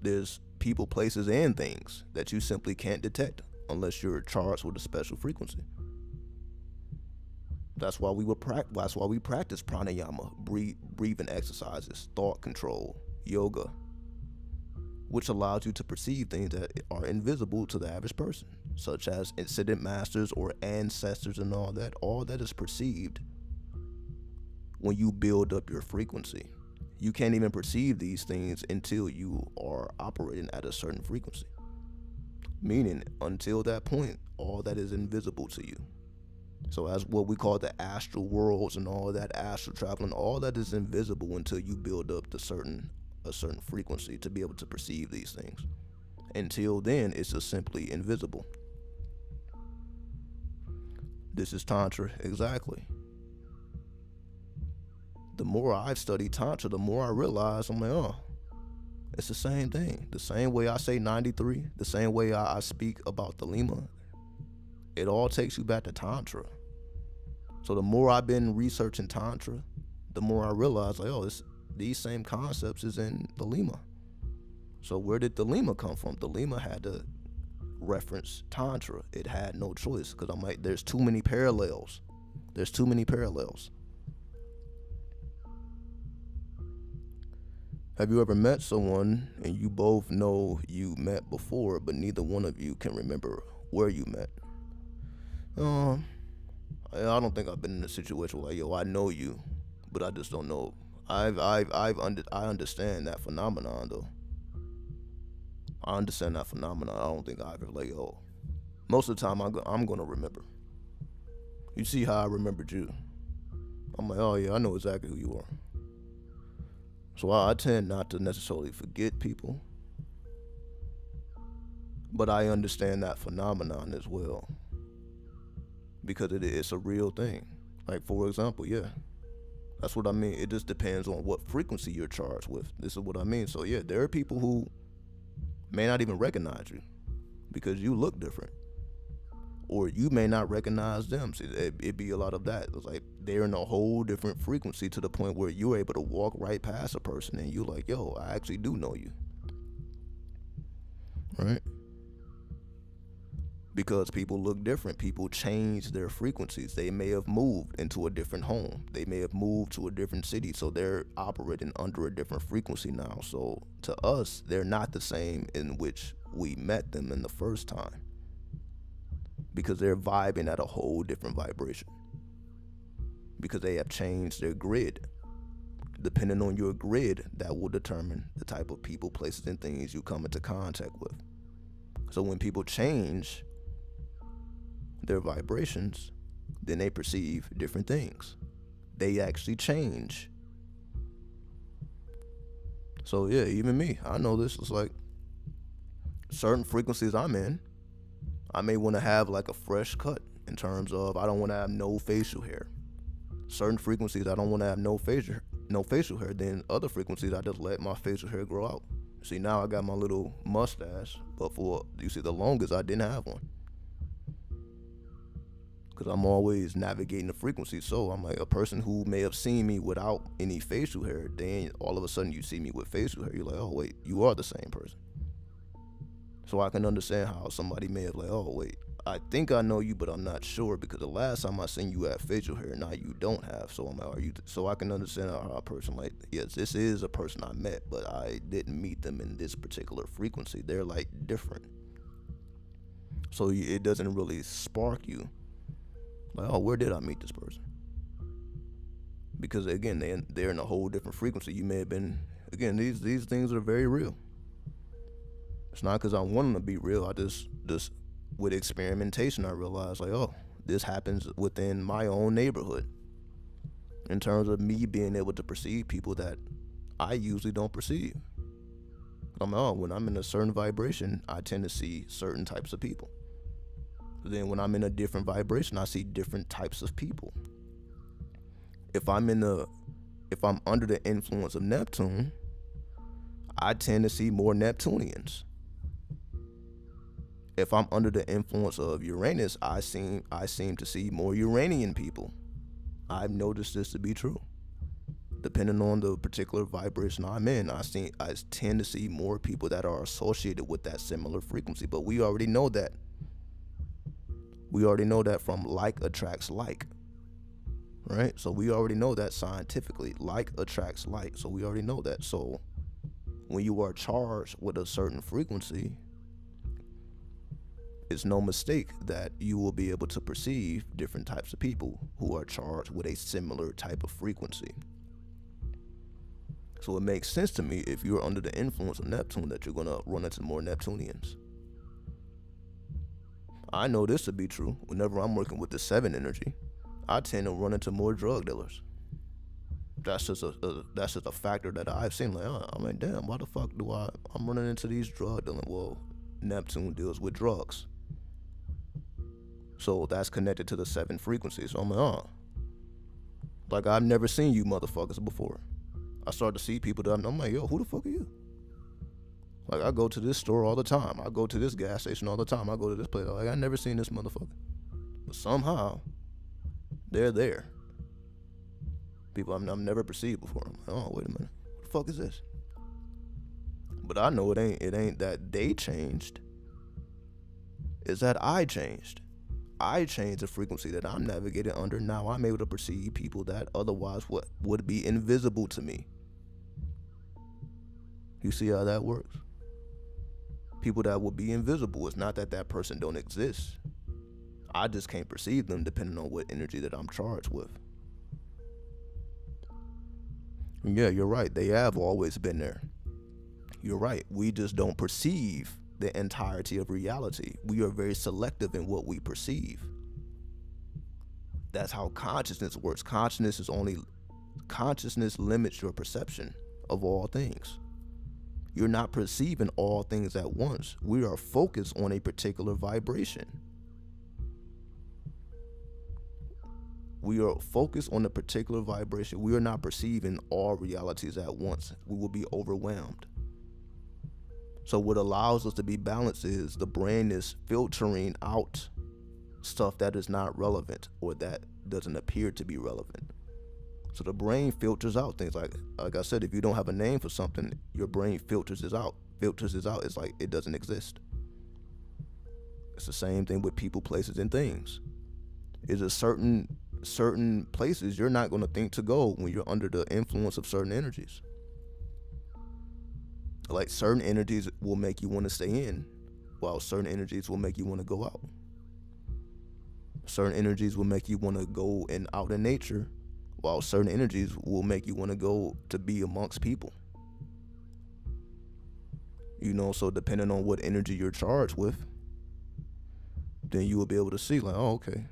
There's people, places, and things that you simply can't detect unless you're charged with a special frequency. That's why we practice pranayama, breathing exercises, thought control, yoga, which allows you to perceive things that are invisible to the average person, such as incident masters or ancestors and all that. All that is perceived when you build up your frequency. You can't even perceive these things until you are operating at a certain frequency. Meaning, until that point, all that is invisible to you. So as what we call the astral worlds and all that astral traveling, all that is invisible until you build up a certain frequency to be able to perceive these things. Until then, it's just simply invisible. This is Tantra, exactly. The more I've studied Tantra, the more I realize, I'm like, it's the same thing. The same way I say 93, the same way I speak about the Lima, it all takes you back to Tantra. So the more I've been researching Tantra, the more I realize, like, these same concepts is in the Lima. So where did the Lima come from? The Lima had to reference Tantra. It had no choice, because I'm like, there's too many parallels. There's too many parallels. Have you ever met someone and you both know you met before, but neither one of you can remember where you met? I don't think I've been in a situation where, I know you, but I just don't know. I understand that phenomenon though. I understand that phenomenon. I don't think I've ever most of the time I'm gonna remember. You see how I remembered you? I'm like, oh yeah, I know exactly who you are. So I tend not to necessarily forget people, but I understand that phenomenon as well, because it's a real thing. Like, for example, yeah, that's what I mean. It just depends on what frequency you're charged with. This is what I mean. So yeah, there are people who may not even recognize you because you look different, or you may not recognize them. See, it'd be a lot of that. It's like they're in a whole different frequency to the point where you're able to walk right past a person and you're like, yo, I actually do know you. Right? Because people look different. People change their frequencies. They may have moved into a different home. They may have moved to a different city. So they're operating under a different frequency now. So to us, they're not the same in which we met them in the first time, because they're vibing at a whole different vibration, because they have changed their grid. Depending on your grid, that will determine the type of people, places, and things you come into contact with. So when people change their vibrations, then they perceive different things. They actually change. So yeah, even me, I know this. It's like certain frequencies I'm in, I may want to have like a fresh cut in terms of I don't want to have no facial hair. Certain frequencies I don't want to have no facial hair. Then other frequencies I just let my facial hair grow out. See, now I got my little mustache, but for the longest I didn't have one, because I'm always navigating the frequency. So I'm like, a person who may have seen me without any facial hair, then all of a sudden you see me with facial hair, you're like, oh wait, you are the same person. So I can understand how somebody may have like, oh wait, I think I know you, but I'm not sure, because the last time I seen you had facial hair, now you don't have. So I'm like, are you? So I can understand how a person like, yes, this is a person I met, but I didn't meet them in this particular frequency. They're like different. So it doesn't really spark you like, oh, where did I meet this person? Because again, they're in a whole different frequency. You may have been, again, these things are very real. It's not because I want them to be real. I just with experimentation, I realized like, oh, this happens within my own neighborhood in terms of me being able to perceive people that I usually don't perceive. I'm like, oh, when I'm in a certain vibration, I tend to see certain types of people. Then when I'm in a different vibration, I see different types of people. If I'm under the influence of Neptune, I tend to see more Neptunians. If I'm under the influence of Uranus, I seem to see more Uranian people. I've noticed this to be true. Depending on the particular vibration I'm in, I tend to see more people that are associated with that similar frequency. But we already know that. We already know that from like attracts like. Right? So we already know that scientifically. Like attracts like. So we already know that. So when you are charged with a certain frequency, it's no mistake that you will be able to perceive different types of people who are charged with a similar type of frequency. So it makes sense to me, if you're under the influence of Neptune, that you're going to run into more Neptunians. I know this to be true. Whenever I'm working with the 7 energy, I tend to run into more drug dealers. That's just a factor that I've seen. Like, I'm like, damn, why the fuck I'm running into these drug dealing? Well, Neptune deals with drugs. So that's connected to the 7 frequencies. So I'm like, like, I've never seen you motherfuckers before. I start to see people that I'm like, yo, who the fuck are you? Like, I go to this store all the time. I go to this gas station all the time. I go to this place. Like, I never seen this motherfucker. But somehow, they're there. People I've never perceived before. I'm like, oh, wait a minute. What the fuck is this? But I know it ain't that they changed. It's that I changed. I changed the frequency that I'm navigating under. Now I'm able to perceive people that otherwise would be invisible to me. You see how that works? People that would be invisible. It's not that person don't exist. I just can't perceive them depending on what energy that I'm charged with. And yeah, you're right. They have always been there. You're right. We just don't perceive the entirety of reality. We are very selective in what we perceive. That's how consciousness works. Consciousness limits your perception of all things. You're not perceiving all things at once. We are focused on a particular vibration. We are focused on a particular vibration. We are not perceiving all realities at once. We will be overwhelmed. So what allows us to be balanced is the brain is filtering out stuff that is not relevant or that doesn't appear to be relevant. So the brain filters out things. Like I said, if you don't have a name for something, your brain filters it out. It's like it doesn't exist. It's the same thing with people, places, and things. It's a certain places you're not going to think to go when you're under the influence of certain energies. Like, certain energies will make you want to stay in, while certain energies will make you want to go out. Certain energies will make you want to go out in nature, while certain energies will make you want to go to be amongst people. So depending on what energy you're charged with, then you will be able to see, like, oh, okay,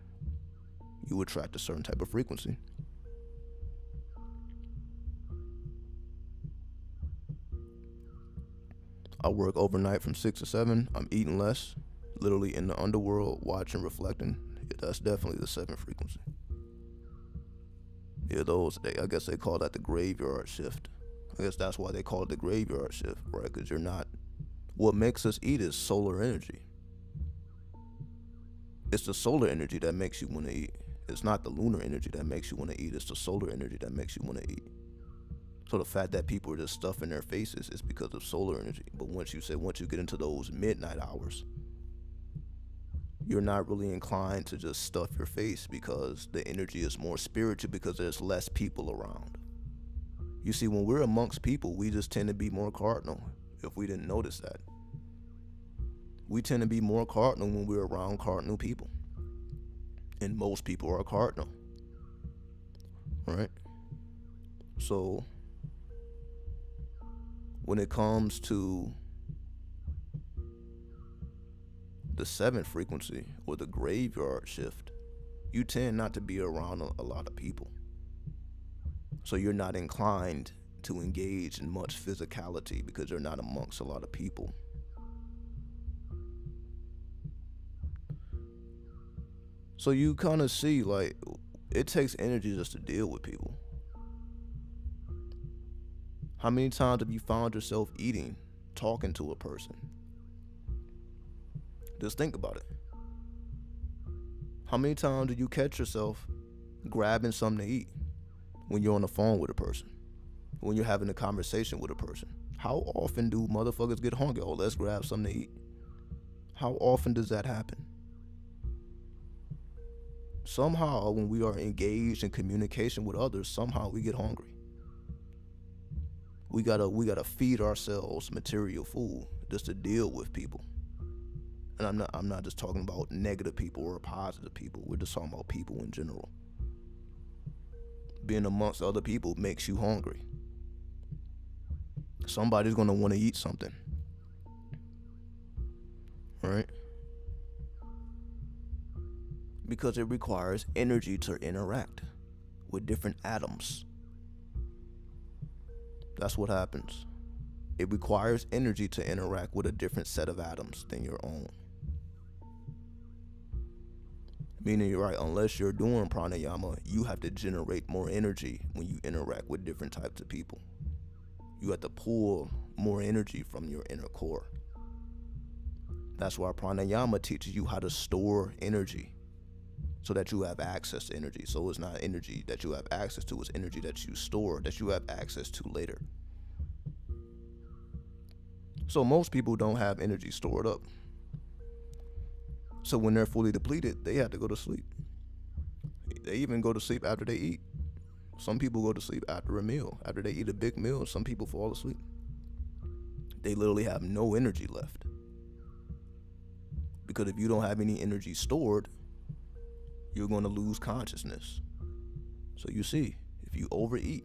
you attract a certain type of frequency. I work overnight from 6 to 7. I'm eating less, literally in the underworld, watching, reflecting. Yeah, that's definitely the 7 frequency. Yeah, I guess they call that the graveyard shift. I guess that's why they call it the graveyard shift, right? Because what makes us eat is solar energy. It's the solar energy that makes you want to eat. It's not the lunar energy that makes you want to eat. It's the solar energy that makes you want to eat. So the fact that people are just stuffing their faces is because of solar energy. But once you get into those midnight hours, you're not really inclined to just stuff your face because the energy is more spiritual, because there's less people around. You see, when we're amongst people, we just tend to be more cardinal, if we didn't notice that. We tend to be more cardinal when we're around cardinal people. And most people are cardinal. Right? So when it comes to the 7th frequency or the graveyard shift, you tend not to be around a lot of people. So you're not inclined to engage in much physicality because you're not amongst a lot of people. So you kind of see, like, it takes energy just to deal with people. How many times have you found yourself eating, talking to a person? Just think about it. How many times do you catch yourself grabbing something to eat when you're on the phone with a person, when you're having a conversation with a person. How often do motherfuckers get hungry? Oh, let's grab something to eat. How often does that happen? Somehow, when we are engaged in communication with others, somehow we get hungry. We gotta feed ourselves material food just to deal with people. And I'm not just talking about negative people or positive people. We're just talking about people in general. Being amongst other people makes you hungry. Somebody's gonna want to eat something, right? Because it requires energy to interact with different atoms. That's what happens. It requires energy to interact with a different set of atoms than your own. Meaning, you're right, unless you're doing pranayama, you have to generate more energy when you interact with different types of people. You have to pull more energy from your inner core. That's why pranayama teaches you how to store energy so that you have access to energy. So it's not energy that you have access to, it's energy that you store, that you have access to later. So most people don't have energy stored up. So when they're fully depleted, they have to go to sleep. They even go to sleep after they eat. Some people go to sleep after a meal. After they eat a big meal, some people fall asleep. They literally have no energy left. Because if you don't have any energy stored, you're going to lose consciousness. So you see, if you overeat,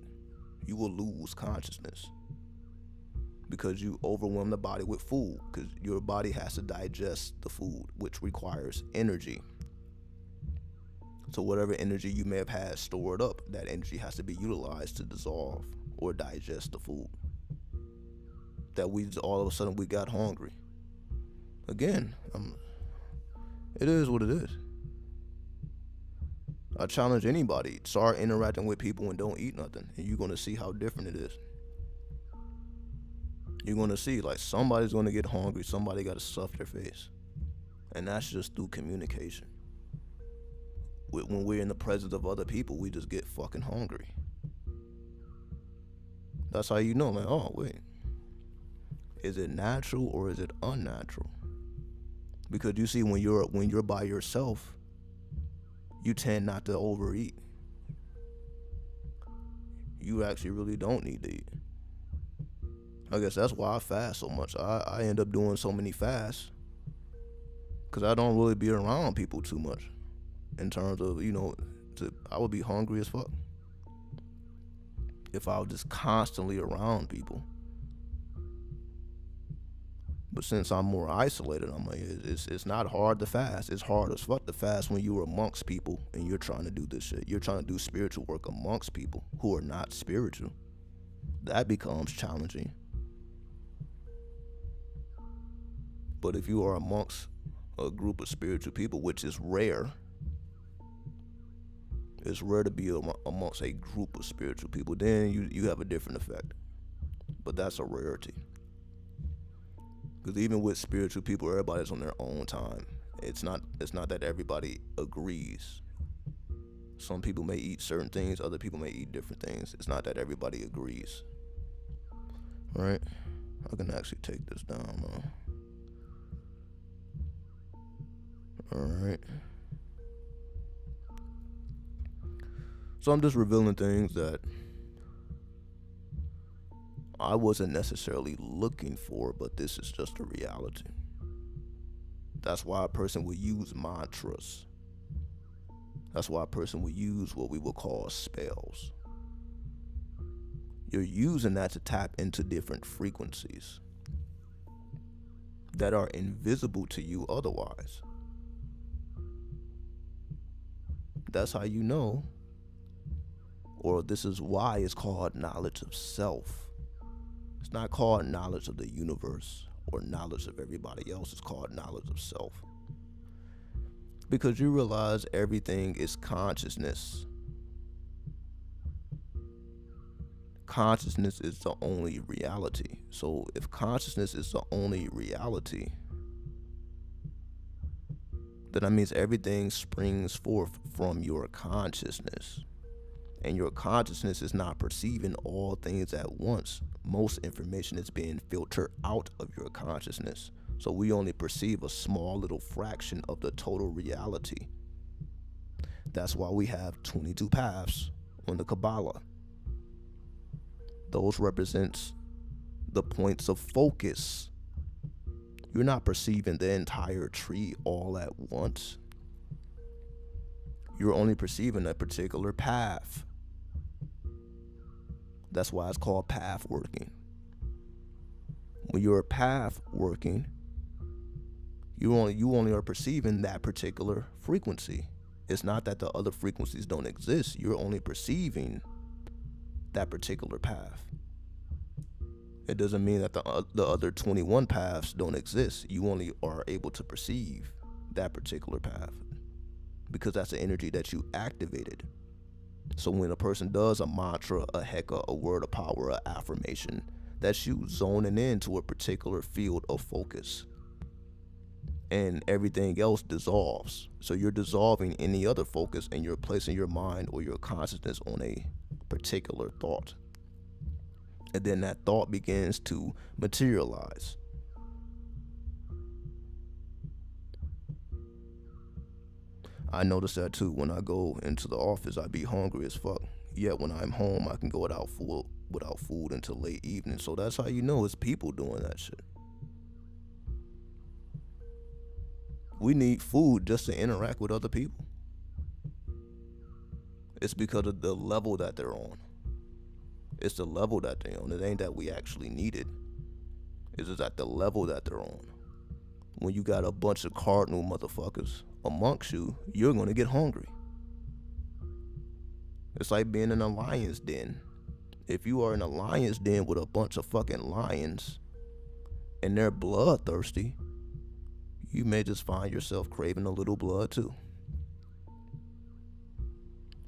you will lose consciousness. Because you overwhelm the body with food. Because your body has to digest the food, which requires energy. So whatever energy you may have had stored up, that energy has to be utilized to dissolve or digest the food. That we all of a sudden we got hungry. Again, it is what it is. I challenge anybody, start interacting with people and don't eat nothing, and you're gonna see how different it is. You're gonna see, like, somebody's gonna get hungry, somebody gotta stuff their face. And that's just through communication. When we're in the presence of other people, we just get fucking hungry. That's how you know, like, oh, wait. Is it natural or is it unnatural? Because you see, when you're by yourself, you tend not to overeat. You actually really don't need to eat. I guess that's why I fast so much. I end up doing so many fasts because I don't really be around people too much. In terms of, I would be hungry as fuck if I was just constantly around people. But since I'm more isolated, I'm like, it's not hard to fast. It's hard as fuck to fast when you're amongst people and you're trying to do this shit. You're trying to do spiritual work amongst people who are not spiritual. That becomes challenging. But if you are amongst a group of spiritual people, which is rare, it's rare to be amongst a group of spiritual people, then you have a different effect. But that's a rarity. Because even with spiritual people, everybody's on their own time. It's not that everybody agrees. Some people may eat certain things, other people may eat different things. It's not that everybody agrees. Right? I can actually take this down now. Alright. So I'm just revealing things that I wasn't necessarily looking for, but this is just a reality. That's why a person will use mantras. That's why a person will use what we will call spells. You're using that to tap into different frequencies that are invisible to you otherwise. That's how you know, or this is why it's called knowledge of self. It's not called knowledge of the universe or knowledge of everybody else. It's called knowledge of self. Because you realize everything is consciousness. Consciousness is the only reality. So if consciousness is the only reality, then that means everything springs forth from your consciousness. And your consciousness is not perceiving all things at once. Most information is being filtered out of your consciousness. So we only perceive a small little fraction of the total reality. That's why we have 22 paths on the Kabbalah. Those represents the points of focus. You're not perceiving the entire tree all at once. You're only perceiving a particular path. That's why it's called path working. When you're path working, you only are perceiving that particular frequency. It's not that the other frequencies don't exist. You're only perceiving that particular path. It doesn't mean that the other 21 paths don't exist. You only are able to perceive that particular path because that's the energy that you activated. So when a person does a mantra, a heka, a word of power, an affirmation, that's you zoning into a particular field of focus. And everything else dissolves. So you're dissolving any other focus and you're placing your mind or your consciousness on a particular thought. And then that thought begins to materialize. I notice that too. When I go into the office, I be hungry as fuck. Yet when I'm home, I can go without food until late evening. So that's how you know it's people doing that shit. We need food just to interact with other people. It's because of the level that they're on. It's the level that they're on. It ain't that we actually need it. It's just at the level that they're on. When you got a bunch of cardinal motherfuckers amongst you, you're gonna get hungry. It's like being in a lion's den. If you are in a lion's den with a bunch of fucking lions and they're bloodthirsty, you may just find yourself craving a little blood too.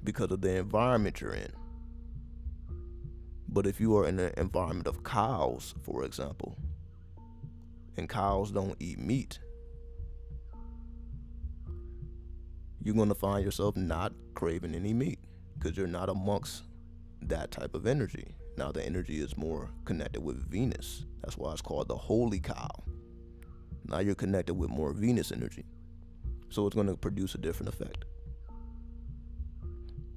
Because of the environment you're in. But if you are in an environment of cows, for example, and cows don't eat meat, you're going to find yourself not craving any meat because you're not amongst that type of energy. Now the energy is more connected with Venus. That's why it's called the holy cow. Now you're connected with more Venus energy. So it's going to produce a different effect.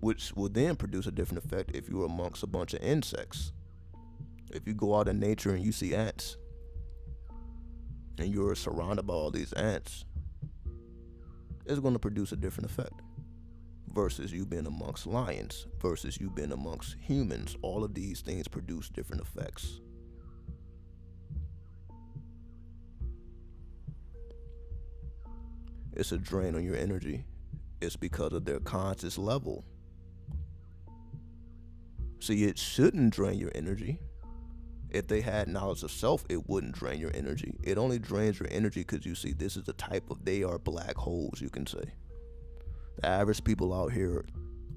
Which will then produce a different effect if you're amongst a bunch of insects. If you go out in nature and you see ants, and you're surrounded by all these ants, it's going to produce a different effect. Versus you being amongst lions, versus you being amongst humans. All of these things produce different effects. It's a drain on your energy. It's because of their conscious level. See, it shouldn't drain your energy. If they had knowledge of self, it wouldn't drain your energy. It only drains your energy because you see this is the type of, they are black holes, you can say. The average people out here,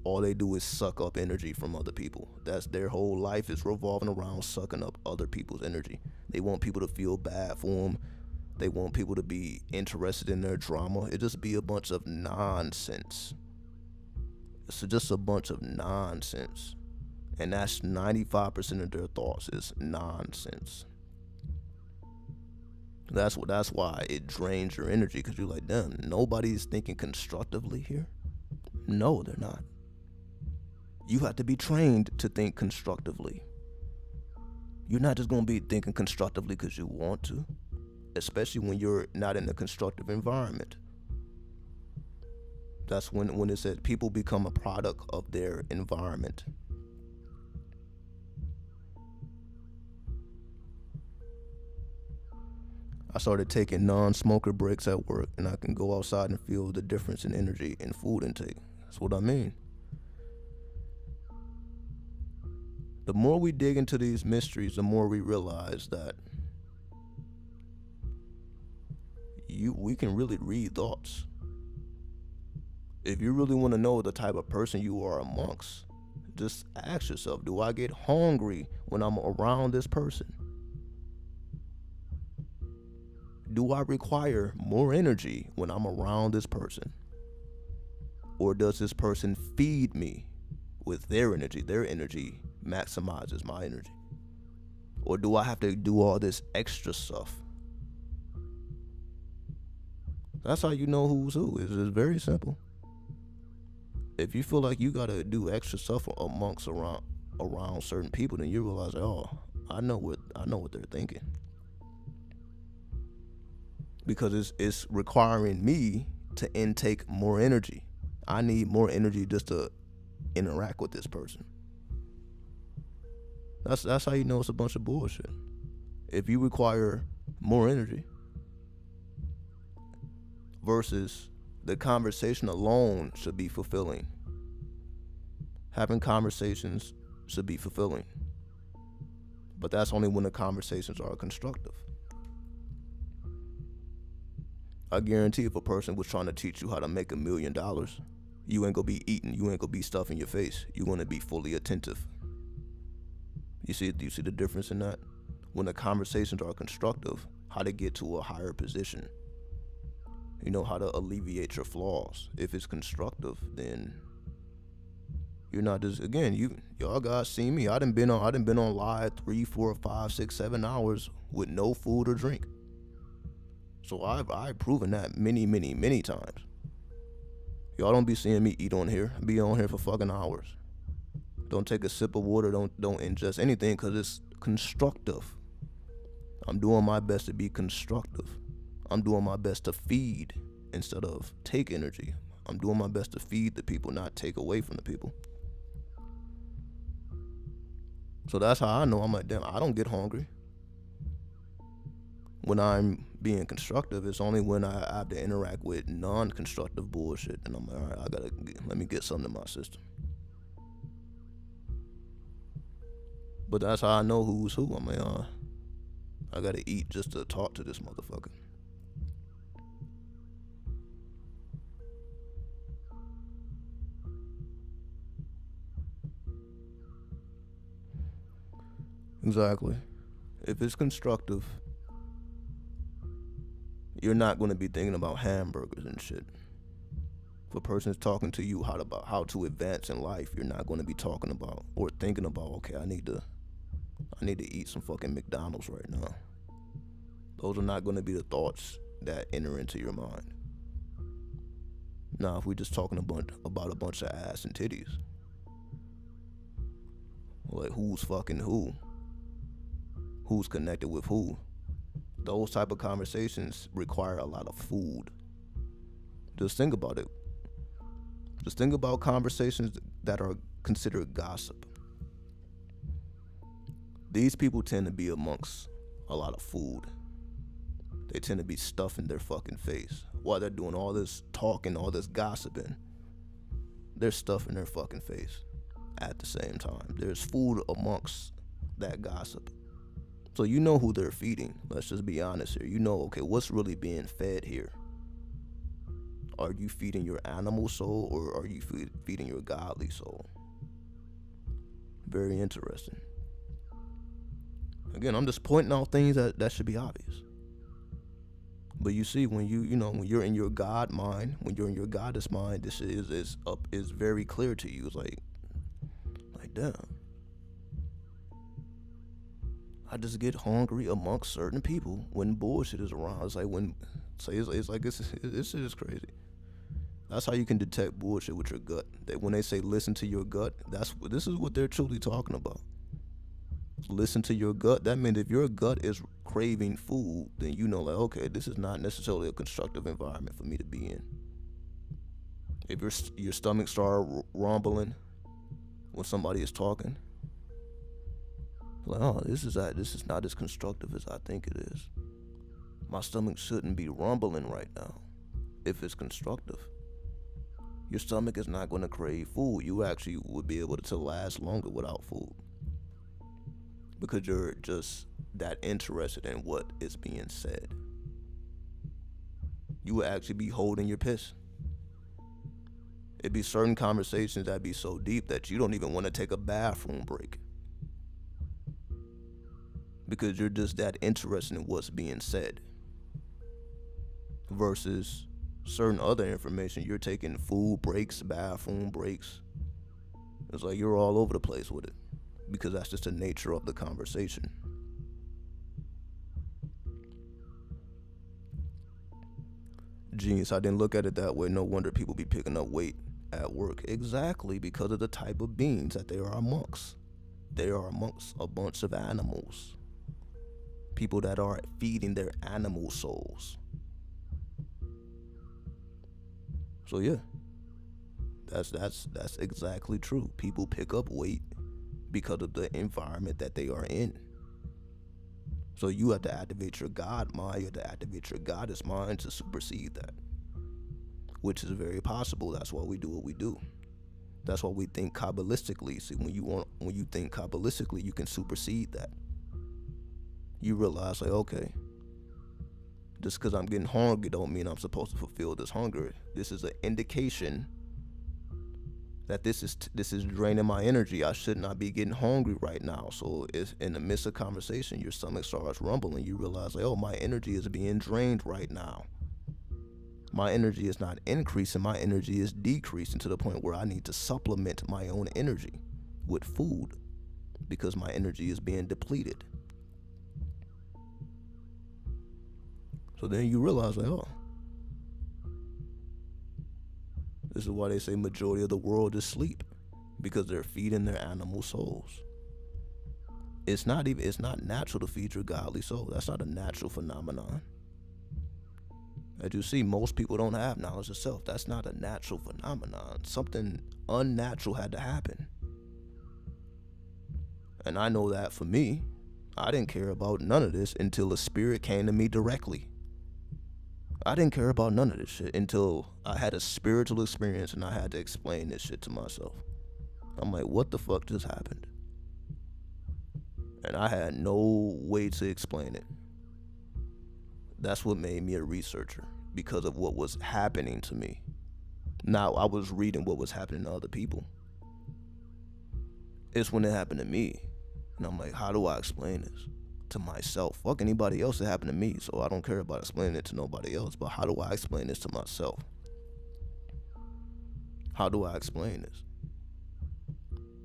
all they do is suck up energy from other people. That's their whole life is revolving around sucking up other people's energy. They want people to feel bad for them. They want people to be interested in their drama. It just be a bunch of nonsense. It's just a bunch of nonsense. And that's 95% of their thoughts is nonsense. That's why it drains your energy, because you're like, damn, nobody's thinking constructively here. No, they're not. You have to be trained to think constructively. You're not just going to be thinking constructively because you want to, especially when you're not in a constructive environment. That's when it said people become a product of their environment. I started taking non-smoker breaks at work, and I can go outside and feel the difference in energy and food intake. That's what I mean. The more we dig into these mysteries, the more we realize that we can really read thoughts. If you really want to know the type of person you are amongst, just ask yourself, do I get hungry when I'm around this person? do I require more energy when I'm around this person? Or does this person feed me with their energy? Their energy maximizes my energy. Or do I have to do all this extra stuff? That's how you know who's who. It's very simple. If you feel like you gotta do extra stuff amongst around certain people, then you realize, oh, I know what they're thinking. Because it's requiring me to intake more energy. I need more energy just to interact with this person. That's how you know it's a bunch of bullshit. If you require more energy versus the conversation alone should be fulfilling. Having conversations should be fulfilling. But that's only when the conversations are constructive. I guarantee if a person was trying to teach you how to make $1 million, you ain't gonna be eating, you ain't gonna be stuffing your face. You're gonna be fully attentive. You see the difference in that? When the conversations are constructive, how to get to a higher position. You know, how to alleviate your flaws. If it's constructive, then you're not just, again, y'all guys see me. I done been on live 3, 4, 5, 6, 7 hours with no food or drink. So I've proven that many, many, many times. Y'all don't be seeing me eat on here. I be on here for fucking hours. Don't take a sip of water. Don't ingest anything because it's constructive. I'm doing my best to be constructive. I'm doing my best to feed instead of take energy. I'm doing my best to feed the people, not take away from the people. So that's how I know. I'm like, damn, I don't get hungry. When I'm being constructive, it's only when I have to interact with non-constructive bullshit. And I'm like, all right, let me get something in my system. But that's how I know who's who. I'm like, I gotta eat just to talk to this motherfucker. Exactly. If it's constructive, you're not going to be thinking about hamburgers and shit. If a person's talking to you about how to advance in life, you're not going to be talking about or thinking about, okay, I need to eat some fucking McDonald's right now. Those are not going to be the thoughts that enter into your mind. Now, if we're just talking about a bunch of ass and titties, like who's fucking who? Who's connected with who? Those type of conversations require a lot of food. Just think about it. Just think about conversations that are considered gossip. These people tend to be amongst a lot of food. They tend to be stuffing their fucking face. While they're doing all this talking, all this gossiping, they're stuffing their fucking face at the same time. There's food amongst that gossip. So you know who they're feeding. Let's just be honest here. You know, okay, what's really being fed here? Are you feeding your animal soul or are you feeding your godly soul? Very interesting. Again, I'm just pointing out things that should be obvious. But you see, when when you're in your God mind, when you're in your goddess mind, this is very clear to you. It's like damn. I just get hungry amongst certain people when bullshit is around. It's like this shit is crazy. That's how you can detect bullshit with your gut. That when they say listen to your gut, this is what they're truly talking about. Listen to your gut. That means if your gut is craving food, then you know, like, okay, this is not necessarily a constructive environment for me to be in. If your stomach starts rumbling when somebody is talking, like, oh, this is not as constructive as I think it is. My stomach shouldn't be rumbling right now. If it's constructive, your stomach is not going to crave food. You actually would be able to last longer without food because you're just that interested in what is being said. You would actually be holding your piss. It'd be certain conversations that'd be so deep that you don't even want to take a bathroom break because you're just that interested in what's being said. versus certain other information. You're taking food breaks, bathroom breaks. It's like you're all over the place with it because that's just the nature of the conversation. Genius, I didn't look at it that way. No wonder people be picking up weight at work. Exactly, because of the type of beings that they are amongst. They are amongst a bunch of animals. People that are feeding their animal souls. So yeah, that's exactly true. People pick up weight because of the environment that they are in. So you have to activate your God mind, you have to activate your goddess mind to supersede that, which is very possible. That's why we do what we do. That's why we think Kabbalistically. See, when you think Kabbalistically, you can supersede that. You realize, like, okay, just because I'm getting hungry don't mean I'm supposed to fulfill this hunger. This is an indication that this is draining my energy. I should not be getting hungry right now. So if in the midst of conversation your stomach starts rumbling, you realize, like, oh, my energy is being drained right now. My energy is not increasing, my energy is decreasing to the point where I need to supplement my own energy with food because my energy is being depleted. So then you realize, like, oh, this is why they say majority of the world is asleep, because they're feeding their animal souls. It's not natural to feed your godly soul. That's not a natural phenomenon. As you see, most people don't have knowledge of self. That's not a natural phenomenon. Something unnatural had to happen. And I know that for me, I didn't care about none of this until a spirit came to me directly. I didn't care about none of this shit until I had a spiritual experience and I had to explain this shit to myself. I'm like, what the fuck just happened? And I had no way to explain it. That's what made me a researcher, because of what was happening to me. Now, I was reading what was happening to other people. It's when it happened to me. And I'm like, how do I explain this to myself? Fuck anybody else, it happened to me, so I don't care about explaining it to nobody else. But how do I explain this to myself? How do I explain this?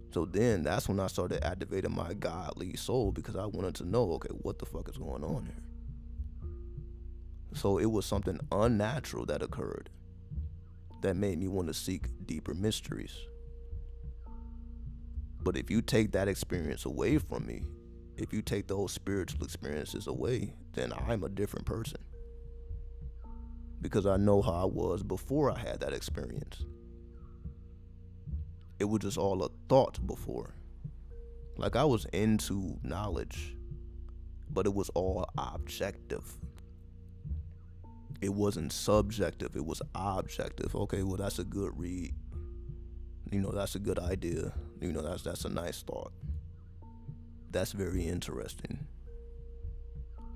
So then that's when I started activating my godly soul, because I wanted to know, okay, what the fuck is going on here? So it was something unnatural that occurred that made me want to seek deeper mysteries. But if you take that experience away from me, if you take those spiritual experiences away, then I'm a different person. Because I know how I was before I had that experience. It was just all a thought before. Like, I was into knowledge, but it was all objective. It wasn't subjective, it was objective. Okay, well, that's a good read. You know, that's a good idea. You know, that's a nice thought. That's very interesting.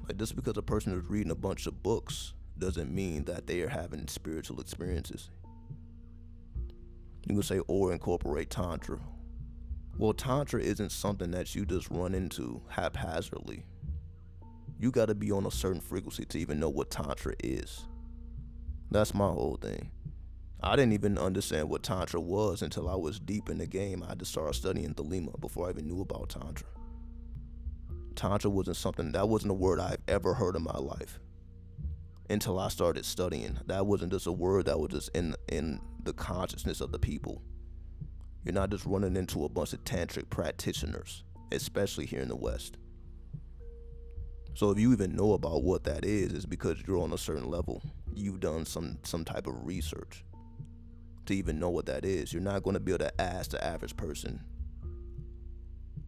Like, just because a person is reading a bunch of books doesn't mean that they are having spiritual experiences. You can say, or incorporate Tantra. Well, Tantra isn't something that you just run into haphazardly. You gotta be on a certain frequency to even know what Tantra is. That's my whole thing. I didn't even understand what Tantra was until I was deep in the game. I had to start studying Thelema before I even knew about Tantra. Tantra wasn't a word I've ever heard in my life until I started studying. That wasn't just a word that was just in the consciousness of the people. You're not just running into a bunch of tantric practitioners, especially here in the West. So if you even know about what that is, it's because you're on a certain level. You've done some type of research to even know what that is. You're not going to be able to ask the average person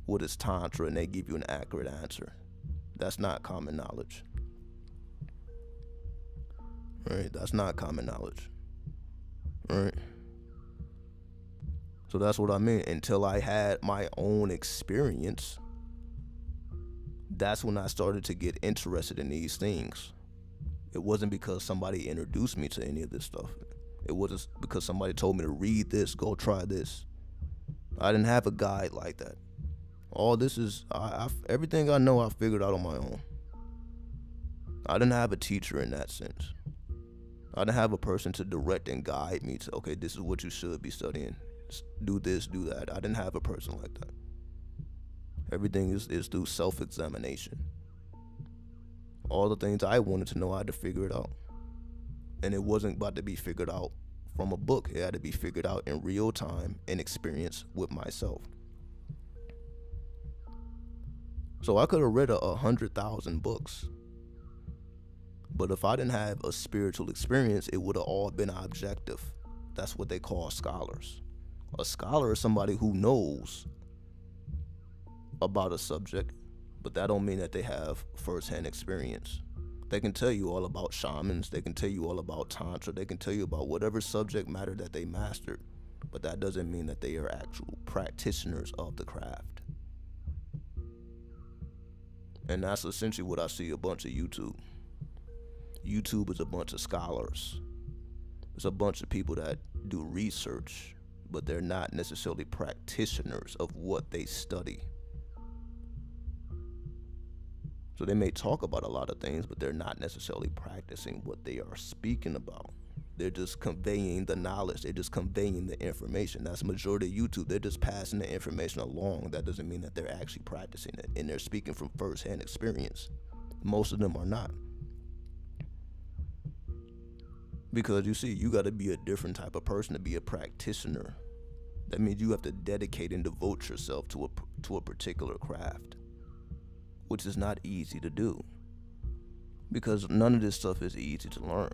what is Tantra and they give you an accurate answer. That's not common knowledge. Right? That's not common knowledge. Right? So that's what I mean. Until I had my own experience, that's when I started to get interested in these things. It wasn't because somebody introduced me to any of this stuff. It wasn't because somebody told me to read this, go try this. I didn't have a guide like that. All this is, everything I know I figured out on my own. I didn't have a teacher in that sense. I didn't have a person to direct and guide me to, okay, this is what you should be studying. Do this, do that. I didn't have a person like that. Everything is through self-examination. All the things I wanted to know, I had to figure it out. And it wasn't about to be figured out from a book. It had to be figured out in real time and experience with myself. So I could have read 100,000 books. But if I didn't have a spiritual experience, it would have all been objective. That's what they call scholars. A scholar is somebody who knows about a subject, but that don't mean that they have first-hand experience. They can tell you all about shamans, they can tell you all about tantra, they can tell you about whatever subject matter that they mastered, but that doesn't mean that they are actual practitioners of the craft. And that's essentially what I see a bunch of YouTube. YouTube is a bunch of scholars. It's a bunch of people that do research, but they're not necessarily practitioners of what they study. So they may talk about a lot of things, but they're not necessarily practicing what they are speaking about. They're just conveying the knowledge. They're just conveying the information. That's the majority of YouTube. They're just passing the information along. That doesn't mean that they're actually practicing it, and they're speaking from first-hand experience. Most of them are not. Because you see, you got to be a different type of person to be a practitioner. That means you have to dedicate and devote yourself to a particular craft, which is not easy to do. Because none of this stuff is easy to learn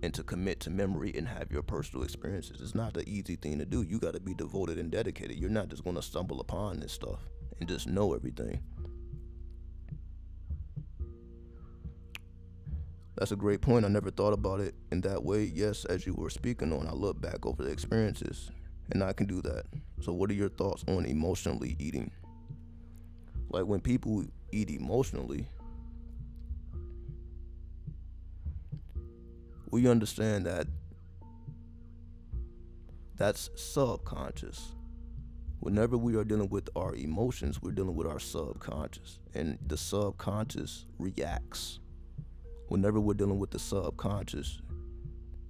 and to commit to memory and have your personal experiences. It's not an easy thing to do. You got to be devoted and dedicated. You're not just going to stumble upon this stuff and just know everything. That's a great point. I never thought about it in that way. Yes, as you were speaking on, I look back over the experiences, and I can do that. So what are your thoughts on emotionally eating? Like when people eat emotionally, we understand that that's subconscious. Whenever we are dealing with our emotions, we're dealing with our subconscious, and the subconscious reacts. Whenever we're dealing with the subconscious,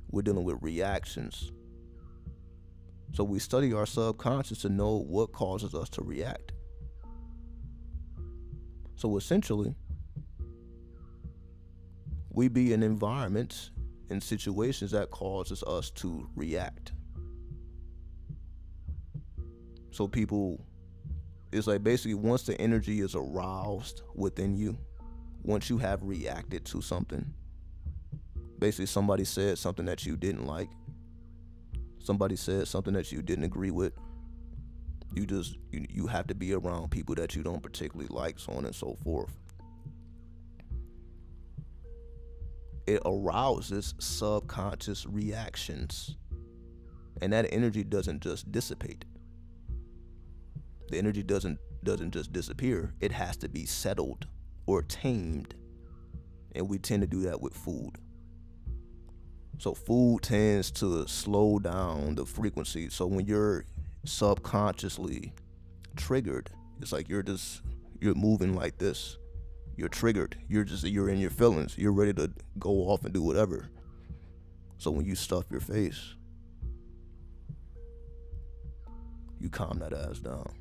we're dealing with reactions. So we study our subconscious to know what causes us to react. So essentially, we be in environments and situations that causes us to react. So people, it's like basically once the energy is aroused within you, once you have reacted to something, basically somebody said something that you didn't like, somebody said something that you didn't agree with, you have to be around people that you don't particularly like, so on and so forth. It arouses subconscious reactions, and that energy doesn't just dissipate. The energy doesn't just disappear. It has to be settled or tamed, and we tend to do that with food. So food tends to slow down the frequency. So when you're subconsciously triggered, it's like you're moving like this. You're triggered. You're in your feelings. You're ready to go off and do whatever. So when you stuff your face, you calm that ass down.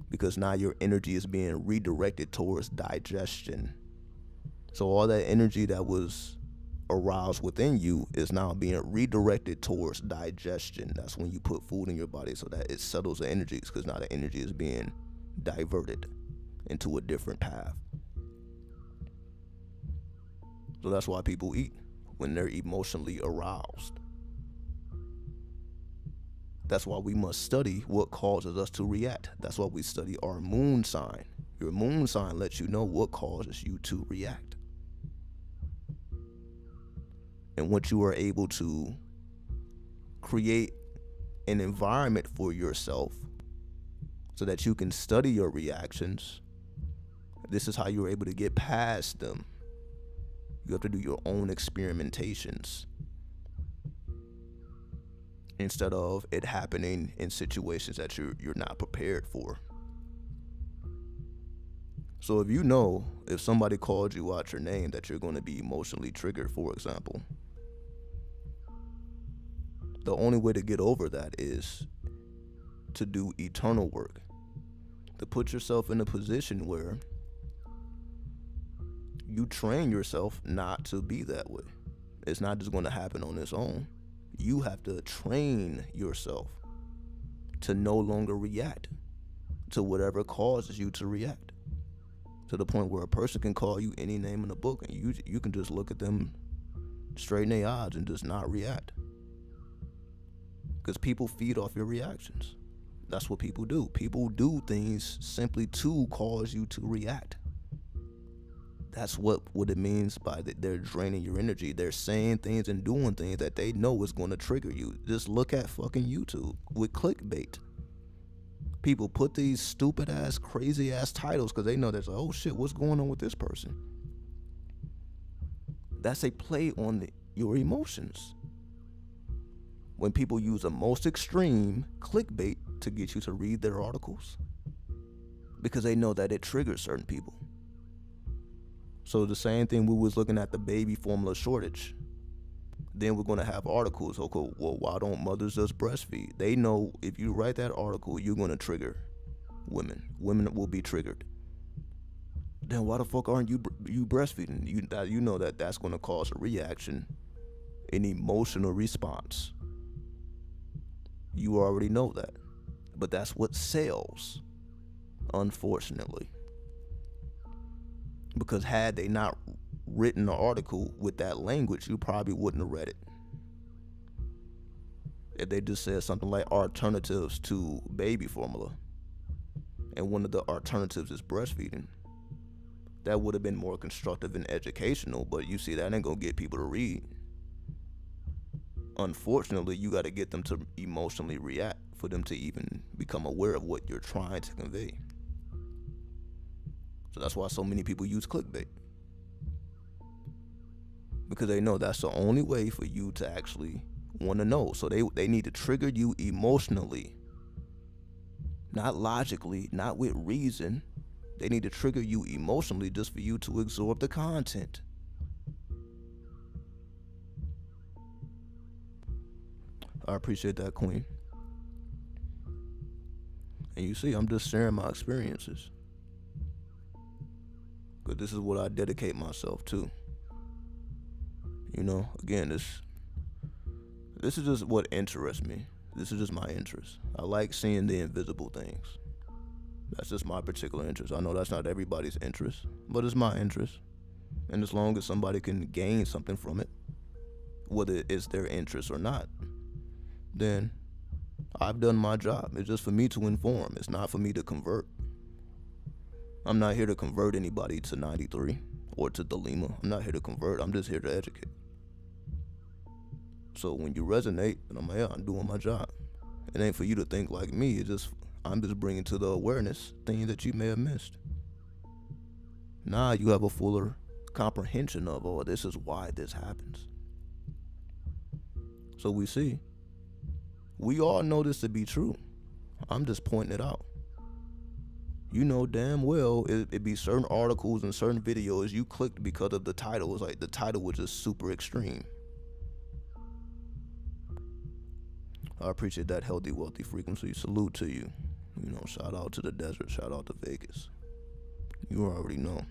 Because now your energy is being redirected towards digestion. So all that energy that was aroused within you is now being redirected towards digestion. That's when you put food in your body so that it settles the energies, because now the energy is being diverted into a different path. So that's why people eat, when they're emotionally aroused. That's why we must study what causes us to react. That's why we study our moon sign. Your moon sign lets you know what causes you to react. And once you are able to create an environment for yourself so that you can study your reactions, this is how you're able to get past them. You have to do your own experimentations instead of it happening in situations that you're not prepared for. So if you know if somebody called you out your name that you're going to be emotionally triggered, for example, the only way to get over that is to do eternal work, to put yourself in a position where you train yourself not to be that way. It's not just going to happen on its own. You have to train yourself to no longer react to whatever causes you to react, to the point where a person can call you any name in the book and you can just look at them straight in their eyes and just not react. Because people feed off your reactions. That's what people do. People do things simply to cause you to react. That's what it means by that they're draining your energy. They're saying things and doing things that they know is going to trigger you. Just look at fucking YouTube with clickbait. People put these stupid ass, crazy ass titles because they know there's like, oh shit, what's going on with this person? That's a play on your emotions. When people use the most extreme clickbait to get you to read their articles because they know that it triggers certain people. So the same thing, we was looking at the baby formula shortage. Then we're going to have articles. Okay, well, why don't mothers just breastfeed? They know if you write that article, you're going to trigger women. Women will be triggered. Then why the fuck aren't you breastfeeding? You know that's going to cause a reaction, an emotional response. You already know that. But that's what sells, unfortunately. Because had they not written the article with that language, you probably wouldn't have read it. If they just said something like alternatives to baby formula, and one of the alternatives is breastfeeding, that would have been more constructive and educational, but you see, that ain't gonna get people to read. Unfortunately, you gotta get them to emotionally react for them to even become aware of what you're trying to convey. So that's why so many people use clickbait. Because they know that's the only way for you to actually want to know. So they need to trigger you emotionally. Not logically, not with reason. They need to trigger you emotionally just for you to absorb the content. I appreciate that, Queen. And you see, I'm just sharing my experiences. But this is what I dedicate myself to. You know, again, this is just what interests me. This is just my interest. I like seeing the invisible things. That's just my particular interest. I know that's not everybody's interest, but it's my interest. And as long as somebody can gain something from it, whether it's their interest or not, then I've done my job. It's just for me to inform. It's not for me to convert. I'm not here to convert anybody to 93 or to Delima. I'm not here to convert. I'm just here to educate. So when you resonate, and I'm like, yeah, I'm doing my job. It ain't for you to think like me. I'm just bringing to the awareness things that you may have missed. Now you have a fuller comprehension of, oh, this is why this happens. So we all know this to be true. I'm just pointing it out. You know damn well it be certain articles and certain videos you clicked because of the title. It's like the title was just super extreme. I appreciate that healthy, wealthy frequency. Salute to you. You know, shout out to the desert. Shout out to Vegas. You already know.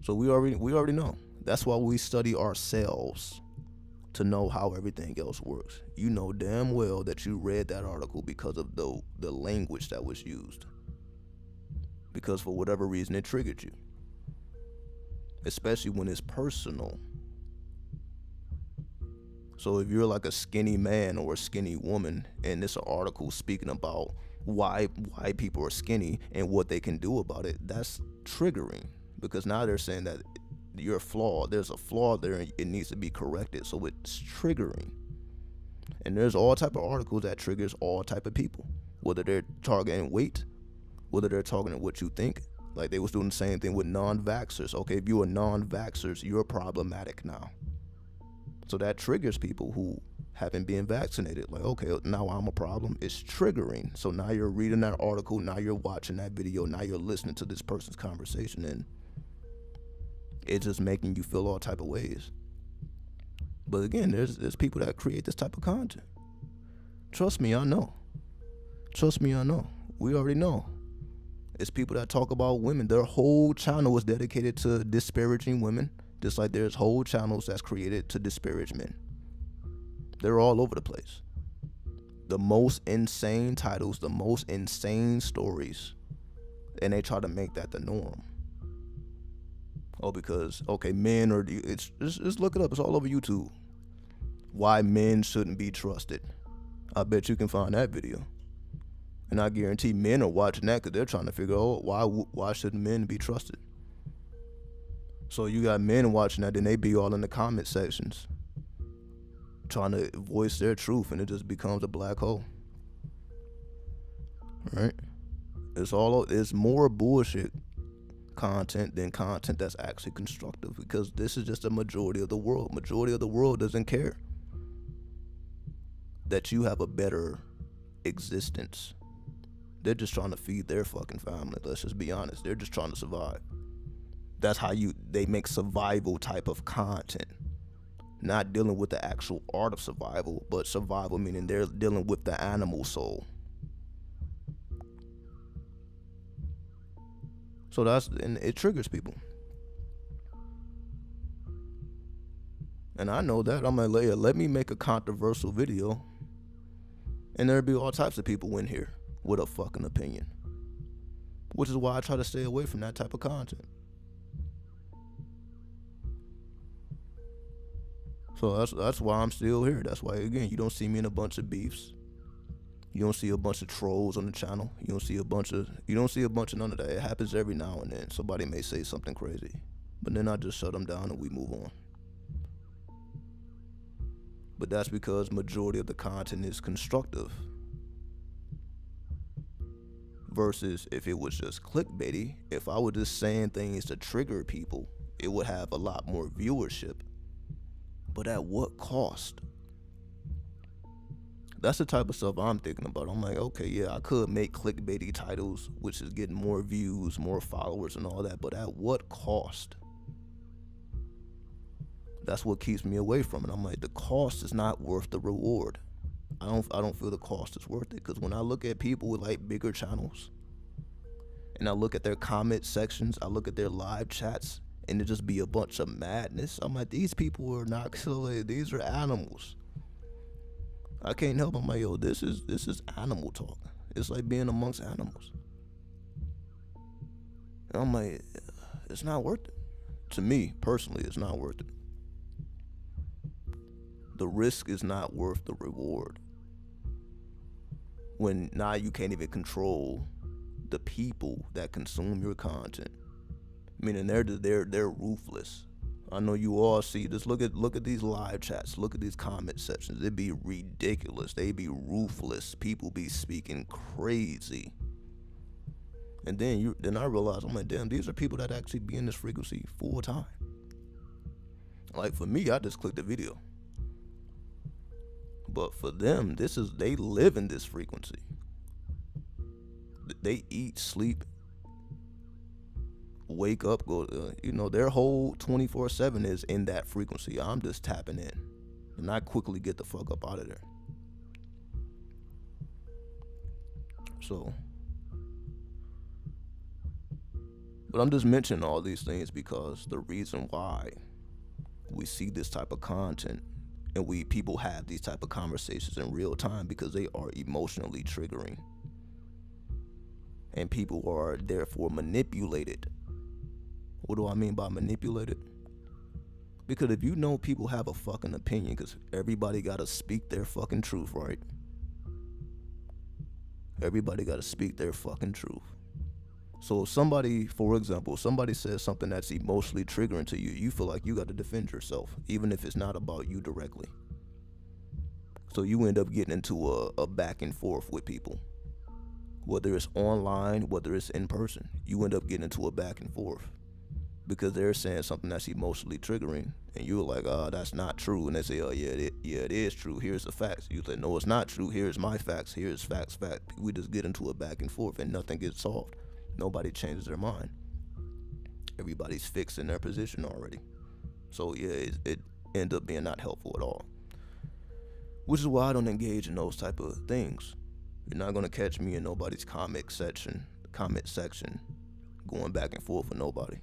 So we already know. That's why we study ourselves, to know how everything else works. You know damn well that you read that article because of the language that was used. Because for whatever reason it triggered you. Especially when it's personal. So if you're like a skinny man or a skinny woman and it's an article speaking about why people are skinny and what they can do about it, that's triggering. Because now they're saying that you're flawed. There's a flaw there and it needs to be corrected. So it's triggering. And there's all type of articles that triggers all type of people. Whether they're targeting weight, whether they're targeting what you think. Like they was doing the same thing with non-vaxxers. Okay, if you're non-vaxxers, you're problematic now. So that triggers people who haven't been vaccinated. Like, okay, now I'm a problem. It's triggering. So now you're reading that article, now you're watching that video, now you're listening to this person's conversation, and it's just making you feel all type of ways. But again, there's people that create this type of content. Trust me, I know. We already know. It's people that talk about women. Their whole channel is dedicated to disparaging women, just like there's whole channels that's created to disparage men. They're all over the place. The most insane titles, the most insane stories, and they try to make that the norm. Oh, because, okay, men are, just look it up. It's all over YouTube. Why men shouldn't be trusted. I bet you can find that video. And I guarantee men are watching that because they're trying to figure out why shouldn't men be trusted. So you got men watching that, then they be all in the comment sections trying to voice their truth, and it just becomes a black hole. Right? It's more bullshit content than content that's actually constructive, because this is just a majority of the world. Majority of the world doesn't care that you have a better existence. They're just trying to feed their fucking family. Let's just be honest. They're just trying to survive. That's how they make survival type of content. Not dealing with the actual art of survival, but survival meaning they're dealing with the animal soul. So and it triggers people. And I know that. I'm like, let me make a controversial video, and there'll be all types of people in here with a fucking opinion. Which is why I try to stay away from that type of content. So that's why I'm still here. That's why, again, you don't see me in a bunch of beefs. You don't see a bunch of trolls on the channel. You don't see a bunch of none of that. It happens every now and then. Somebody may say something crazy, but then I just shut them down and we move on. But that's because majority of the content is constructive. Versus if it was just clickbaity, if I was just saying things to trigger people, it would have a lot more viewership. But at what cost? That's the type of stuff I'm thinking about. I'm like, okay, yeah, I could make clickbaity titles, which is getting more views, more followers and all that, but at what cost? That's what keeps me away from it. I'm like, the cost is not worth the reward. I don't feel the cost is worth it, because when I look at people with like bigger channels and I look at their comment sections, I look at their live chats, and it just be a bunch of madness. I'm like, these people are not killers. These are animals. I can't help. I'm like, yo, this is animal talk. It's like being amongst animals. And I'm like, it's not worth it. To me, personally, it's not worth it. The risk is not worth the reward. When now you can't even control the people that consume your content. Meaning they're ruthless. I know you all see this. Look at these live chats. Look at these comment sections. It'd be ridiculous. They be ruthless. People be speaking crazy. And then I realized, I'm like, damn, these are people that actually be in this frequency full time. Like for me, I just clicked the video. But for them, they live in this frequency. They eat, sleep, wake up, go, their whole 24/7 is in that frequency. I'm just tapping in, and I quickly get the fuck up out of there. So, but I'm just mentioning all these things because the reason why we see this type of content and people have these type of conversations in real time, because they are emotionally triggering, and people are therefore manipulated. What do I mean by manipulated? Because if you know people have a fucking opinion, because everybody gotta speak their fucking truth, right? Everybody gotta speak their fucking truth. So if somebody, for example, somebody says something that's emotionally triggering to you, you feel like you got to defend yourself, even if it's not about you directly. So you end up getting into a back and forth with people. Whether it's online, whether it's in person, you end up getting into a back and forth. because they're saying something that's emotionally triggering, and you're like, oh, that's not true, and they say, oh yeah, it is true. Here's the facts. You say, no, it's not true. Here's my facts. Here's facts. We just get into a back and forth, and nothing gets solved. Nobody changes their mind. Everybody's fixed in their position already. So yeah, it ends up being not helpful at all. Which is why I don't engage in those type of things. You're not gonna catch me in nobody's comment section, going back and forth with nobody.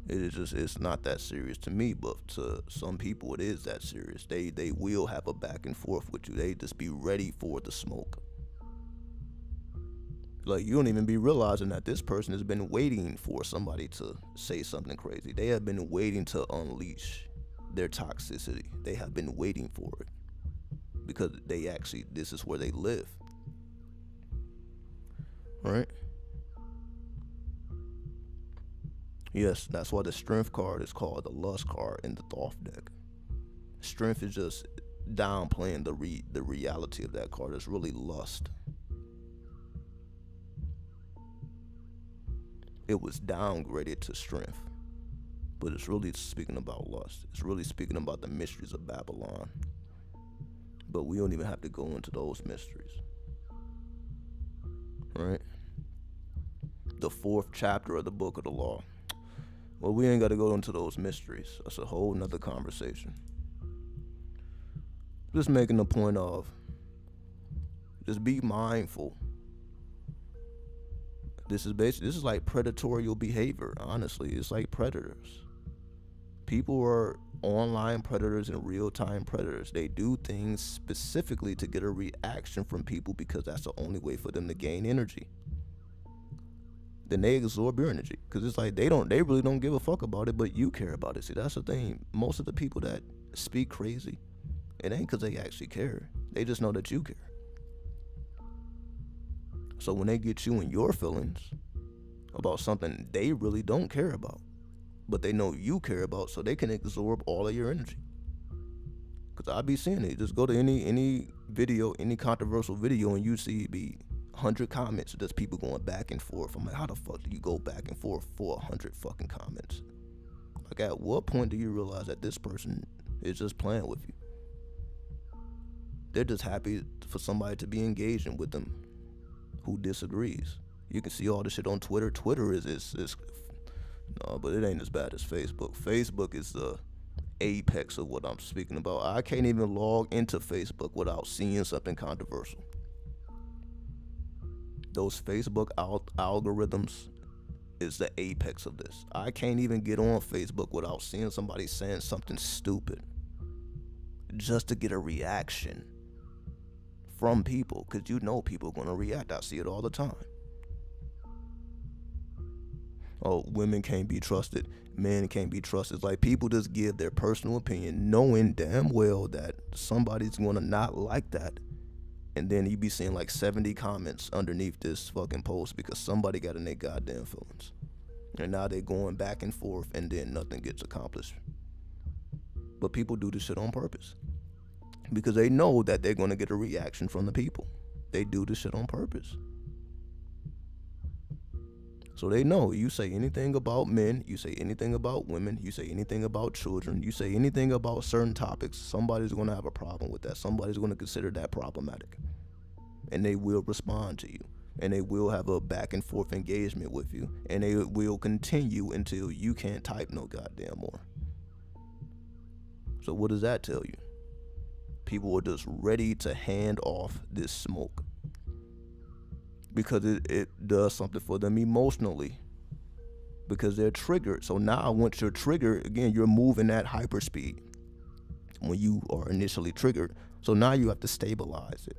It's not that serious to me, but to some people it is that serious. They will have a back and forth with you. They just be ready for the smoke. Like, you don't even be realizing that this person has been waiting for somebody to say something crazy. They have been waiting to unleash their toxicity. They have been waiting for it because this is where they live. Right? Yes, that's why the strength card is called the lust card in the Thoth deck. Strength is just downplaying the reality of that card. It's really lust. It was downgraded to strength, but it's really speaking about lust. It's really speaking about the mysteries of Babylon. But we don't even have to go into those mysteries. Right? The 4th chapter of the book of the law. Well, we ain't got to go into those mysteries. That's a whole nother conversation. Just making the point of, just be mindful. This is like predatorial behavior, honestly. It's like predators. People are online predators and real-time predators. They do things specifically to get a reaction from people because that's the only way for them to gain energy. Then they absorb your energy because it's like they really don't give a fuck about it, but you care about it. See, that's the thing. Most of the people that speak crazy, it ain't because they actually care. They just know that you care. So when they get you in your feelings about something they really don't care about, but they know you care about, so they can absorb all of your energy. Because I be seeing it. Just go to any video, any controversial video, and you see it be 100 comments. There's people going back and forth. I'm like, how the fuck do you go back and forth for 100 fucking comments? Like, at what point do you realize that this person is just playing with you? They're just happy for somebody to be engaging with them who disagrees. You can see all this shit on Twitter. Twitter is no, but it ain't as bad as Facebook. Facebook is the apex of what I'm speaking about. I can't even log into Facebook without seeing something controversial. Those Facebook algorithms is the apex of this. I can't even get on Facebook without seeing somebody saying something stupid just to get a reaction from people, because you know people are going to react. I see it all the time. Oh, women can't be trusted, men can't be trusted. It's like people just give their personal opinion knowing damn well that somebody's going to not like that. And then you be seeing like 70 comments underneath this fucking post because somebody got in their goddamn feelings. And now they're going back and forth and then nothing gets accomplished. But people do this shit on purpose because they know that they're going to get a reaction from the people. They do this shit on purpose. So they know you say anything about men, you say anything about women, you say anything about children, you say anything about certain topics, somebody's going to have a problem with that. Somebody's going to consider that problematic. And they will respond to you. And they will have a back and forth engagement with you. And they will continue until you can't type no goddamn more. So what does that tell you? People are just ready to hand off this smoke. Because it does something for them emotionally. Because they're triggered. So now once you're triggered, again, you're moving at hyperspeed when you are initially triggered. So now you have to stabilize it.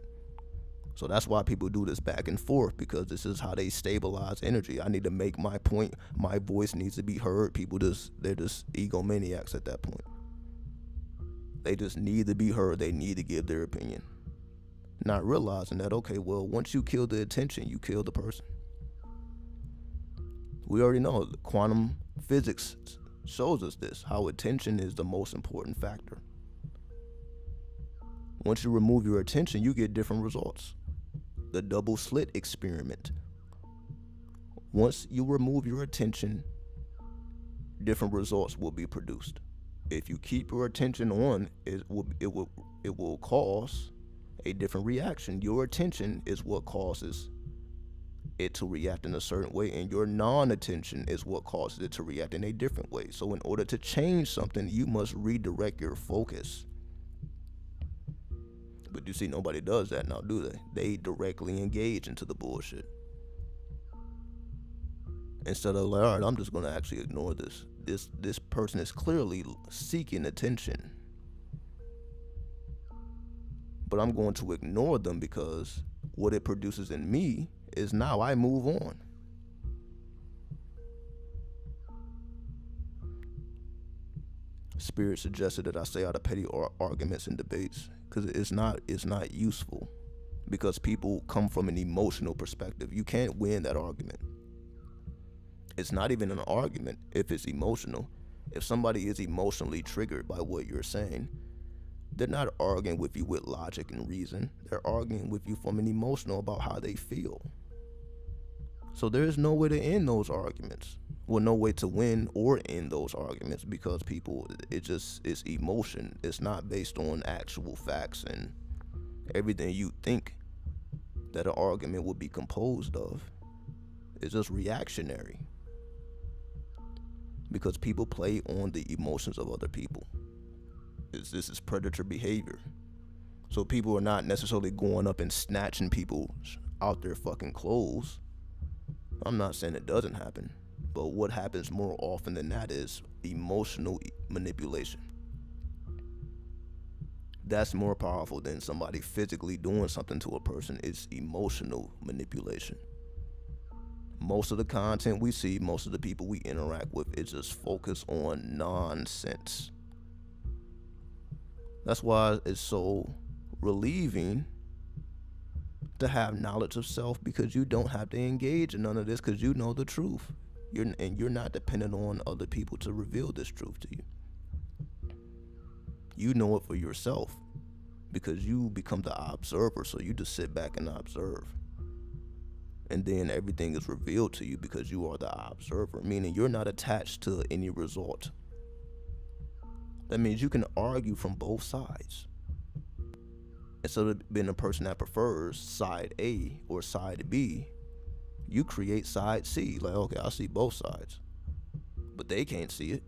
So that's why people do this back and forth, because this is how they stabilize energy. I need to make my point. My voice needs to be heard. They're just egomaniacs at that point. They just need to be heard. They need to give their opinion. Not realizing that, okay, well, once you kill the attention, you kill the person. We already know quantum physics shows us this, how attention is the most important factor. Once you remove your attention, you get different results. The double slit experiment. Once you remove your attention, different results will be produced. If you keep your attention on it will cause a different reaction. Your attention is what causes it to react in a certain way, and your non-attention is what causes it to react in a different way. So in order to change something, you must redirect your focus. But you see, nobody does that now, do they? They directly engage into the bullshit. Instead of like, all right, I'm just gonna actually ignore this. This person is clearly seeking attention, but I'm going to ignore them because what it produces in me is now I move on. Spirit suggested that I stay out of petty arguments and debates because it's not useful, because people come from an emotional perspective. You can't win that argument. It's not even an argument if it's emotional. If somebody is emotionally triggered by what you're saying, they're not arguing with you with logic and reason. They're arguing with you from an emotional about how they feel. So there's no way to end those arguments. Well, no way to win or end those arguments, because people, it's emotion. It's not based on actual facts and everything you think that an argument would be composed of. It's just reactionary, because people play on the emotions of other people. This is predator behavior. So people are not necessarily going up and snatching people out their fucking clothes. I'm not saying it doesn't happen, but what happens more often than that is emotional manipulation. That's more powerful than somebody physically doing something to a person. It's emotional manipulation. Most of the content we see, most of the people we interact with, is just focused on nonsense. That's why it's so relieving to have knowledge of self, because you don't have to engage in none of this, because you know the truth. You're not dependent on other people to reveal this truth to you. You know it for yourself, because you become the observer, so you just sit back and observe. And then everything is revealed to you because you are the observer, meaning you're not attached to any result. That means you can argue from both sides. Instead of being a person that prefers side A or side B, you create side C. Like, okay, I see both sides, but they can't see it.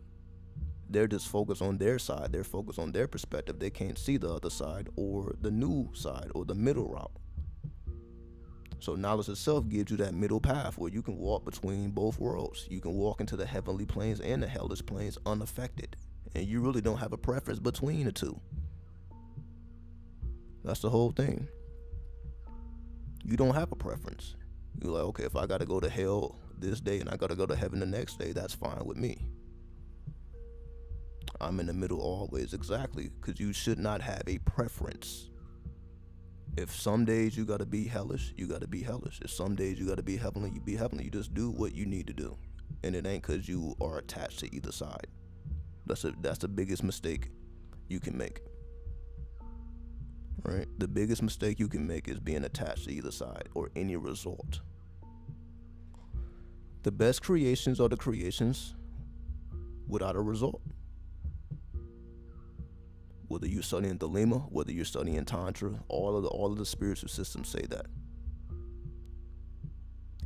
They're just focused on their side. They're focused on their perspective. They can't see the other side or the new side or the middle route. So knowledge itself gives you that middle path where you can walk between both worlds. You can walk into the heavenly planes and the hellish planes unaffected, and you really don't have a preference between the two. That's the whole thing. You don't have a preference. You're like, okay, if I gotta go to hell this day and I gotta go to heaven the next day, that's fine with me. I'm in the middle always, exactly, because you should not have a preference. If some days you gotta be hellish, you gotta be hellish. If some days you gotta be heavenly, you be heavenly. You just do what you need to do, and it ain't because you are attached to either side. That's the biggest mistake you can make. Right? The biggest mistake you can make is being attached to either side or any result. The best creations are the creations without a result. Whether you're studying Thelema, whether you're studying Tantra, all of the spiritual systems say that.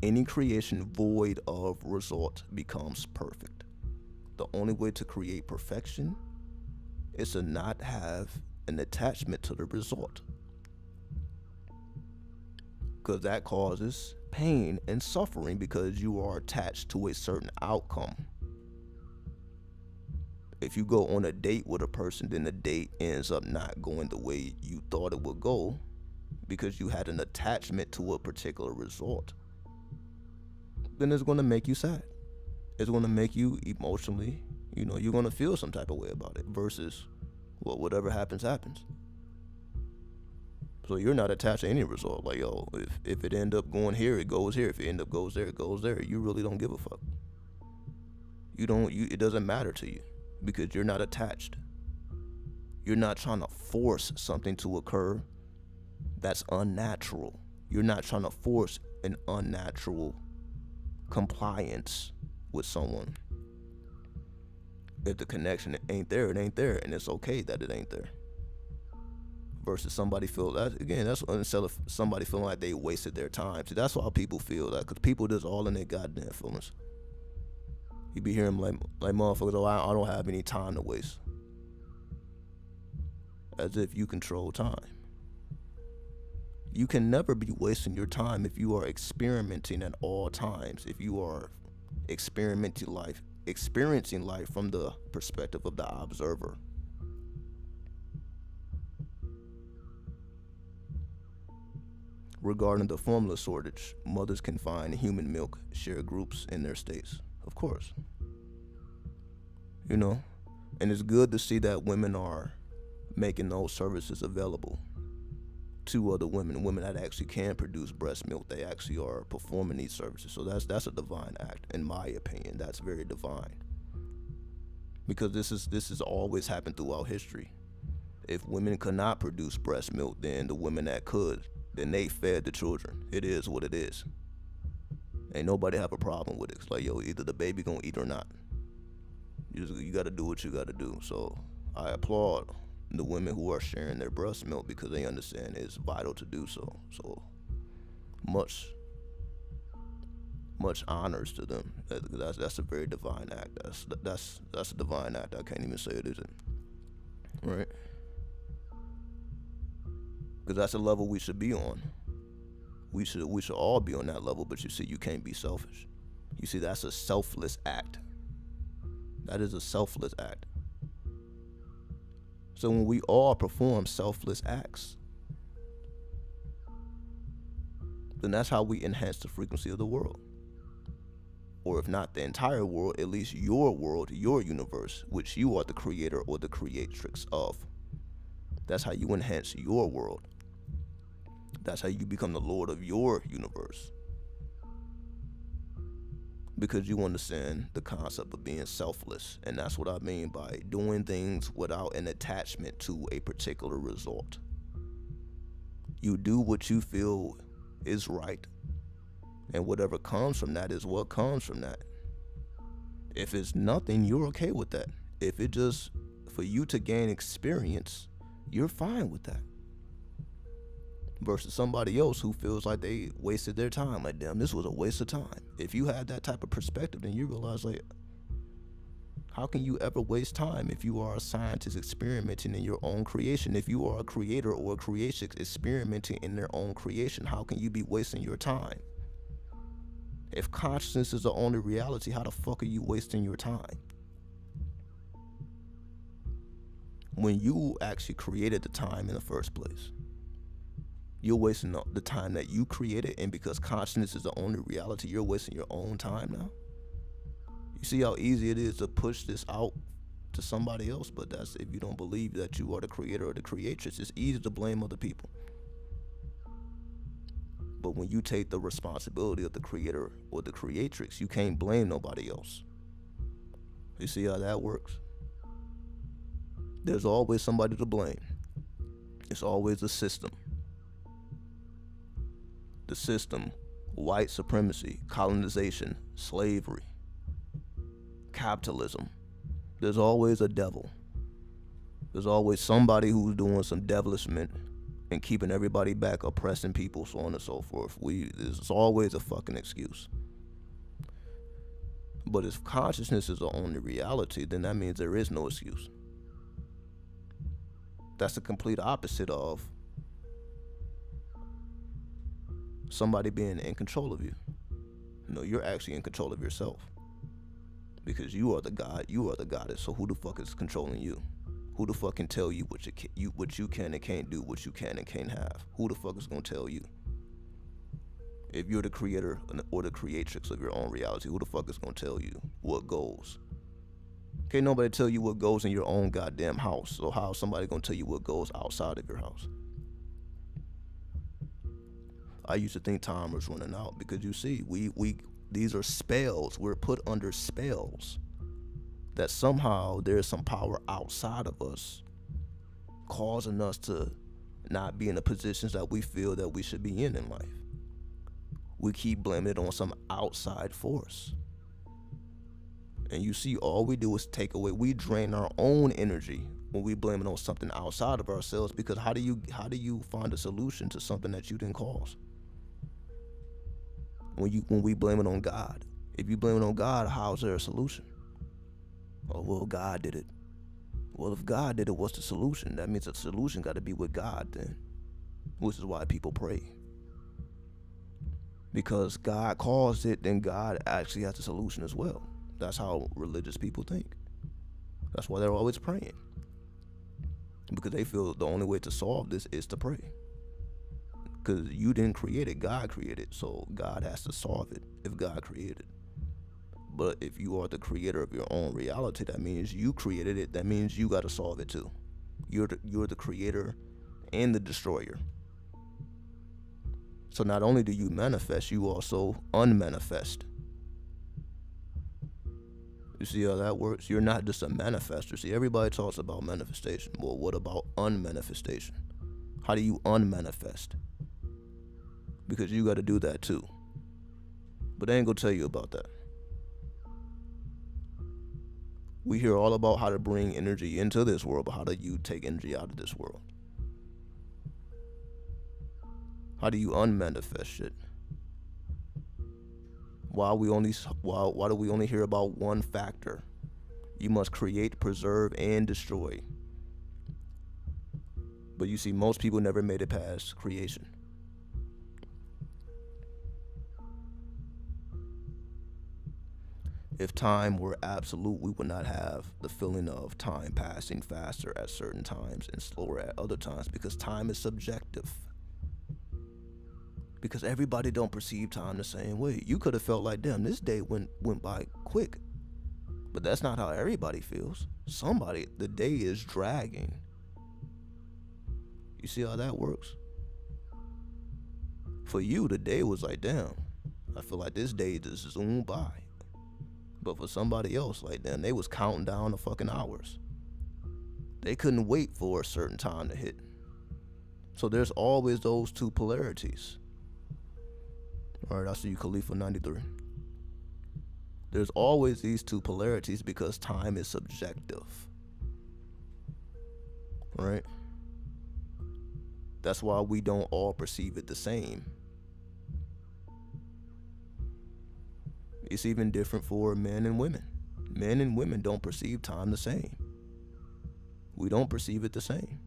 Any creation void of result becomes perfect. The only way to create perfection is to not have an attachment to the result, because that causes pain and suffering, because you are attached to a certain outcome. If you go on a date with a person, then the date ends up not going the way you thought it would go because you had an attachment to a particular result, then it's going to make you sad. It's going to make you emotionally, you're going to feel some type of way about it, versus, well, whatever happens, happens. So you're not attached to any result. Like, yo, if it end up going here, it goes here. If it end up goes there, it goes there. You really don't give a fuck. It doesn't matter to you because you're not attached. You're not trying to force something to occur that's unnatural. You're not trying to force an unnatural compliance with someone. If the connection ain't there, it ain't there, and it's okay that it ain't there. Versus somebody feel that again. That's instead of somebody feeling like they wasted their time. See, that's why people feel that, because people just all in their goddamn feelings. You be hearing like motherfuckers, oh, I don't have any time to waste, as if you control time. You can never be wasting your time if you are experimenting at all times. If you are experiencing life from the perspective of the observer. Regarding the formula shortage, mothers can find human milk share groups in their states. Of course. You know, and it's good to see that women are making those services available to other women that actually can produce breast milk. They actually are performing these services. So that's a divine act, in my opinion. That's very divine, because this has always happened throughout history. If women could not produce breast milk, then the women that could, then they fed the children. It is what it is. Ain't nobody have a problem with it. It's like, yo, either the baby gonna eat or not. You gotta do what you gotta do. So I applaud the women who are sharing their breast milk, because they understand it's vital to do so. So much honors to them. That's a very divine act. That's a divine act. I can't even say it isn't. Right? Because that's a level we should be on. We should all be on that level. But you see, you can't be selfish. You see, that's a selfless act. That is a selfless act. So when we all perform selfless acts, then that's how we enhance the frequency of the world. Or if not the entire world, at least your world, your universe, which you are the creator or the creatrix of. That's how you enhance your world. That's how you become the lord of your universe. Because you understand the concept of being selfless. And that's what I mean by doing things without an attachment to a particular result. You do what you feel is right, and whatever comes from that is what comes from that. If it's nothing, you're okay with that. If it just for you to gain experience, you're fine with that. Versus somebody else who feels like they wasted their time. Like, damn, this was a waste of time. If you have that type of perspective, then you realize, like, how can you ever waste time if you are a scientist experimenting in your own creation? If you are a creator or a creatrix experimenting in their own creation, how can you be wasting your time? If consciousness is the only reality, how the fuck are you wasting your time? When you actually created the time in the first place, you're wasting the time that you created, and because consciousness is the only reality, you're wasting your own time now. You see how easy it is to push this out to somebody else, but that's if you don't believe that you are the creator or the creatrix. It's easy to blame other people. But when you take the responsibility of the creator or the creatrix, you can't blame nobody else. You see how that works? There's always somebody to blame. It's always a system. The system, white supremacy, colonization, slavery, capitalism. There's always a devil. There's always somebody who's doing some devilishment and keeping everybody back, oppressing people, so on and so forth. There's always a fucking excuse. But if consciousness is the only reality, then that means there is no excuse. That's the complete opposite of somebody being in control of you. No, you're actually in control of yourself. Because you are the God, you are the goddess. So who the fuck is controlling you? Who the fuck can tell you what you can and can't do, what you can and can't have? Who the fuck is gonna tell you? If you're the creator or the creatrix of your own reality, who the fuck is gonna tell you what goes? Can't nobody tell you what goes in your own goddamn house. So how is somebody gonna tell you what goes outside of your house? I used to think time was running out, because you see, these are spells. We're put under spells that somehow there's some power outside of us causing us to not be in the positions that we feel that we should be in life. We keep blaming it on some outside force. And you see, all we do is take away. We drain our own energy when we blame it on something outside of ourselves. Because how do you find a solution to something that you didn't cause? When we blame it on God. If you blame it on God, how's there a solution? Oh, well, God did it. Well, if God did it, what's the solution? That means the solution got to be with God then. Which is why people pray. Because God caused it, then God actually has the solution as well. That's how religious people think. That's why they're always praying. Because they feel the only way to solve this is to pray. Because you didn't create it, God created it. So God has to solve it if God created it. But if you are the creator of your own reality, that means you created it. That means you got to solve it too. You're the creator and the destroyer. So not only do you manifest, you also unmanifest. You see how that works? You're not just a manifester. See, everybody talks about manifestation. Well, what about unmanifestation? How do you unmanifest? Because you got to do that too. But they ain't gonna tell you about that. We hear all about how to bring energy into this world, but how do you take energy out of this world? How do you unmanifest shit? Why do we only hear about one factor? You must create, preserve, and destroy. But you see, most people never made it past creation. If time were absolute, we would not have the feeling of time passing faster at certain times and slower at other times, because time is subjective. Because everybody don't perceive time the same way. You could have felt like, damn, this day went by quick. But that's not how everybody feels. The day is dragging. You see how that works? For you, the day was like, damn, I feel like this day just zoomed by. But for somebody else, like, damn, they was counting down the fucking hours. They couldn't wait for a certain time to hit. So there's always those two polarities. All right, I see you, Khalifa 93. There's always these two polarities because time is subjective. Right? That's why we don't all perceive it the same. It's even different for men and women. Men and women don't perceive time the same. We don't perceive it the same.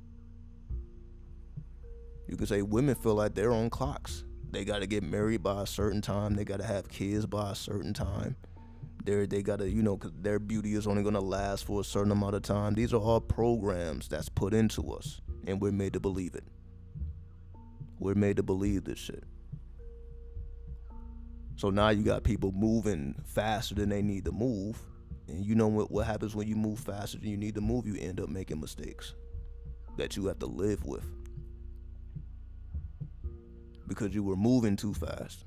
You can say women feel like they're on clocks. They got to get married by a certain time. They got to have kids by a certain time. They got to, cause their beauty is only going to last for a certain amount of time. These are all programs that's put into us, and we're made to believe it. We're made to believe this shit. So now you got people moving faster than they need to move. And you know what happens when you move faster than you need to move? You end up making mistakes that you have to live with. Because you were moving too fast.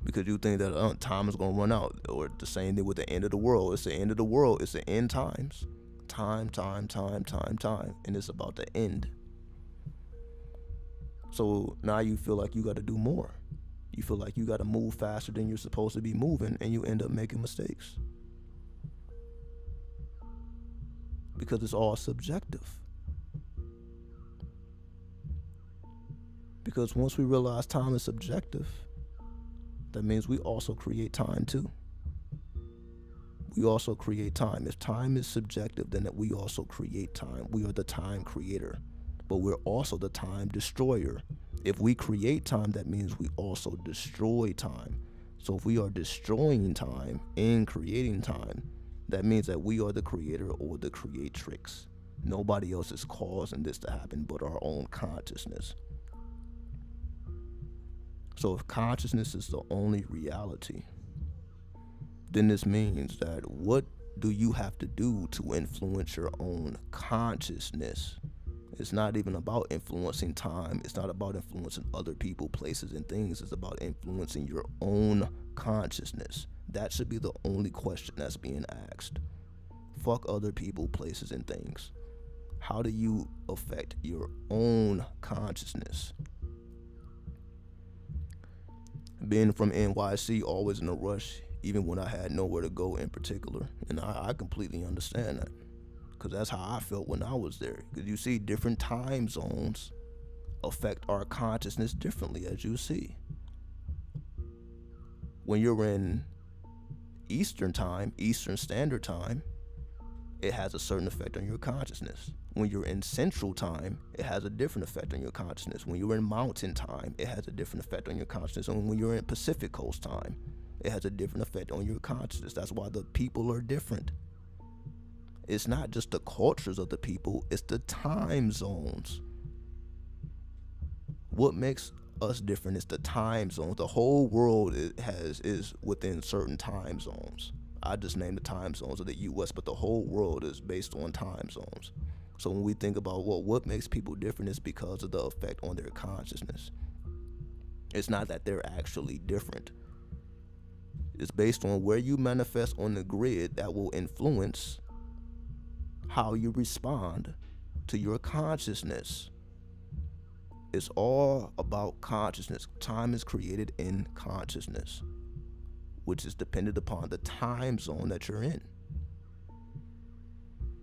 Because you think that time is going to run out. Or the same thing with the end of the world. It's the end of the world. It's the end times. Time. And it's about to end. So now you feel like you got to do more. You feel like you got to move faster than you're supposed to be moving, and you end up making mistakes. Because it's all subjective. Because once we realize time is subjective, that means we also create time too. We also create time. If time is subjective, then we also create time. We are the time creator, but we're also the time destroyer. If we create time, that means we also destroy time. So if we are destroying time and creating time, that means that we are the creator or the creatrix. Nobody else is causing this to happen but our own consciousness. So if consciousness is the only reality, then this means that what do you have to do to influence your own consciousness? It's not even about influencing time. It's not about influencing other people, places, and things. It's about influencing your own consciousness. That should be the only question that's being asked. Fuck other people, places, and things. How do you affect your own consciousness? Being from NYC, always in a rush, even when I had nowhere to go in particular. And I completely understand that, because that's how I felt when I was there. Because you see, different time zones affect our consciousness differently, as you see. When you're in Eastern time, Eastern Standard Time, it has a certain effect on your consciousness. When you're in Central Time, it has a different effect on your consciousness. When you're in Mountain Time, it has a different effect on your consciousness. And when you're in Pacific Coast Time, it has a different effect on your consciousness. That's why the people are different. It's not just the cultures of the people, it's the time zones. What makes us different is the time zones. The whole world is within certain time zones. I just named the time zones of the US, but the whole world is based on time zones. So when we think about what makes people different, is because of the effect on their consciousness. It's not that they're actually different. It's based on where you manifest on the grid that will influence how you respond to your consciousness. It's all about consciousness. Time is created in consciousness, which is dependent upon the time zone that you're in.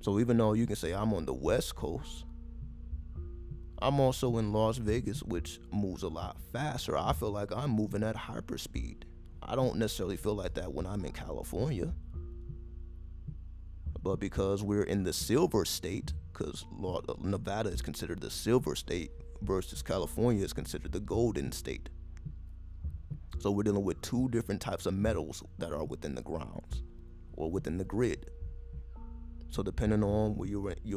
So even though you can say I'm on the West Coast, I'm also in Las Vegas, which moves a lot faster. I feel like I'm moving at hyperspeed. I don't necessarily feel like that when I'm in California. But because we're in the silver state, because Nevada is considered the silver state versus California is considered the golden state. So we're dealing with two different types of metals that are within the grounds or within the grid. So depending on where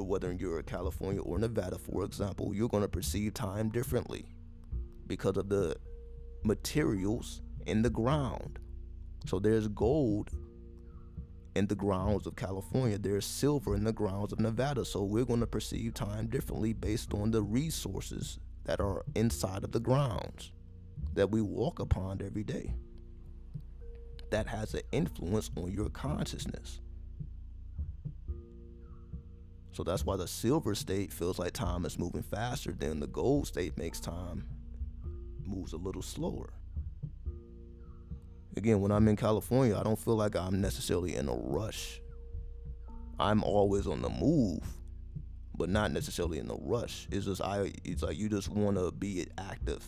whether you're in California or Nevada, for example, you're going to perceive time differently because of the materials in the ground. So there's gold in the grounds of California, there's silver in the grounds of Nevada. So we're going to perceive time differently based on the resources that are inside of the grounds that we walk upon every day. That has an influence on your consciousness. So that's why the silver state feels like time is moving faster than the gold state makes time moves a little slower. Again, when I'm in California, I don't feel like I'm necessarily in a rush. I'm always on the move, but not necessarily in a rush. It's like you just want to be active.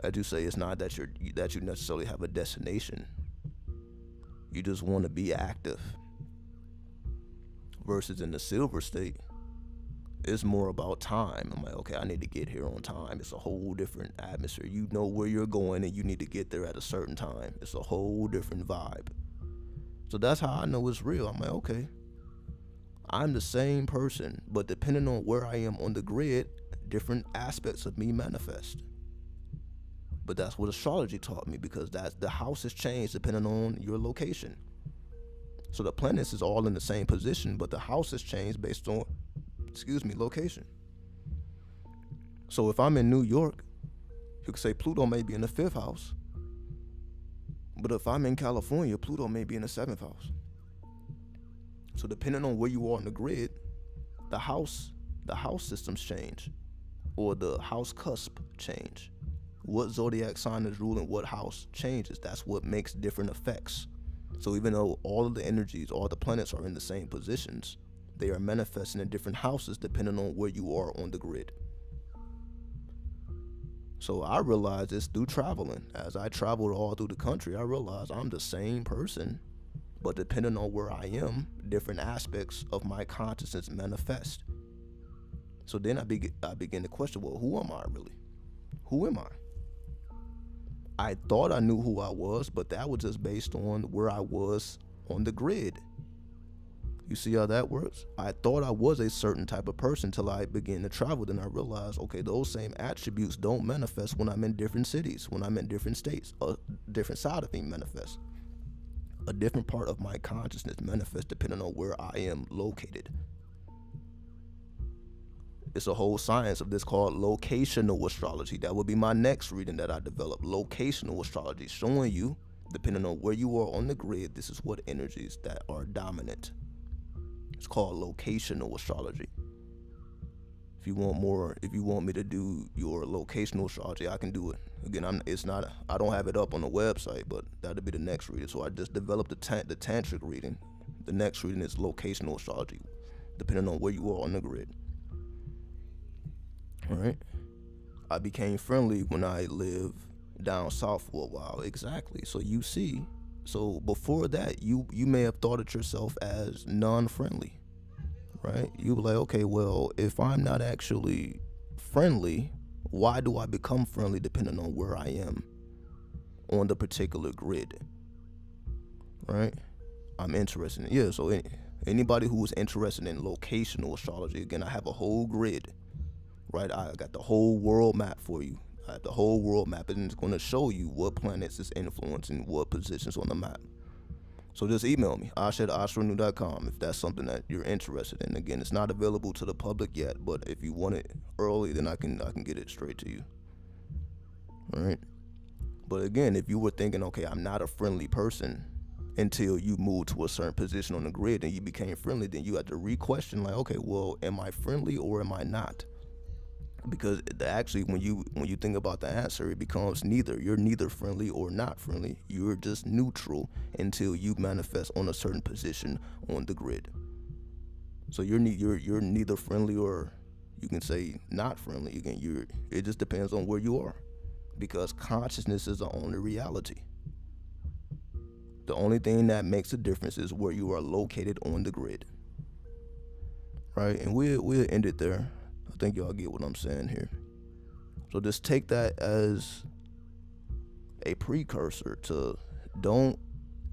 As you say, it's not that you necessarily have a destination. You just want to be active. Versus in the silver state, it's more about time. I'm like, okay, I need to get here on time. It's a whole different atmosphere. You know where you're going and you need to get there at a certain time. It's a whole different vibe. So that's how I know it's real. I'm like, okay, I'm the same person, but depending on where I am on the grid, different aspects of me manifest. But that's what astrology taught me, because that's the house has changed depending on your location. So the planets is all in the same position, but the house has changed based on, location. So if I'm in New York, you could say Pluto may be in the 5th house. But if I'm in California, Pluto may be in the 7th house. So depending on where you are on the grid, the house systems change, or the house cusp change. What zodiac sign is ruling what house changes. That's what makes different effects. So even though all of the energies, all the planets are in the same positions, they are manifesting in different houses depending on where you are on the grid. So I realized this through traveling. As I traveled all through the country, I realized I'm the same person, but depending on where I am, different aspects of my consciousness manifest. So then I begin to question, well, who am I really? Who am I? I thought I knew who I was, but that was just based on where I was on the grid. You see how that works? I thought I was a certain type of person till I began to travel. Then I realized, okay, those same attributes don't manifest when I'm in different cities, when I'm in different states. A different side of me manifests. A different part of my consciousness manifests depending on where I am located. It's a whole science of this called locational astrology. That would be my next reading that I developed. Locational astrology, showing you, depending on where you are on the grid, this is what energies that are dominant. It's called locational astrology. If you want me to do your locational astrology, I can do it. Again, I don't have it up on the website, but that'll be the next reading. So I just developed the tantric reading. The next reading is locational astrology, depending on where you are on the grid. All right. I became friendly when I lived down south for a while. Exactly. So you see, so before that, you may have thought of yourself as non-friendly, right? You were like, okay, well, if I'm not actually friendly, why do I become friendly depending on where I am on the particular grid, right? I'm interested in, yeah, so anybody who is interested in locational astrology, again, I have a whole grid, right? I got the whole world map for you. I have the whole world map, and it's going to show you what planets is influencing what positions on the map. So just email me, ash@astronew.com, if that's something that you're interested in. Again, it's not available to the public yet, but if you want it early, then I can get it straight to you. All right. But again, if you were thinking, okay, I'm not a friendly person until you moved to a certain position on the grid and you became friendly, then you have to re-question, like, okay, well, am I friendly or am I not? Because actually, when you think about the answer, it becomes neither. You're neither friendly or not friendly. You're just neutral until you manifest on a certain position on the grid. So you're neither friendly or you can say not friendly. Again, it just depends on where you are, because consciousness is the only reality. The only thing that makes a difference is where you are located on the grid, right? And we'll end it there. I think y'all get what I'm saying here. So just take that as a precursor to don't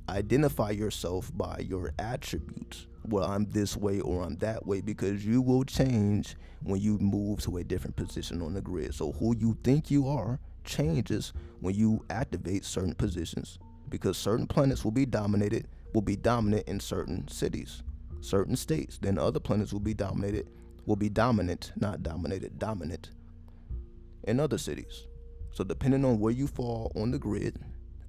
identify yourself by your attributes. Well, I'm this way or I'm that way, because you will change when you move to a different position on the grid. So who you think you are changes when you activate certain positions, because certain planets will be dominant in certain cities, certain states. Then other planets will be dominant in other cities. So depending on where you fall on the grid,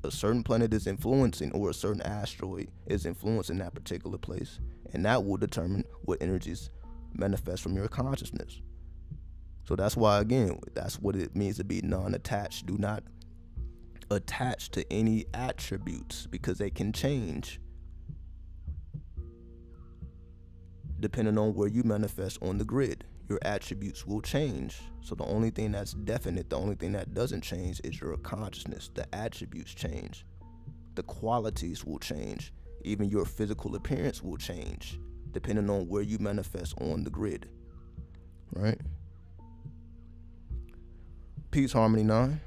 a certain planet is influencing, or a certain asteroid is influencing that particular place, and that will determine what energies manifest from your consciousness. So that's why, again, that's what it means to be non-attached. Do not attach to any attributes, because they can change depending on where you manifest on the grid. Your attributes will change. So the only thing that's definite, the only thing that doesn't change is your consciousness. The attributes change. The qualities will change. Even your physical appearance will change depending on where you manifest on the grid. Right? Peace, Harmony 9.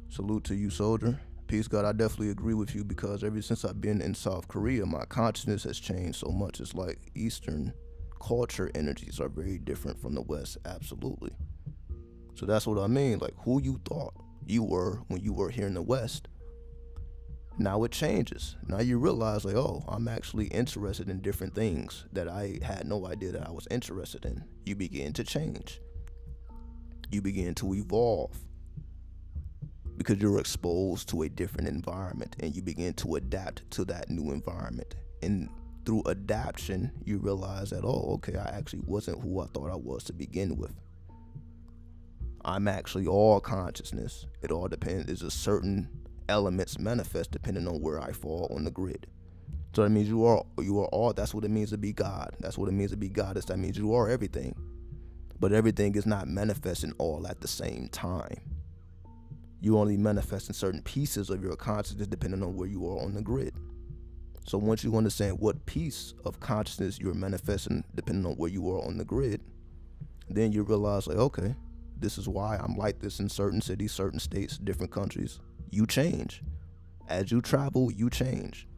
Salute to you, soldier. Peace, God. I definitely agree with you, because ever since I've been in South Korea, my consciousness has changed so much. It's like Eastern culture energies are very different from the West. Absolutely. So that's what I mean. Like, who you thought you were when you were here in the West, now it changes. Now you realize, like, oh, I'm actually interested in different things that I had no idea that I was interested in. You begin to change. You begin to evolve, because you're exposed to a different environment, and you begin to adapt to that new environment. And through adaptation, you realize that, oh, okay, I actually wasn't who I thought I was to begin with. I'm actually all consciousness. It all depends. There's a certain elements manifest depending on where I fall on the grid. So that means you are all. That's what it means to be God. That's what it means to be goddess. That means you are everything. But everything is not manifesting all at the same time. You only manifest in certain pieces of your consciousness depending on where you are on the grid. So once you understand what piece of consciousness you're manifesting depending on where you are on the grid, then you realize, like, okay, this is why I'm like this in certain cities, certain states, different countries. You change. As you travel, you change.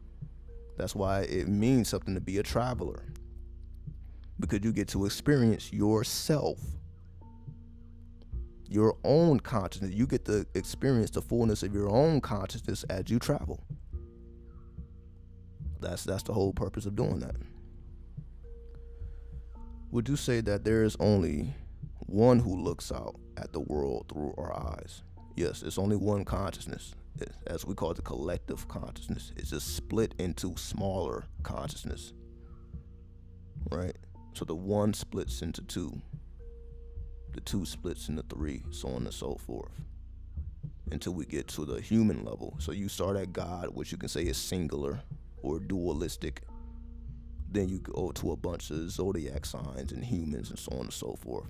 That's why it means something to be a traveler, because you get to experience yourself, your own consciousness. You get to experience the fullness of your own consciousness as you travel. That's the whole purpose of doing that. Would you say that there is only one who looks out at the world through our eyes? Yes, it's only one consciousness, as we call it, the collective consciousness. It's just split into smaller consciousness, right? So the one splits into two. the 2 splits into 3, so on and so forth, until we get to the human level. So you start at God, which you can say is singular or dualistic. Then you go to a bunch of zodiac signs and humans and so on and so forth.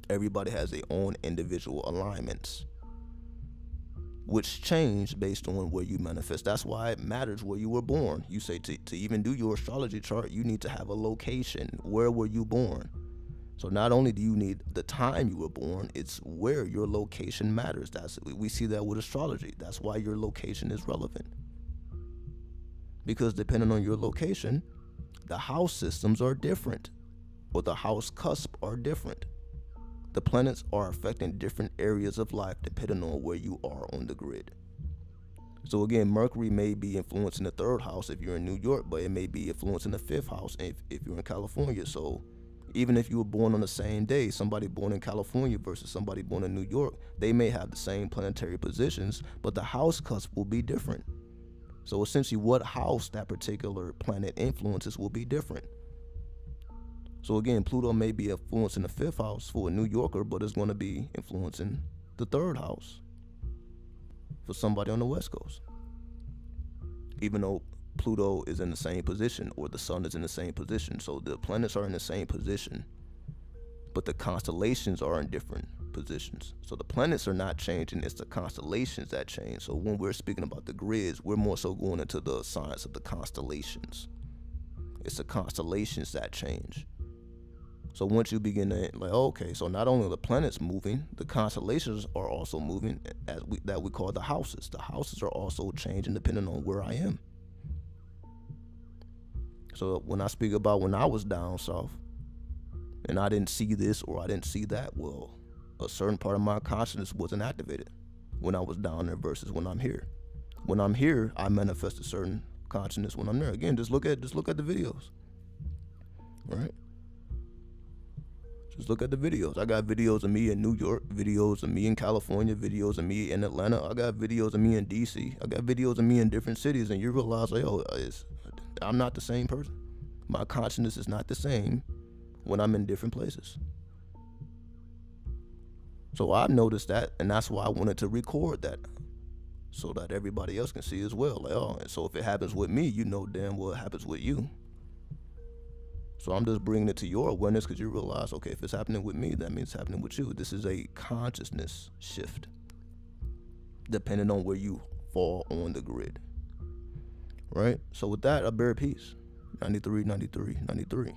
Everybody has their own individual alignments, which change based on where you manifest. That's why it matters where you were born. You say to even do your astrology chart, you need to have a location. Where were you born? So not only do you need the time you were born, it's where your location matters. We see that with astrology. That's why your location is relevant. Because depending on your location, the house systems are different, or the house cusp are different. The planets are affecting different areas of life depending on where you are on the grid. So again, Mercury may be influencing the 3rd house if you're in New York, but it may be influencing the 5th house if you're in California. So even if you were born on the same day, somebody born in California versus somebody born in New York, they may have the same planetary positions, but the house cusp will be different. So essentially what house that particular planet influences will be different. So again, Pluto may be influencing the 5th house for a New Yorker, but it's going to be influencing the 3rd house for somebody on the West Coast. Even though Pluto is in the same position, or the sun is in the same position. So the planets are in the same position, but the constellations are in different positions. So the planets are not changing, it's the constellations that change. So when we're speaking about the grids, we're more so going into the science of the constellations. It's the constellations that change. So once you begin to okay, so not only are the planets moving, the constellations are also moving, that we call the houses. The houses are also changing depending on where I am. So when I speak about when I was down south and I didn't see this or I didn't see that, well, a certain part of my consciousness wasn't activated when I was down there versus when I'm here. When I'm here, I manifest a certain consciousness when I'm there. Again, just look at the videos, right? Just look at the videos. I got videos of me in New York, videos of me in California, videos of me in Atlanta. I got videos of me in DC. I got videos of me in different cities, and you realize, I'm not the same person. My consciousness is not the same when I'm in different places. So I noticed that, and that's why I wanted to record that, so that everybody else can see as well. And so if it happens with me, you know damn well it happens with you. So I'm just bringing it to your awareness because you realize, okay, if it's happening with me, that means it's happening with you. This is a consciousness shift, depending on where you fall on the grid, right? So with that, I bear peace. 93, 93, 93.